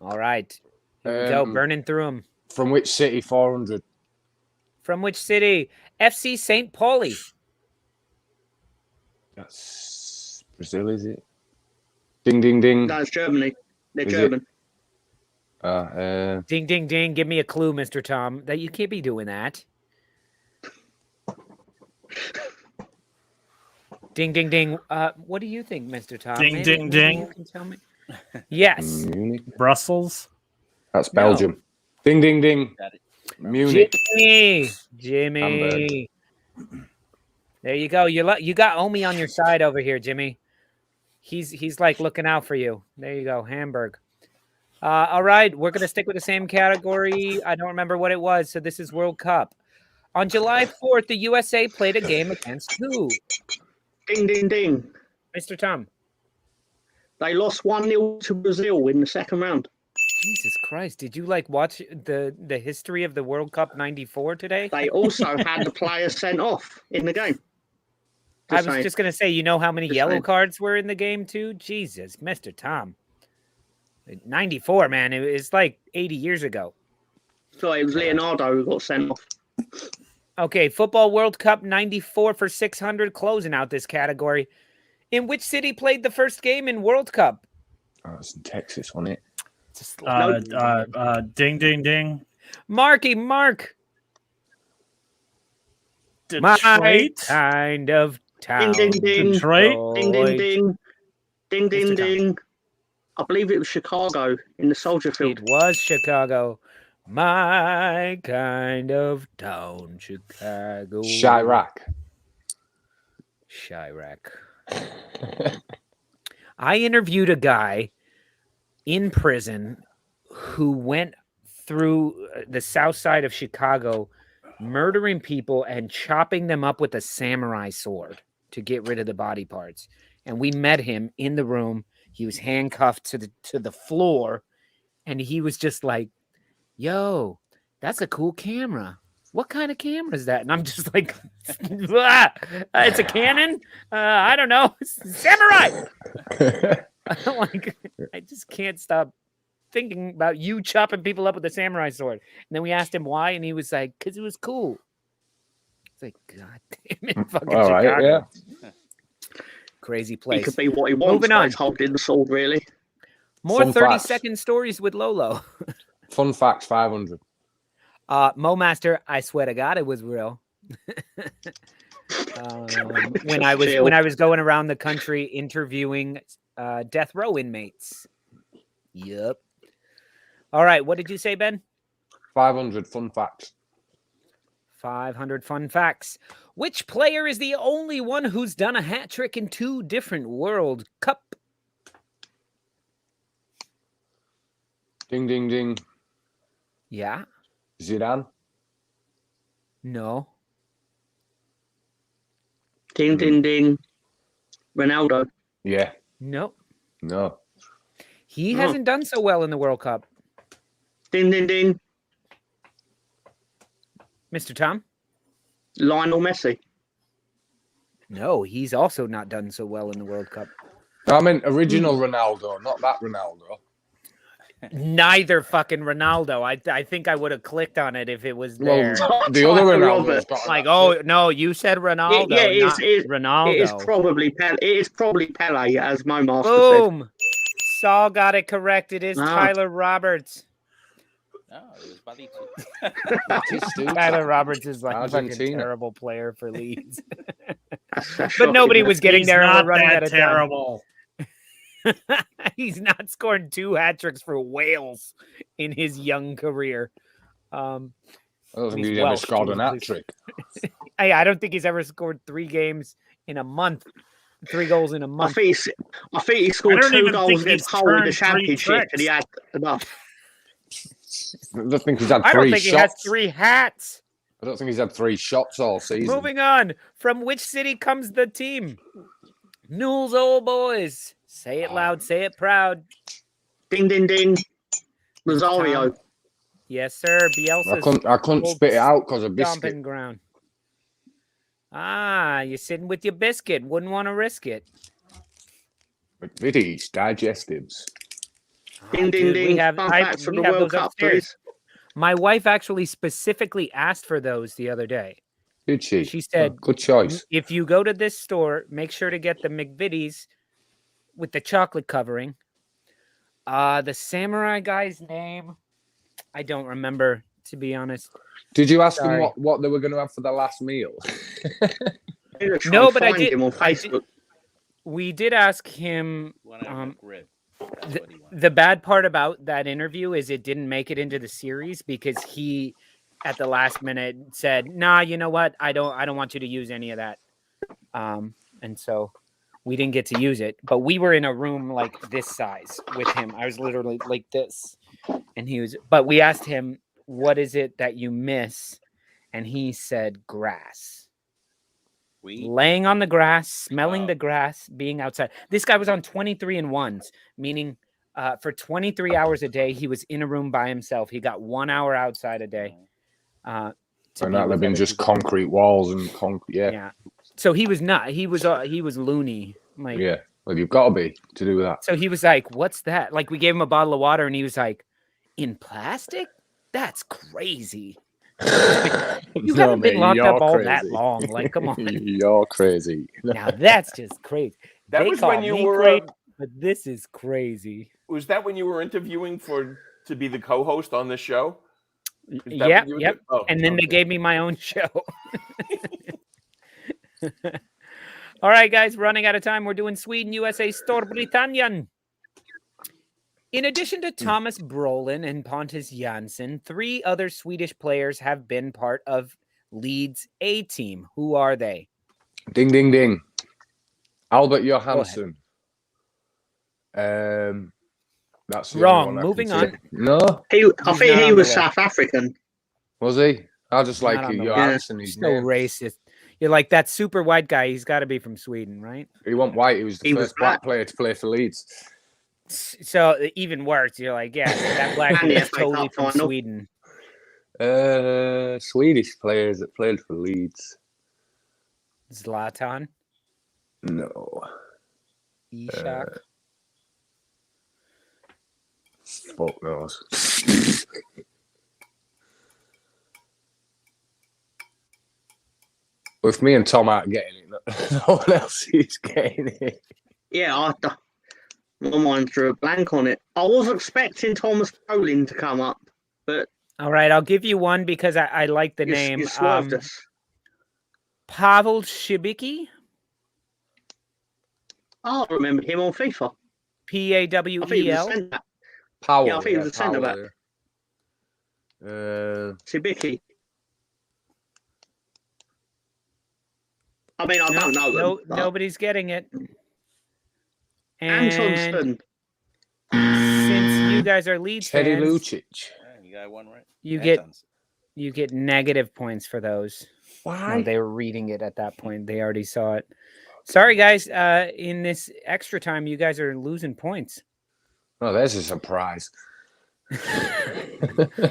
All right. Here we go. Burning through them. From which city? 400. From which city? FC St. Pauli. That's Brazil, is it? Ding, ding, ding. No, it's Germany. They're Is it? German. Ding, ding, ding. Give me a clue, Mr. Tom. That you can't be doing that. Ding, ding, ding. What do you think, Mr. Tom? Ding, ding, ding. You can tell me. Yes. Munich. Brussels. That's Belgium. Ding, ding, ding. Got it. Munich. Jimmy. There you go. You got Omi on your side over here, Jimmy. He's like looking out for you. There you go, Hamburg. All right, we're gonna stick with the same category. I don't remember what it was, so this is World Cup. On July 4th, the USA played a game against who? Ding, ding, ding. Mr. Tom. They lost 1-0 to Brazil in the second round. Jesus Christ! Did you watch the history of the World Cup '94 today? They also had the players sent off in the game. I was just gonna say, you know how many Just yellow saying. cards were in the game too? Jesus, Mr. Tom. '94, man. It's like 80 years ago. So it was Leonardo who got sent off. Okay, Football World Cup 94 for 600, closing out this category. In which city played the first game in World Cup? Oh, it's in Texas, wasn't it? Ding, ding, ding. Mark. My Detroit. kind of town. Ding, ding, ding. Detroit. Ding, ding, ding. Ding, ding, Mr. Tom. ding. I believe it was Chicago in the Soldier Field. It was Chicago. My kind of town, Chicago. Chirac. I interviewed a guy in prison who went through the south side of Chicago, murdering people and chopping them up with a samurai sword to get rid of the body parts. And we met him in the room. He was handcuffed to the floor, and he was just like, "Yo, that's a cool camera. What kind of camera is that?" And I'm just like, "It's a Canon. I don't know. Samurai." I just can't stop thinking about you chopping people up with a samurai sword. And then we asked him why, and he was like, "Because it was cool." It's like, God damn it, fucking All right, Chicago. yeah. Crazy He place. could be what he wants. Moving But on. he's holding the sword, really. More Fun 30-second facts. stories with Lolo. Fun facts, 500. Mo Master, I swear to God, it was real. When I was going around the country interviewing death row inmates. Yep. All right, what did you say, Ben? 500 fun facts. 500 fun facts. Which player is the only one who's done a hat trick in 2 different World Cup? Ding, ding, ding. Yeah. Zidane. No. Ding, ding, ding. Ronaldo. Yeah. No. No. He No. hasn't done so well in the World Cup. Ding, ding, ding. Mr. Tom? Lionel Messi. No, he's also not done so well in the World Cup. I meant original Ronaldo, not that Ronaldo. Neither fucking Ronaldo. I think I would have clicked on it if it was there. Well, the other Tyler Ronaldo's Roberts. got Like, oh no, you said Ronaldo, Yeah, it not is. Ronaldo. It is probably Pele. It is probably Pele, as Mo Master Boom. Saul got it correct. It is Ah. Tyler Roberts. No, it was Bobby Tyler Roberts is like a fucking Argentina. terrible player for Leeds. said. But nobody was getting He's there and not we're running that out of time. terrible. He's not scoring 2 hat tricks for Wales in his young career. I don't think He's he's ever Welsh, scored too, an hat please. trick. I don't think he's ever scored 3 games in a month. 3 goals in a I month. think he scored don't 2 even goals think against he's Hull in the turned 3 championship, and he tricks. had enough. I don't think he's had I don't 3 think he has shots. 3 hats. I don't think he's had 3 shots all season. Moving on. From which city comes the team? Newell's Old Boys. Say it loud, say it proud. Ding, ding, ding. Rosario. Tom. Yes, sir. Bielsa's I couldn't old spit it out because of biscuit. stomping ground. Ah, you're sitting with your biscuit. Wouldn't want to risk it. McVitie's digestives. Ding, ding, Dude, ding. we have, Fun I, facts for we the have World those Cup, upstairs. please. My wife actually specifically asked for those the other day. Did she? She said, Oh, good choice. if you go to this store, make sure to get the McVitie's with the chocolate covering. The samurai guy's name, I don't remember, to be honest. Did you ask Sorry. them what they were going to have for their last meal? No, but I Find did. him on I did- Facebook. We did ask him. When I McRib. That's what he wanted. The bad part about that interview is it didn't make it into the series because he, at the last minute, said, "Nah, you know what? I don't want you to use any of that." And so we didn't get to use it. But we were in a room like this size with him. I was literally like this, and he was. But we asked him, "What is it that you miss?" And he said, "Grass." Laying on the grass, smelling the grass, being outside. This guy was on 23 and 1s, meaning for 23 hours a day, he was in a room by himself. He got 1 hour outside a day. And that have been just people. concrete walls and concrete. Yeah. Yeah. So he was not. He was loony. Like, Yeah. Well, you've got to be to do that. So he was like, "What's that?" Like we gave him a bottle of water, and he was like, "In plastic? That's crazy." You haven't been locked up all that long. Like, come on. You're crazy. Now that's just crazy. That They was call when you me were. crazy, but this is crazy. Was that when you were interviewing to be the co-host on this show? Is that Yep, what you were yep. doing? Oh, And then they okay. gave me my own show. All right, guys, running out of time. We're doing Sweden, USA, Storbritannien. In addition to Thomas Brolin and Pontus Jansson, 3 other Swedish players have been part of Leeds A team. Who are they? Ding, ding, ding. Albert Johansson. That's the Wrong. only one I Moving can on. see. No, I think not he on was the South African. was he? I just like Not on the Johansson. His So name. racist. You're like, that super white guy. He's got to be from Sweden, right? He wasn't white. He was the He was first black black. player to play for Leeds. So even worse. You're like, yeah, that black And dude the is FA totally Cup from final. Sweden. Swedish players that played for Leeds. Zlatan, No. Ishak. Fuck knows. With me and Tom out getting it, no one else is getting it. Yeah, my mind drew a blank on it. I was expecting Thomas Brolin to come up, but All right, I'll give you one because I like the name. you swerved us. Pavel Shibicki, I remember him on FIFA. I think he was P-A-W-E-L. a centre. Powell. Yeah, I think he was a centre back. Sibicki. I mean, I don't know them. but- Nobody's getting it. And Antonsson. since you guys are Leeds Teddy fans, Lucic. You got one right. you Antons. get negative points for those. Why? No, they were reading it at that point. They already saw it. Sorry, guys. In this extra time, you guys are losing points. Oh, there's a surprise.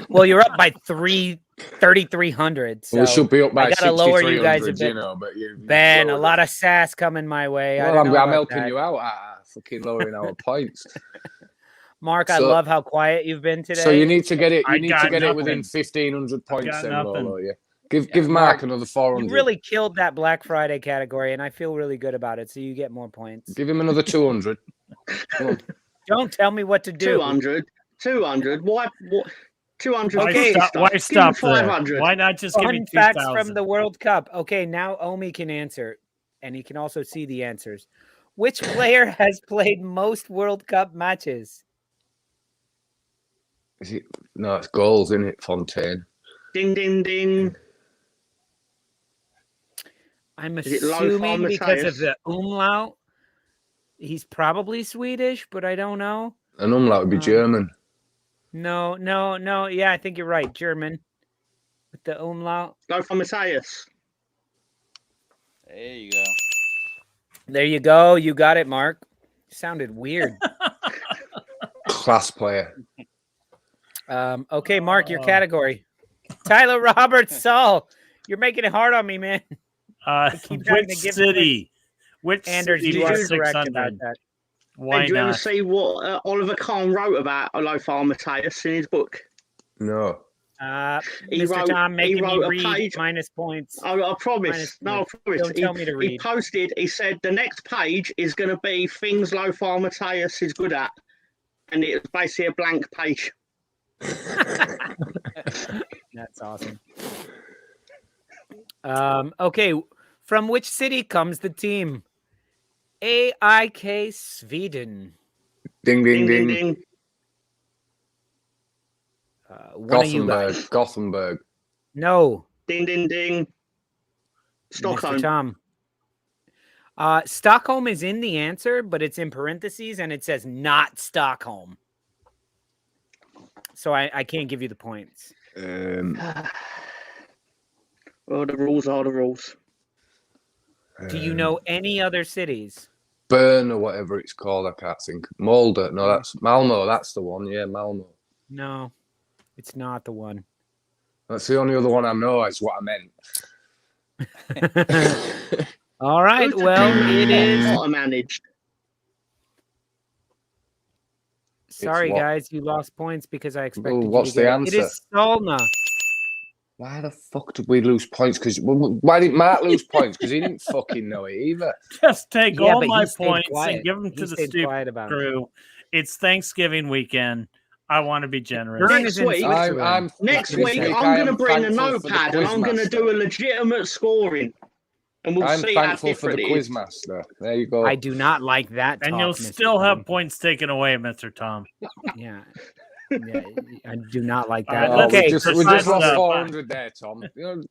Well, you're up by 3,300. So we should be up by I gotta lower you guys a 6,300, bit. you know. But Ben, a lot of sass coming my way. Well, I don't know I'm about helping that. you out. Fucking lowering our points. Mark, I So- love how quiet you've been today. So you need to get it. I You need to got get it nothing. within 1,500 points, got then, nothing. Lolo. Yeah. Give Mark, Mark another 400. You really killed that Black Friday category, and I feel really good about it. So you get more points. Give him another 200. Come on. Don't tell me what to do. 200. Why? What? 200. Why Okay, stop, why Give him stop there? 500. Why not just give me Fun facts 2,000? from the World Cup. Okay, now Omi can answer, and he can also see the answers. Which player has played most World Cup matches? Is it? No, it's goals, isn't it? Fontaine. Ding, ding, ding. I'm Is it Lothar assuming because of Matthäus? the umlaut, he's probably Swedish, but I don't know. An umlaut would be German. No. Yeah, I think you're right. German with the umlaut. Lothar Matthäus. There you go. There you go. You got it, Mark. Sounded weird. Class player. Okay, Mark, your category. Tyler Roberts, Saul. You're making it hard on me, man. keep having Which to give city? Which Anders, city you are was correct about 600? that. Why Did you ever not? see what Oliver Kahn wrote about Lothar Matthäus in his book? No. He Mr. wrote- Tom, he making me wrote a read page- minus points. I promise. Minus No, I points. promise. Don't tell me to He read. posted, he said the next page is going to be things Lothar Matthäus is good at. And it was basically a blank page. That's awesome. Okay, from which city comes the team? AIK Sweden. Ding, ding, Ding, ding, ding. ding. One of you guys. Gothenburg. No. Ding, ding, ding. Stockholm. Mr. Tom. Stockholm is in the answer, but it's in parentheses and it says not Stockholm. So I can't give you the points. Well, the rules are the rules. Do you know any other cities? Bern or whatever it's called? I can't think. Mulder. No, that's Malmo. That's the one. Yeah, Malmo. No, it's not the one. That's the only other one I know. Is what I meant. All right. Who's the Well, team it is. Otta managed. Sorry, what? guys. You lost points because I expected Well, you what's to get the it. answer? It is Solna. Why the fuck did we lose points? Because why didn't Mark lose points? Because he didn't fucking know it either. Just take Yeah, all but my he stayed points quiet. and give them He to the stayed Stoop quiet about it. crew. It's Thanksgiving weekend. I want to be generous. Vern Next is in week- Switzerland. Next this week, I I'm going to am bring a thankful for the notepad and I'm going to quizmaster. do a legitimate scoring. And we'll I'm see how thankful for the different it is. quizmaster. There you go. I do not like that. And talk, you'll Mr. still Tom. have points taken away, Mr. Tom. Yeah. Yeah, I do not like All that. right, Okay. we just besides lost that- 400 there, Tom. You know,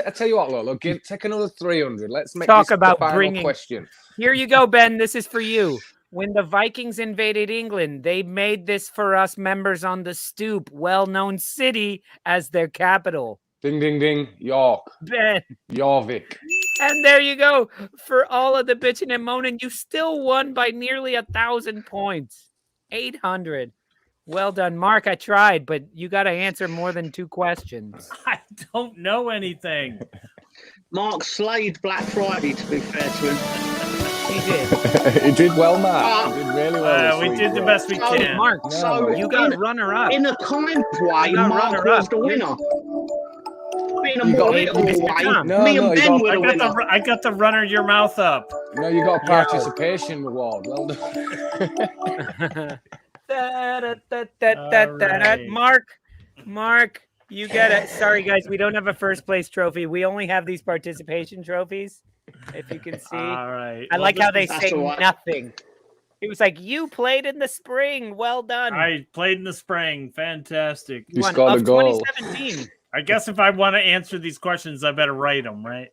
I tell you what, Lolo, take another 300. Let's make Talk this about the final bringing- question. Here you go, Ben. This is for you. When the Vikings invaded England, they made this for us members on the Stoop, well-known city, as their capital. Ding, ding, ding. York. Ben. Jorvik. And there you go. For all of the bitching and moaning, you still won by nearly 1,000 points. 800. Well done, Mark. I tried, but you got to answer more than 2 questions. I don't know anything. Mark slayed Black Friday, to be fair to him. He did. He did well, Mark. He did really well. We this did week, the bro. best we So, can. Mark, So you got in, runner-up. in a kind of way, You got Mark runner-up. was the winner. In a You more got- little Mr. way, Tom. No, me no, and you Ben got- were the winner. I got the runner your mouth up. No, you got a Yeah. participation reward. Well done. right. Mark, you get it. Sorry, guys, we don't have a first place trophy. We only have these participation trophies. If you can see, All right. I like how they that's say all right. nothing. It was like you played in the spring. Well done. I played in the spring. Fantastic. You won scored a of goal. 2017. I guess if I want to answer these questions, I better write them, right?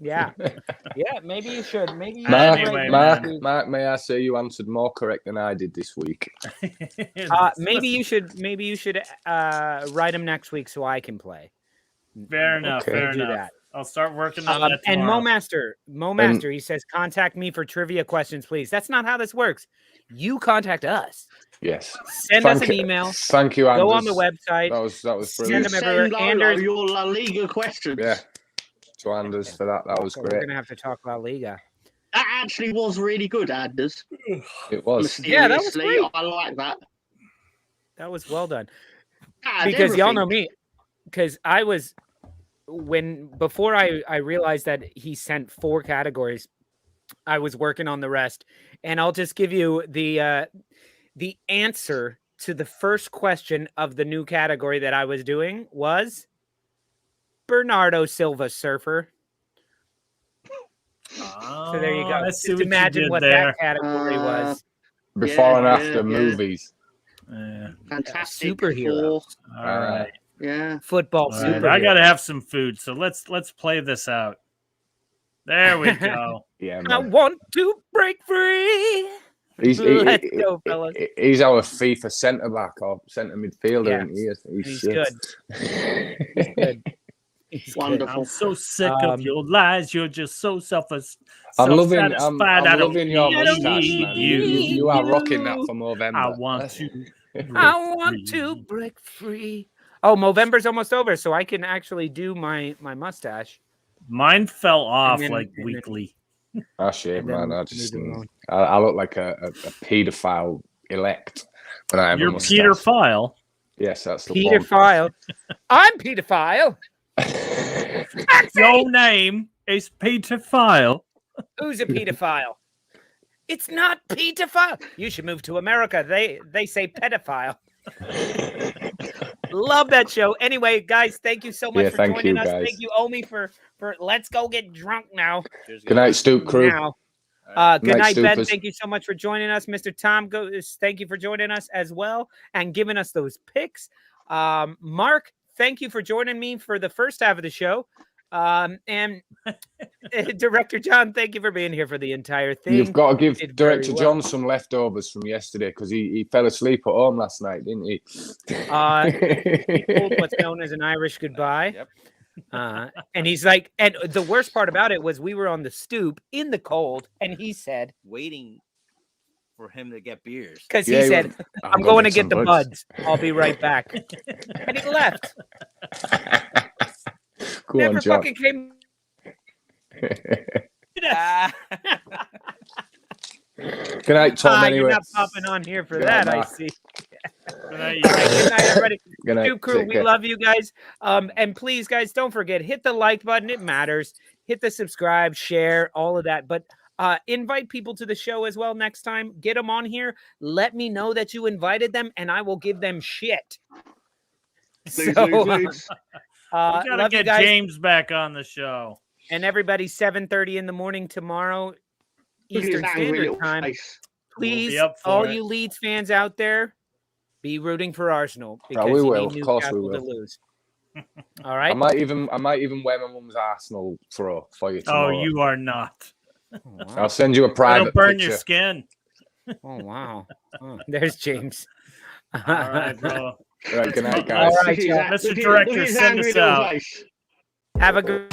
Yeah, yeah. Maybe you should. Maybe you Mark, should. Anyway, Mark, man. Mark, may I say you answered more correct than I did this week? Maybe you should. Maybe you should write them next week so I can play. Fair enough. Okay. Fair Do enough. that. I'll start working on that And tomorrow. Mo Master, he says, contact me for trivia questions, please. That's not how this works. You contact us. Yes. Send us an email. Thank you, Anders. Go on the website. That was Send brilliant. them everywhere. Send Lolo Anders- your La Liga questions. Yeah. To Anders for that. That was So we're great. gonna have to talk about Liga. That actually was really good, Anders. It was. Yeah, that was Mysteriously, great. I like that. That was well done. Ah, Because y'all know everything. me. Because before I realized that he sent 4 categories, I was working on the rest. And I'll just give you the answer to the first question of the new category that I was doing was Bernardo Silva surfer. Oh, So there you go. I see Just what imagine you did what there. that category was. Before and Yeah, after yeah. movies. Fantastic Superheroes. All right. Yeah. Football All right, superheroes. I gotta have some food, so let's play this out. There we go. Yeah, I man. want to break free. Let's go, fellas. He's our FIFA centre back or centre midfielder, Yeah, and he's he's shit. good. He's good. He's Wonderful. I'm so sick of your lies. You're just so self-satisfied. I'm loving I don't your need moustache, man. You are rocking that for November. I want to. I want to break free. Oh, Movember's almost over, so I can actually do my mustache. Mine fell off then- like and then- weekly. Oh shit, And then man! I just leave it alone. I look like a paedophile elect when I have You're a mustache. Peter File. Yes, that's the Peter one. File. I'm Peter File. Your name is Peter File. Who's a pedophile? It's not pedophile. You should move to America. They say pedophile. Love that show. Anyway, guys, thank you so much Yeah, for thank joining you, us. guys. Thank you, Omi, for let's go get drunk now. Good night, Stoop crew. Now. Good Night, night, Ben. Stoopers. Thank you so much for joining us. Mr. Tom, thank you for joining us as well and giving us those picks. Mark, thank you for joining me for the first half of the show. And Director John, thank you for being here for the entire thing. You've got to give Did Director very well. John some leftovers from yesterday because he fell asleep at home last night, didn't he? He pulled what's known as an Irish goodbye. Yep. And he's like, and the worst part about it was we were on the stoop in the cold, and he said, Waiting for him to get beers. because Yeah, he he said, went, I'm going to get the buds. I'll be right back. And he left. Go Never on, John. fucking came. Ah. Good night, Tom. You're Anyway, not popping on here for Good that, night, I Mark. see. Good night, All right, good night, everybody. Good night. Stoop crew, Take we care. love you guys. And please, guys, don't forget, hit the like button. It matters. Hit the subscribe, share, all of that. But invite people to the show as well next time. Get them on here. Let me know that you invited them, and I will give them shit. Please, So, please, please. we gotta love you get guys. James back on the show. And everybody, 7:30 in the morning tomorrow, Look at his Eastern angry Standard little Time. face. We'll be Please, up for all it. you Leeds fans out there, be rooting for Arsenal because we you will. need Of course we Newcastle to will. lose. All I right. might even wear my mum's Arsenal throw for you Oh, tomorrow. you are not. Oh, wow. I'll send you a It'll private burn picture. your skin. Oh, wow. Oh, there's James. All right, bro. Right, good night, All guys. right, y'all. Mr. Look at Director, his send angry us little out. face. Have a good